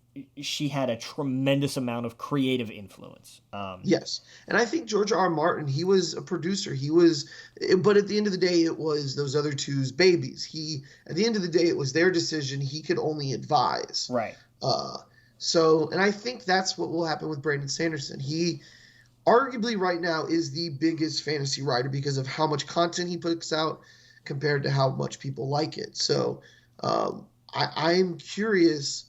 she had a tremendous amount of creative influence. Yes. And I think George R. Martin, he was a producer. But at the end of the day, it was those other two's babies. At the end of the day, it was their decision. He could only advise. Right. And I think that's what will happen with Brandon Sanderson. He arguably right now is the biggest fantasy writer because of how much content he puts out compared to how much people like it. So I'm curious,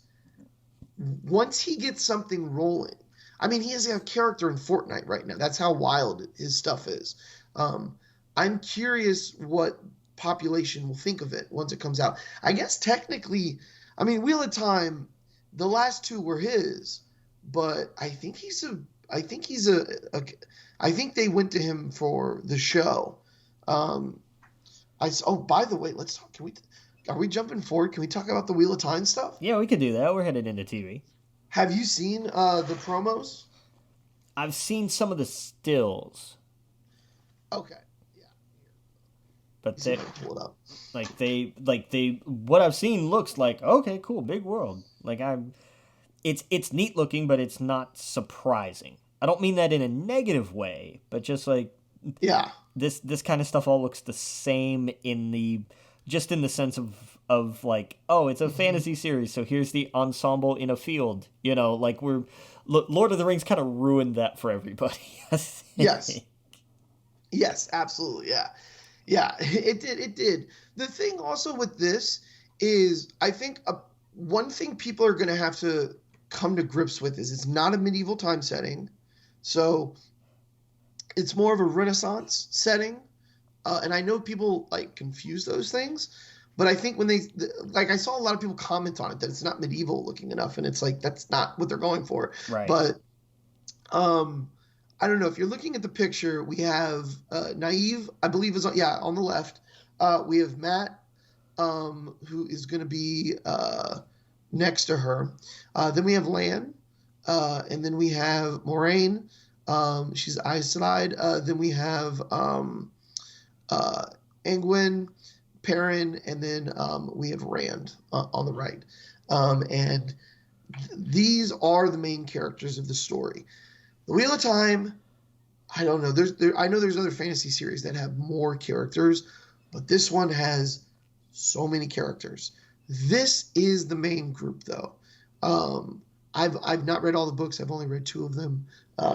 once he gets something rolling, I mean, he has a character in Fortnite right now. That's how wild his stuff is. I'm curious what population will think of it once it comes out. I guess technically, I mean, Wheel of Time, the last two were his, but I think I think they went to him for the show. By the way, let's talk. Are we jumping forward? Can we talk about the Wheel of Time stuff? Yeah, we could do that. We're headed into TV. Have you seen the promos? I've seen some of the stills. Okay. Yeah. But they pull it up. What I've seen looks like, okay, cool, big world. It's neat looking, but it's not surprising. I don't mean that in a negative way, but just this kind of stuff all looks the same in the sense of like, oh, it's a fantasy series, so here's the ensemble in a field. Lord of the Rings kind of ruined that for everybody. Yes, absolutely, yeah. It did. The thing also with this is, I think one thing people are going to have to come to grips with is it's not a medieval time setting, so it's more of a Renaissance setting. And I know people confuse those things, but I think when I saw a lot of people comment on it that it's not medieval looking enough, and it's that's not what they're going for. Right. But I don't know, if you're looking at the picture, we have Naive, I believe is on the left. We have Matt, who is going to be next to her. Then we have Lan, and then we have Moraine. She's Aes Sedai. Then we have Angwin, Perrin, and then we have Rand on the right. And these are the main characters of the story. The Wheel of Time, I don't know. I know there's other fantasy series that have more characters, but this one has so many characters. This is the main group, though. I've not read all the books. I've only read 2 of them.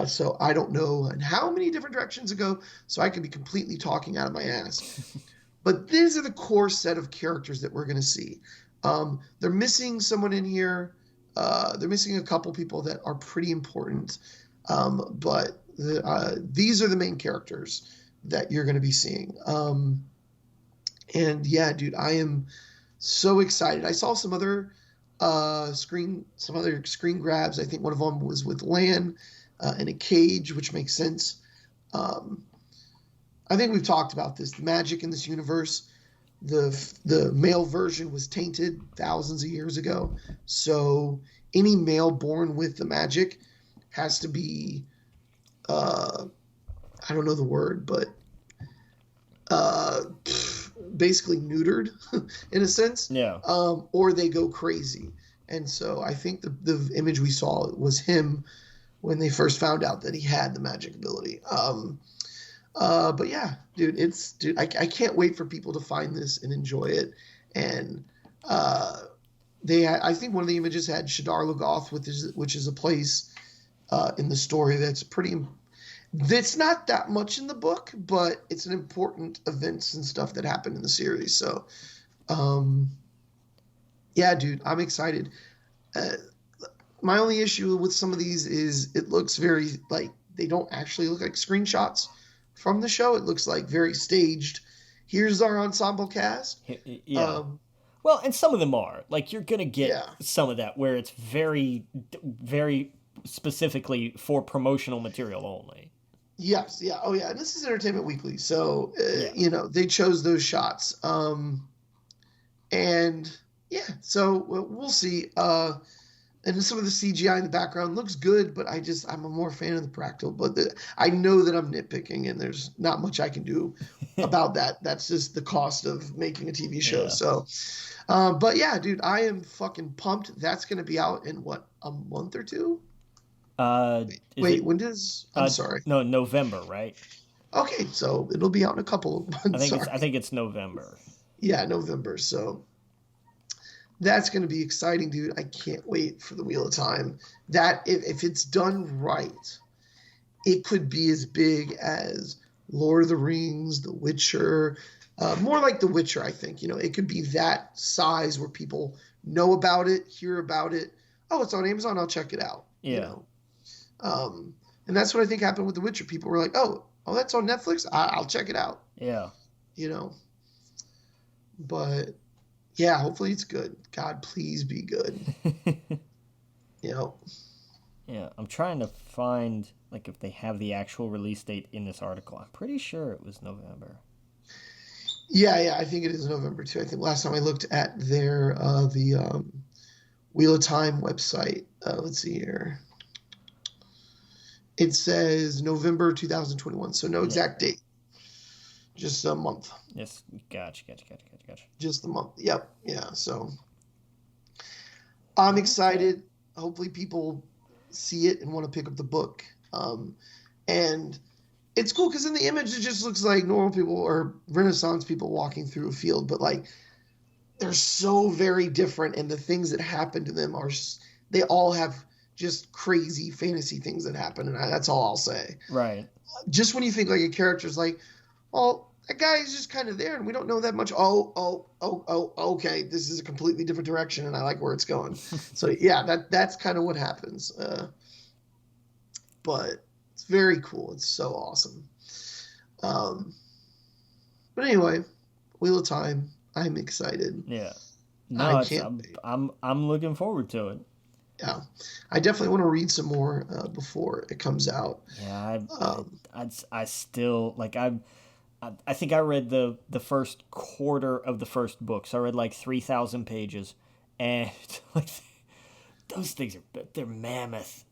So I don't know how many different directions to go, so I could be completely talking out of my ass. But these are the core set of characters that we're going to see. They're missing someone in here. They're missing a couple people that are pretty important. But these are the main characters that you're going to be seeing. And yeah, dude, I am so excited. I saw some other screen grabs. I think one of them was with Lan in a cage, which makes sense. I think we've talked about this. The magic in this universe, the male version was tainted thousands of years ago. So any male born with the magic has to be, I don't know the word, but basically neutered in a sense, Yeah. or they go crazy. And so I think the image we saw was him when they first found out that he had the magic ability. But yeah, dude, I can't wait for people to find this and enjoy it. And I think one of the images had Shadar Logoth, which is a place in the story that's not that much in the book, but it's an important events and stuff that happened in the series. So, yeah, dude, I'm excited. My only issue with some of these is it looks very like they don't actually look like screenshots from the show. It looks like very staged. Here's our ensemble cast. Yeah. Well, and some of them are. Like, you're going to get some of that where it's very, very specifically for promotional material only. Yes, yeah. Oh, yeah. And this is Entertainment Weekly. So, they chose those shots. And, yeah, so we'll see. And some of the CGI in the background looks good, but I'm a more fan of the practical. But I know that I'm nitpicking, and there's not much I can do about that. That's just the cost of making a TV show. Yeah. So, but yeah, dude, I am fucking pumped. That's going to be out in what, a month or two? Wait, when does? I'm sorry. No, November, right? Okay, so it'll be out in a couple of months. I think it's November. Yeah, November. So that's going to be exciting, dude. I can't wait for the Wheel of Time. That if it's done right, it could be as big as Lord of the Rings, The Witcher, more like The Witcher. I think it could be that size where people know about it, hear about it. Oh, it's on Amazon. I'll check it out. Yeah. And that's what I think happened with The Witcher. People were like, oh, that's on Netflix. I'll check it out. Yeah. But yeah, hopefully it's good. God, please be good. Yeah, I'm trying to find if they have the actual release date in this article. I'm pretty sure it was November. Yeah, I think it is November too. I think last time I looked at their the Wheel of Time website. Let's see here. It says November 2021, so no exact date. Just a month. Yes, gotcha. Just a month. Yep. Yeah. So I'm excited. Hopefully people see it and want to pick up the book. And it's cool because in the image it just looks like normal people or Renaissance people walking through a field, but they're so very different, and the things that happen to them they all have just crazy fantasy things that happen, and that's all I'll say. Right. Just when you think a character's well, that guy is just kind of there, and we don't know that much. Oh, okay, this is a completely different direction, and I like where it's going. So yeah, that's kind of what happens. But it's very cool. It's so awesome. But anyway, Wheel of Time. I'm excited. Yeah. No, I'm looking forward to it. Yeah, I definitely want to read some more before it comes out. Yeah, I still I think I read the first quarter of the first book, so I read 3,000 pages, and those things they're mammoth.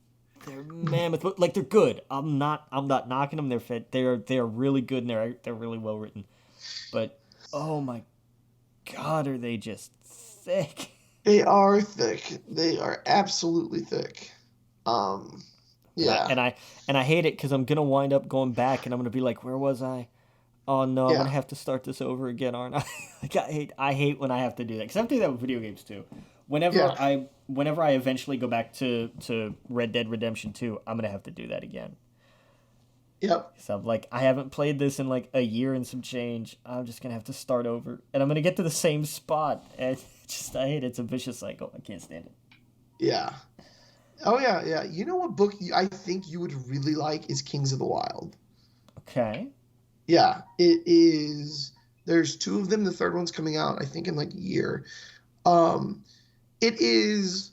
They're mammoth, but they're good. I'm not knocking them. They're really good, and they're really well written. But oh my God, are they just thick? They are thick. They are absolutely thick. Yeah. And I hate it because I'm gonna wind up going back, and I'm gonna be like, where was I? Oh no, I'm gonna have to start this over again, aren't I? I hate when I have to do that, because I have to do that with video games too. Whenever I eventually go back to Red Dead Redemption 2, I'm gonna have to do that again. Yep. So I'm I haven't played this in a year and some change. I'm just gonna have to start over, and I'm gonna get to the same spot. And I hate it. It's a vicious cycle. I can't stand it. Yeah. Oh yeah. You know what book I think you would really like is Kings of the Wild. Okay. Yeah, it is. There's 2 of them. The third one's coming out, I think, in a year. It is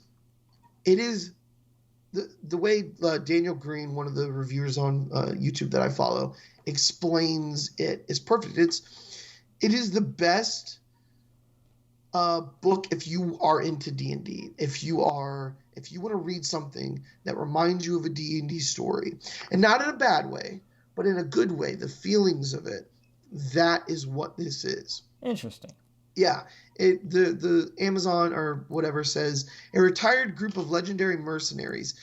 the way Daniel Green, one of the reviewers on YouTube that I follow, explains it is perfect. It is the best book if you are into D&D. If you want to read something that reminds you of a D&D story, and not in a bad way, but in a good way, the feelings of it, that is what this is. Interesting. Yeah, the Amazon or whatever says a retired group of legendary mercenaries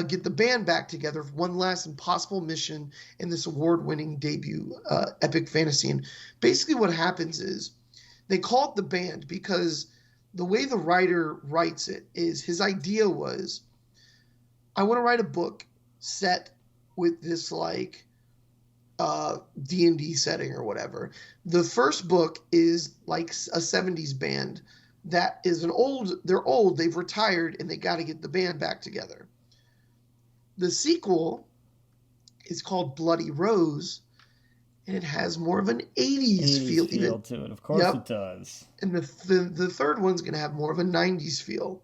get the band back together for one last impossible mission in this award-winning debut epic fantasy. And basically, what happens is they call it the band because the way the writer writes it is his idea was, I want to write a book set with this like D&D setting or whatever. The first book is like a 70s band that is they're old, they've retired, and they got to get the band back together. The sequel is called Bloody Rose, and it has more of an 80s feel to it. Of course it does. And the third one's going to have more of a 90s feel.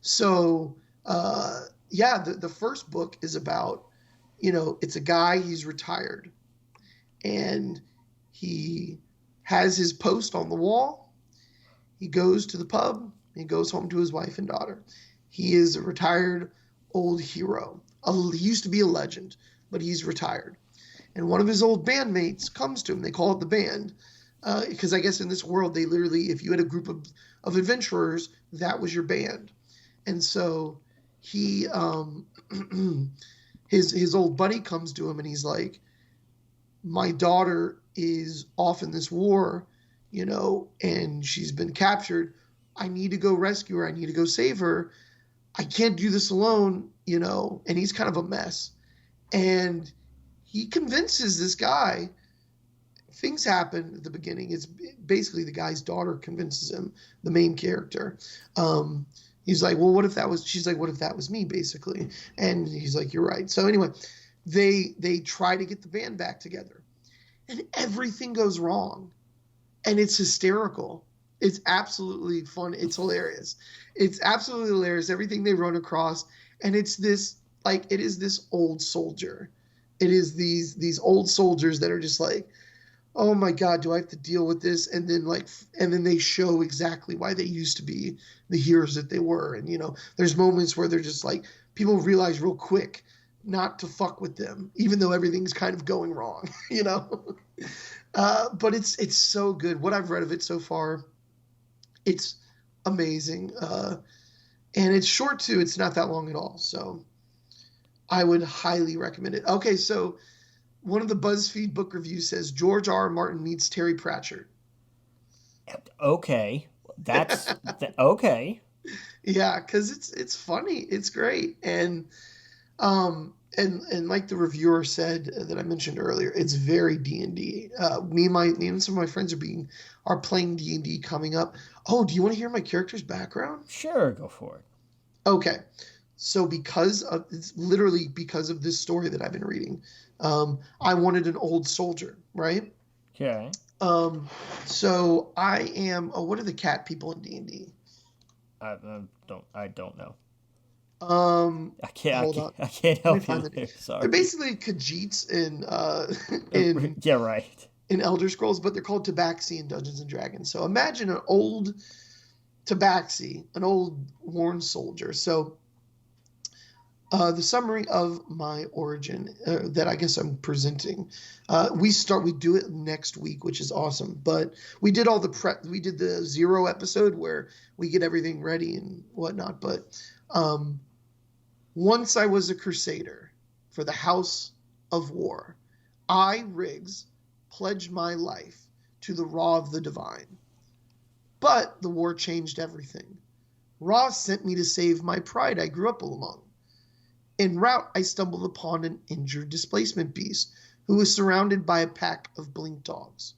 So, the first book is about, it's a guy, he's retired. And he has his post on the wall. He goes to the pub. He goes home to his wife and daughter. He is a retired old hero. He used to be a legend, but he's retired. And one of his old bandmates comes to him. They call it the band. Because I guess in this world, they literally, if you had a group of adventurers, that was your band. And so he, his old buddy comes to him and he's like, my daughter is off in this war, and she's been captured. I need to go rescue her. I need to go save her. I can't do this alone, and he's kind of a mess. And he convinces this guy. Things happen at the beginning. It's basically the guy's daughter convinces him, the main character. He's like, well, she's like, what if that was me, basically? And he's like, you're right. So anyway, they try to get the band back together, and everything goes wrong, and it's hysterical. It's absolutely fun. It's hilarious. It's absolutely hilarious. Everything they run across, and it is this old soldier. It is these old soldiers that are just like, oh my God, do I have to deal with this? And then they show exactly why they used to be the heroes that they were. And there's moments where they're just like, people realize real quick not to fuck with them, even though everything's kind of going wrong, but it's so good. What I've read of it so far, it's amazing. And it's short too. It's not that long at all. So I would highly recommend it. Okay. So one of the BuzzFeed book reviews says George R. R. Martin meets Terry Pratchett. Okay. That's okay. Yeah. Cause it's funny. It's great. And like the reviewer said that I mentioned earlier, it's very D&D. Me and some of my friends are playing D&D coming up. Oh, do you want to hear my character's background? Sure, go for it. Okay. So it's literally because of this story that I've been reading, I wanted an old soldier, right? Okay. So I am, what are the cat people in D&D? I don't know. I can't help you there, sorry. They're basically Khajiits in yeah, right. In Elder Scrolls, but they're called Tabaxi in Dungeons and Dragons. So imagine an old Tabaxi, an old worn soldier. So the summary of my origin that I guess I'm presenting, we do it next week, which is awesome. But we did all the prep. We did the 0 episode where we get everything ready and whatnot. But once I was a crusader for the House of War, I, Riggs, pledged my life to the Ra of the Divine. But the war changed everything. Ra sent me to save my pride I grew up among. En route, I stumbled upon an injured displacement beast who was surrounded by a pack of blink dogs.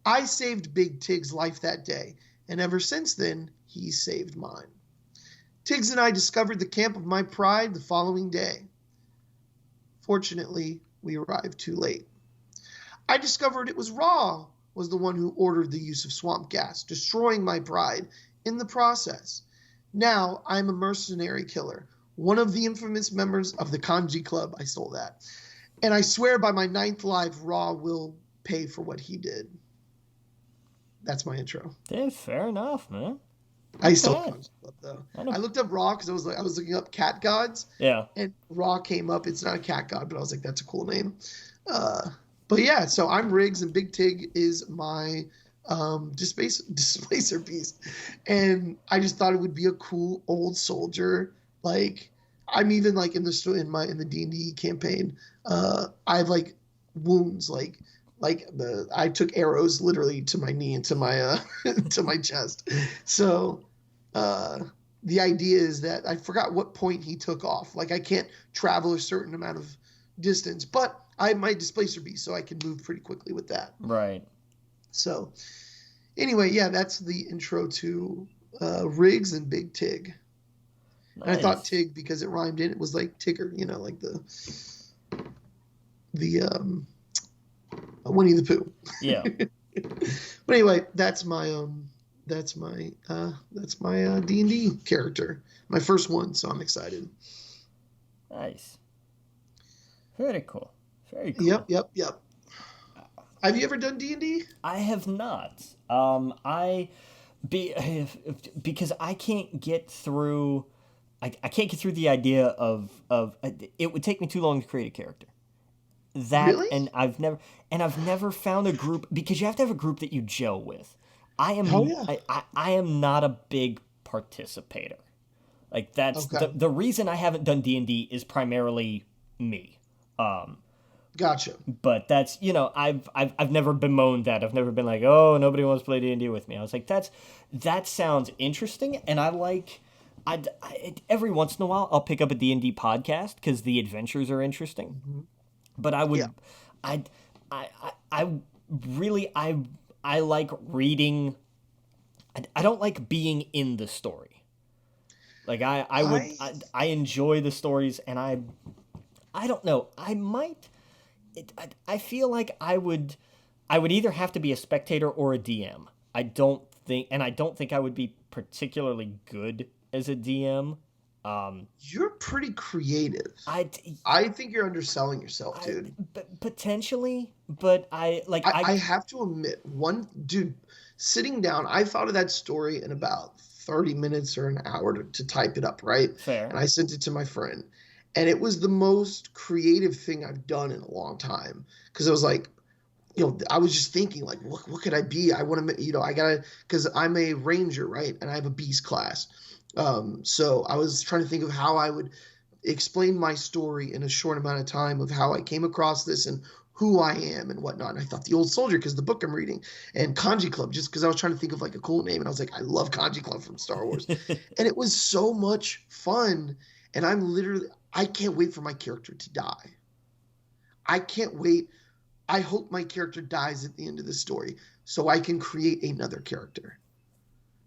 I saved Big Tig's life that day, and ever since then, he saved mine. Tiggs and I discovered the camp of my pride the following day. Fortunately, we arrived too late. I discovered it was Ra was the one who ordered the use of swamp gas, destroying my pride in the process. Now I'm a mercenary killer, one of the infamous members of the Kanji Club. I stole that. And I swear by my 9th life, Ra will pay for what he did. That's my intro. Yeah, fair enough, man. I still Kanji Club, though. I looked up Ra because I was looking up cat gods. Yeah. And Ra came up. It's not a cat god, but I was like, that's a cool name. But yeah, so I'm Riggs, and Big Tig is my displacer piece, and I just thought it would be a cool old soldier. Like I'm even like in the D&D campaign, I have like wounds I took arrows literally to my knee and to my to my chest. So the idea is that I forgot what point he took off. Like I can't travel a certain amount of distance, but I have my displacer beast, so I can move pretty quickly with that. Right. So anyway, yeah, that's the intro to Riggs and Big Tig. Nice. And I thought Tig because it rhymed in. It was like Tigger, like the Winnie the Pooh. Yeah. But anyway, that's my D&D character, my first one. So I'm excited. Nice. Very cool. Very cool. Yep. Have you ever done D&D? I have not. Because I can't get through. I can't get through the idea of it would take me too long to create a character. Really? And I've never found a group, because you have to have a group that you gel with. I am I am not a big participator. Like that's okay. the reason I haven't done D&D is primarily me. Gotcha. But that's, I've never bemoaned that. I've never been like, oh, nobody wants to play D&D with me. I was like, that sounds interesting, and I like. Every once in a while, I'll pick up a D&D podcast because the adventures are interesting. Mm-hmm. But I would, yeah. I really like reading. I don't like being in the story. Like I enjoy the stories, and I don't know. I feel like I would either have to be a spectator or a DM. I don't think I would be particularly good as a DM. You're pretty creative. I think you're underselling yourself, dude. Potentially, but I have to admit, sitting down, I thought of that story in about 30 minutes or an hour to type it up, right? Fair. And I sent it to my friend. And it was the most creative thing I've done in a long time. Because I was like, I was just thinking, like, what could I be? I want to, because I'm a ranger, right? And I have a beast class. So I was trying to think of how I would explain my story in a short amount of time of how I came across this and who I am and whatnot. And I thought the Old Soldier because the book I'm reading, and Kanji Club just because I was trying to think of like a cool name. And I was like, I love Kanji Club from Star Wars. And it was so much fun. And I can't wait for my character to die. I can't wait. I hope my character dies at the end of the story so I can create another character.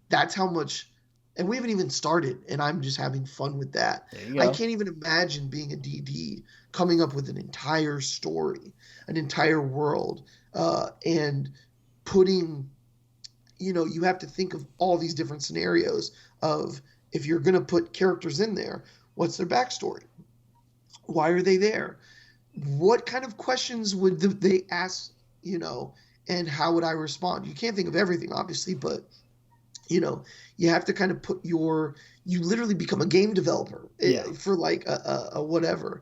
That's how much. And we haven't even started, and I'm just having fun with that. I can't even imagine being a DD, coming up with an entire story, an entire world, and putting, you have to think of all these different scenarios of if you're going to put characters in there, what's their backstory? Why are they there? What kind of questions would they ask, and how would I respond? You can't think of everything, obviously, but you have to kind of you literally become a game developer for like a whatever.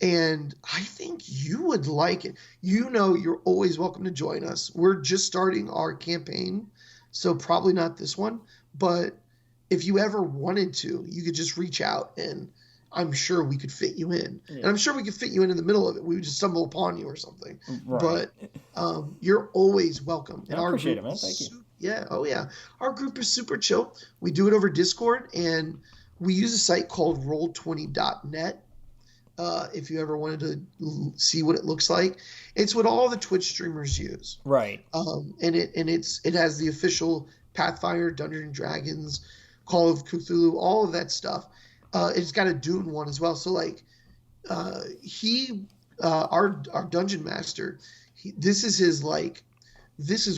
And I think you would like it. You're always welcome to join us. We're just starting our campaign, so probably not this one, but if you ever wanted to, you could just reach out and I'm sure we could fit you in. Yeah. And I'm sure we could fit you in the middle of it. We would just stumble upon you or something. Right. But you're always welcome. I appreciate it, man. Thank you. Yeah. Oh, yeah. Our group is super chill. We do it over Discord, and we use a site called roll20.net. If you ever wanted to see what it looks like, it's what all the Twitch streamers use. Right. And it has the official Pathfinder, Dungeons and Dragons, Call of Cthulhu, all of that stuff. It's got a Dune one as well. So like, our dungeon master, this is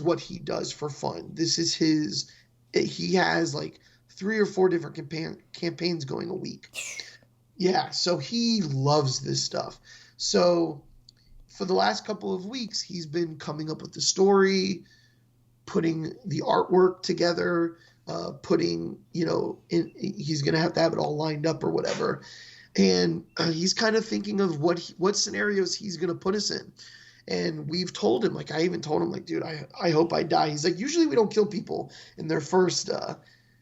what he does for fun. He has like 3 or 4 different campaigns going a week. Yeah. So he loves this stuff. So for the last couple of weeks, he's been coming up with the story, putting the artwork together, he's going to have it all lined up or whatever. And he's kind of thinking of what scenarios he's going to put us in. And we've told him, like, I even told him, like, dude, I hope I die. He's like, usually we don't kill people in their first,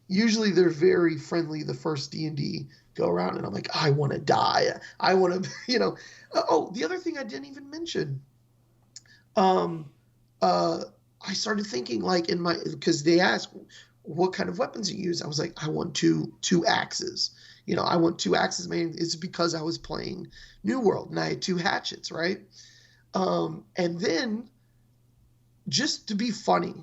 usually they're very friendly the first D&D go around. And I'm like, I want to die. I want to, Oh, the other thing I didn't even mention, I started thinking, like, because they asked what kind of weapons you use. I was like, I want two axes. I want two axes. Man, it's because I was playing New World and I had two hatchets, right? And then, just to be funny,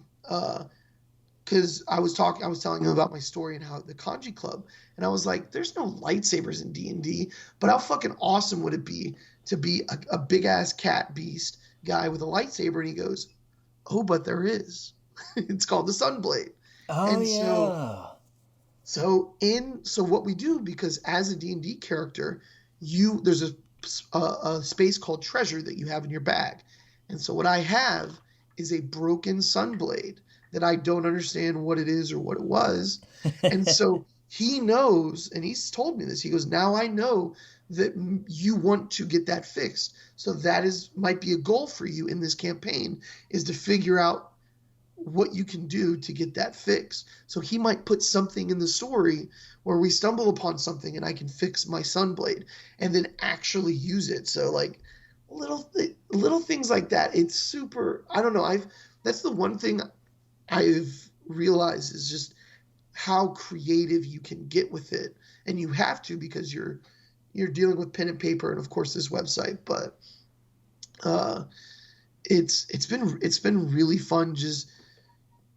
because I was telling him about my story and how the Kanji Club, and I was like, there's no lightsabers in D&D, but how fucking awesome would it be to be a big ass cat beast guy with a lightsaber? And he goes, oh, but there is. It's called the Sunblade. Oh, And yeah. So what we do, because as a D&D character, there's a space called treasure that you have in your bag. And so what I have is a broken Sunblade that I don't understand what it is or what it was. And so he knows, and he's told me this. He goes, now I know that you want to get that fixed. So that might be a goal for you in this campaign, is to figure out what you can do to get that fixed. So he might put something in the story where we stumble upon something and I can fix my Sunblade and then actually use it. So, like, little things like that. It's super, I don't know. That's the one thing I've realized, is just how creative you can get with it. And you have to, because you're dealing with pen and paper and of course this website, but it's been really fun just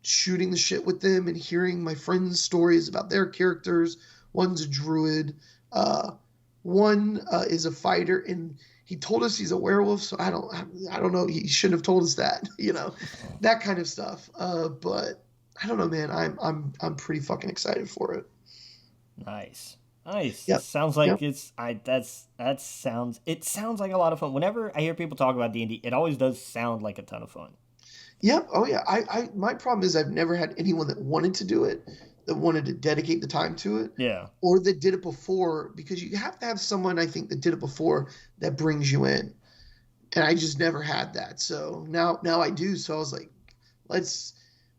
shooting the shit with them and hearing my friends' stories about their characters. One's a druid, one is a fighter, and he told us he's a werewolf, so I don't know, he shouldn't have told us that, that kind of stuff. But I don't know, man, I'm pretty fucking excited for it. Nice. Yep. Sounds like Yep. it sounds like a lot of fun. Whenever I hear people talk about D&D, it always does sound like a ton of fun. Yep. Oh yeah. My problem is I've never had anyone that wanted to do it, that wanted to dedicate the time to it. Yeah. Or that did it before, because you have to have someone, I think, that did it before that brings you in. And I just never had that. So now I do. So I was like,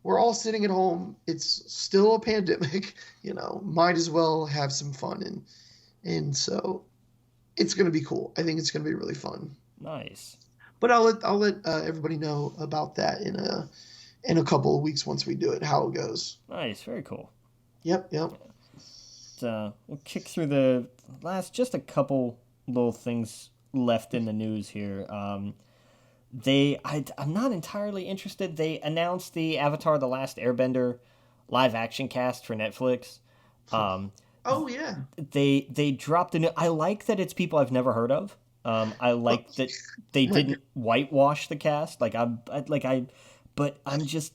we're all sitting at home. It's still a pandemic, might as well have some fun. And so it's going to be cool. I think it's going to be really fun. Nice. But I'll let everybody know about that in a couple of weeks once we do it, how it goes. Nice. Very cool. Yep. We'll kick through the just a couple little things left in the news here. I'm not entirely interested. They announced the Avatar: The Last Airbender live action cast for Netflix. Oh yeah. They dropped a new. I like that it's people I've never heard of. I like that they didn't whitewash the cast. But I'm just,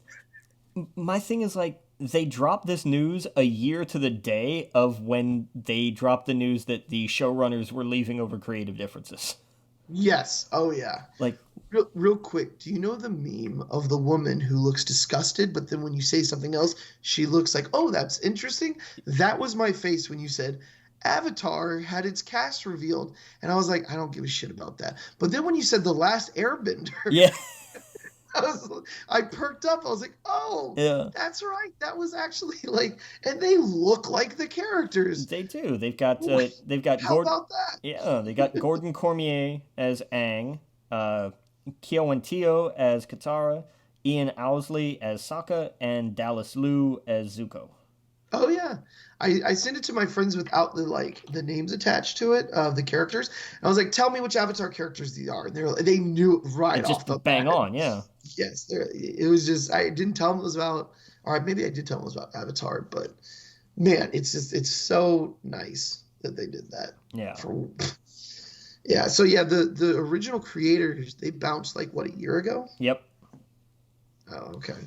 my thing is, like, they dropped this news a year to the day of when they dropped the news that the showrunners were leaving over creative differences. Yes. Oh yeah. Like, real quick, do you know the meme of the woman who looks disgusted, but then when you say something else, she looks like, oh, that's interesting? That was my face when you said Avatar had its cast revealed, and I was like, I don't give a shit about that. But then when you said The Last Airbender, yeah. I perked up. I was like, oh, Yeah. That's right. That was actually like, and they look like the characters. They do. They've got How about that? Yeah, they got Gordon Cormier as Aang, Kyo Teo as Katara, Ian Owsley as Sokka, and Dallas Liu as Zuko. Oh yeah, I sent it to my friends without the names attached to it of the characters. And I was like, "Tell me which Avatar characters these are." And they knew it right off the bang bat. on, yeah. Yes, it was just, I didn't tell them it was about, or maybe I did tell them it was about Avatar, but man, it's so nice that they did that. Yeah. Yeah. So yeah, the original creators, they bounced a year ago. Yep. Oh, okay.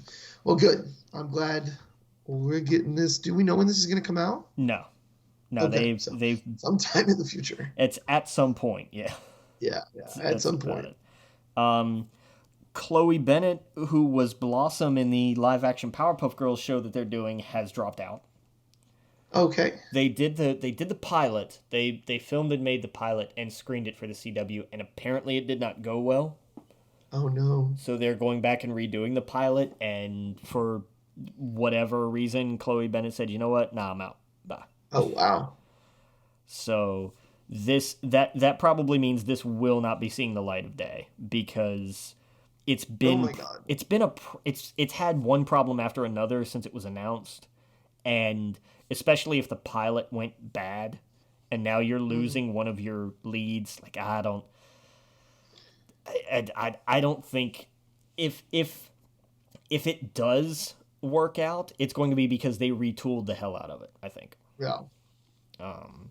Well, good. I'm glad we're getting this. Do we know when this is going to come out? No, Okay, they've sometime in the future. It's at some point, yeah. Yeah, at some point. Chloe Bennett, who was Blossom in the live-action Powerpuff Girls show that they're doing, has dropped out. Okay. They did the pilot. They filmed and made the pilot and screened it for the CW, and apparently it did not go well. Oh no. So they're going back and redoing the pilot, and for whatever reason, Chloe Bennett said, "You know what? Nah, I'm out. Bye." Oh wow. So that probably means this will not be seeing the light of day, because it's Oh been my god. it's had one problem after another since it was announced, and especially if the pilot went bad, and now you're Mm. losing one of your leads. Like, I don't think, if it does work out, it's going to be because they retooled the hell out of it, I think. Yeah. Um,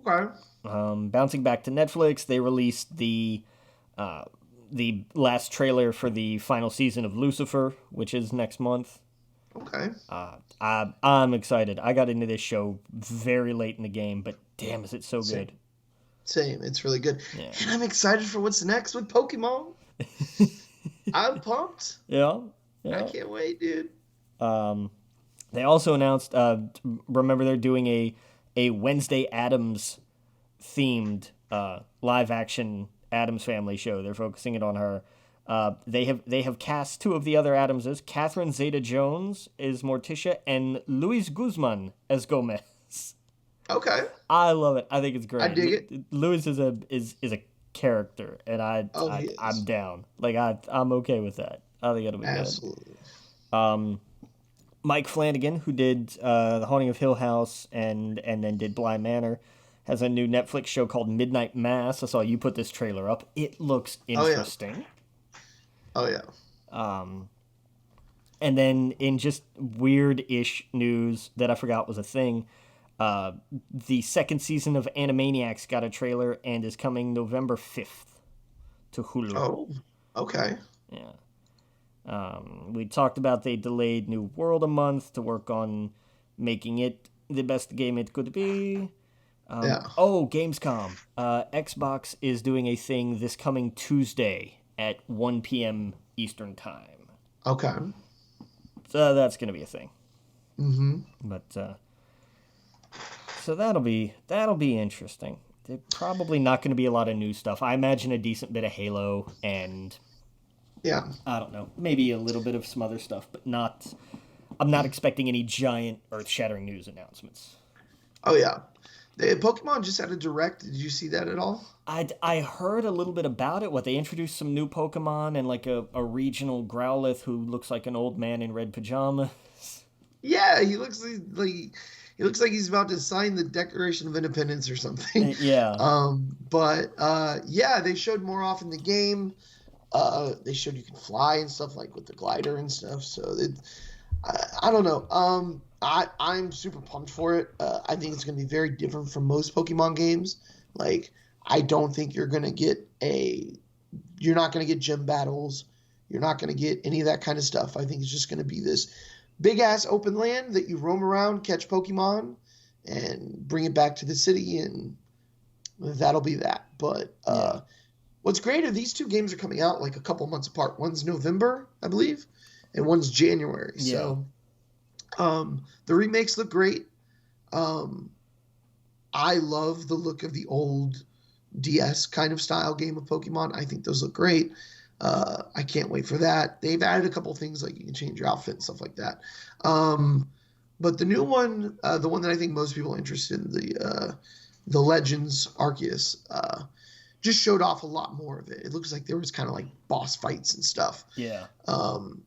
Okay. Bouncing back to Netflix, they released the last trailer for the final season of Lucifer, which is next month. Okay. I'm excited. I got into this show very late in the game, but damn, is it so Same. good. Same. It's really good. Yeah. And I'm excited for what's next with Pokemon. I'm pumped. Yeah. I Yeah. can't wait, dude. Um, they also announced, remember they're doing a Wednesday Addams themed live action Addams Family show. They're focusing it on her. They have cast two of the other Addamses. Catherine Zeta-Jones is Morticia, and Luis Guzman as Gomez. Okay. I love it. I think it's I great. dig it. Luis is a character, and Oh, he I'm is. down. Like, I'm okay with that. I think it'll be good. Absolutely. Mike Flanagan, who did The Haunting of Hill House and then did Bly Manor, has a new Netflix show called Midnight Mass. I saw you put this trailer up. It looks Oh yeah. interesting. Oh yeah. And then, in just weird-ish news that I forgot was a thing, the second season of Animaniacs got a trailer and is coming November 5th to Hulu. Oh. Okay. Yeah. We talked about they delayed New World a month to work on making it the best game it could be. Yeah. Oh, Gamescom. Xbox is doing a thing this coming Tuesday at 1 p.m. Eastern Time. Okay. So that's going to be a thing. Mm-hmm. But so that'll be interesting. There's probably not going to be a lot of new stuff. I imagine a decent bit of Halo and Yeah. I don't know, maybe a little bit of some other stuff, but not. I'm not expecting any giant earth-shattering news announcements. Oh yeah. Pokemon just had a direct. Did you see that at all? I heard a little bit about it. What, they introduced some new Pokemon and like a regional Growlithe who looks like an old man in red pajamas. Yeah, he looks like he's about to sign the Declaration of Independence or something. Yeah. Yeah, they showed more off in the game. They showed you can fly and stuff, like with the glider and stuff. So I don't know. I'm super pumped for it. I think it's going to be very different from most Pokemon games. Like, I don't think you're not going to get gym battles. You're not going to get any of that kind of stuff. I think it's just going to be this big ass open land that you roam around, catch Pokemon, and bring it back to the city, and that'll be that. But what's great are these two games are coming out like a couple months apart. One's November, I believe, and one's January. Yeah. So the remakes look great. I love the look of the old DS kind of style game of Pokemon. I think those look great. I can't wait for that. They've added a couple things like you can change your outfit and stuff like that. But the new one, the one that I think most people are interested in, the Legends Arceus, just showed off a lot more of it. It looks like there was kind of like boss fights and stuff. Yeah.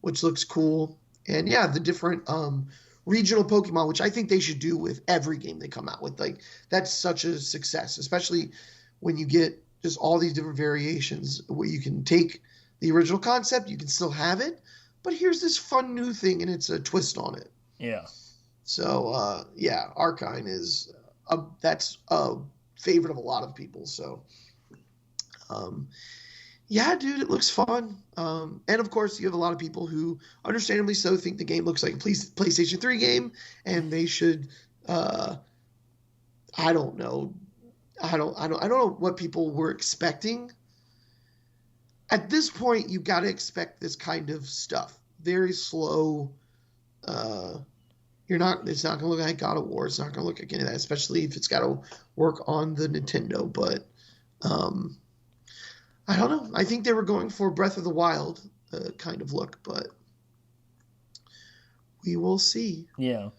Which looks cool. And yeah, the different regional Pokemon, which I think they should do with every game they come out with. Like, that's such a success, especially when you get just all these different variations where you can take the original concept, you can still have it, but here's this fun new thing and it's a twist on it. Yeah. So yeah, Arcane is that's a favorite of a lot of people. So yeah, dude, it looks fun. And of course, you have a lot of people who, understandably so, think the game looks like a PlayStation 3 game, and they should. I don't know. I don't know what people were expecting. At this point, you've got to expect this kind of stuff. Very slow. It's not going to look like God of War. It's not going to look like any of that, especially if it's got to work on the Nintendo. But I don't know. I think they were going for Breath of the Wild kind of look, but we will see. Yeah.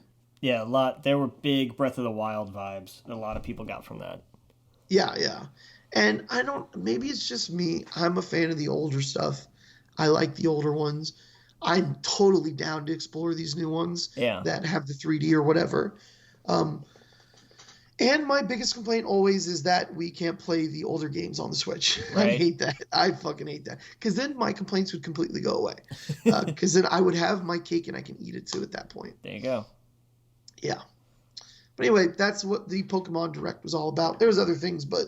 Yeah, a lot. There were big Breath of the Wild vibes that a lot of people got from that. Yeah, yeah. And I don't, maybe it's just me. I'm a fan of the older stuff. I like the older ones. I'm totally down to explore these new ones Yeah. that have the 3D or whatever. Um, and my biggest complaint always is that we can't play the older games on the Switch. I Right. hate that. I fucking hate that. Because then my complaints would completely go away. Because then I would have my cake and I can eat it too at that point. There you go. Yeah. But anyway, that's what the Pokemon Direct was all about. There was other things, but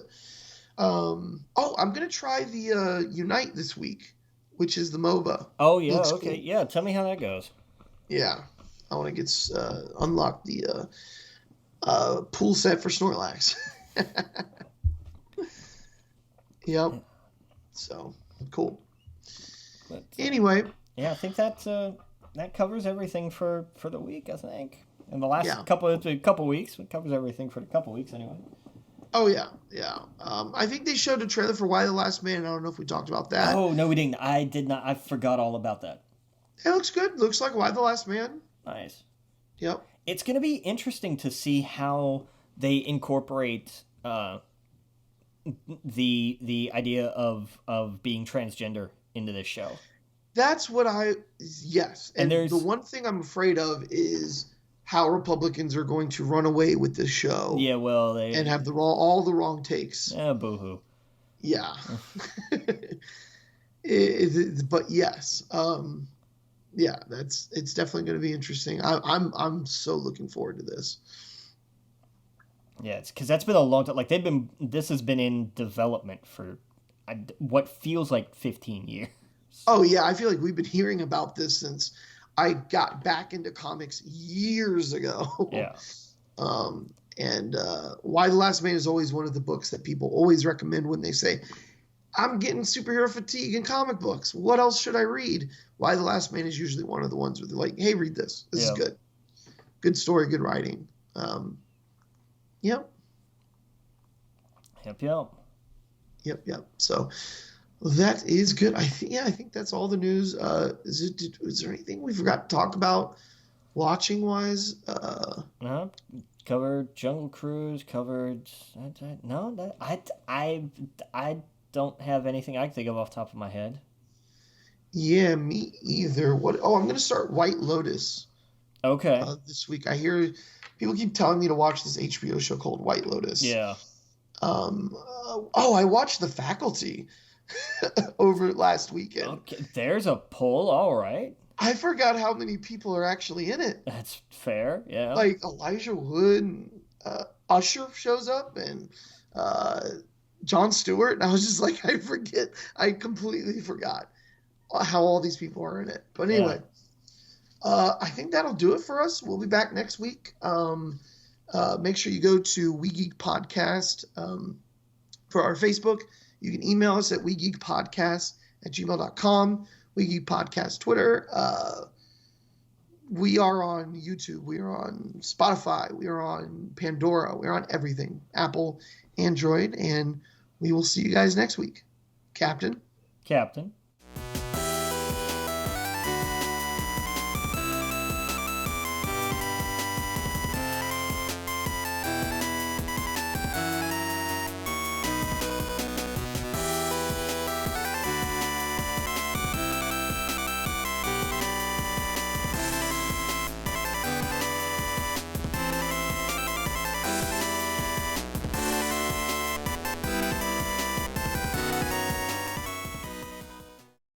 I'm gonna try the Unite this week, which is the MOBA. Oh, yeah, Looks okay. cool. Yeah, tell me how that goes. Yeah, I want to get unlock the pool set for Snorlax. Yep. So cool. But, Anyway, yeah, I think that covers everything for the week, I think. In the last Yeah. couple weeks, it covers everything for a couple weeks anyway. oh yeah, yeah. I think they showed a trailer for Why the Last Man. I don't know if we talked about that. Oh, no, we didn't. I did not. I forgot all about that. It looks good. Looks like Why the Last Man. Nice. Yep. It's going to be interesting to see how they incorporate the idea of being transgender into this show. That's what yes. And And there's the one thing I'm afraid of is how Republicans are going to run away with this show yeah, well, they and have all the wrong takes. boo-hoo. Yeah. But yes. Yeah, it's definitely going to be interesting. I'm so looking forward to this. Yeah, it's because that's been a long time. Like this has been in development for what feels like 15 years. Oh yeah, I feel like we've been hearing about this since I got back into comics years ago. Yeah. And Why the Last Man is always one of the books that people always recommend when they say, I'm getting superhero fatigue in comic books. What else should I read? Why the Last Man is usually one of the ones where they're like, hey, read this. This is good. Good story, good writing. Yep. Yep. So that is good. I think that's all the news. Is there anything we forgot to talk about watching wise? Covered Jungle Cruise. Covered no. I don't have anything I can think of off the top of my head. Yeah, me either. What? Oh, I'm going to start White Lotus. Okay. This week. I hear people keep telling me to watch this HBO show called White Lotus. Yeah. I watched The Faculty over last weekend. Okay, there's a poll. All right. I forgot how many people are actually in it. That's fair. Yeah. Like Elijah Wood, and, Usher shows up, and Jon Stewart, and I was just like, I completely forgot how all these people are in it. But anyway, I think that'll do it for us. We'll be back next week. Make sure you go to We Geek Podcast for our Facebook. You can email us at wegeekpodcast@gmail.com. We Geek Podcast Twitter. We are on YouTube. We are on Spotify. We are on Pandora. We are on everything. Apple, Android, and we will see you guys next week. Captain.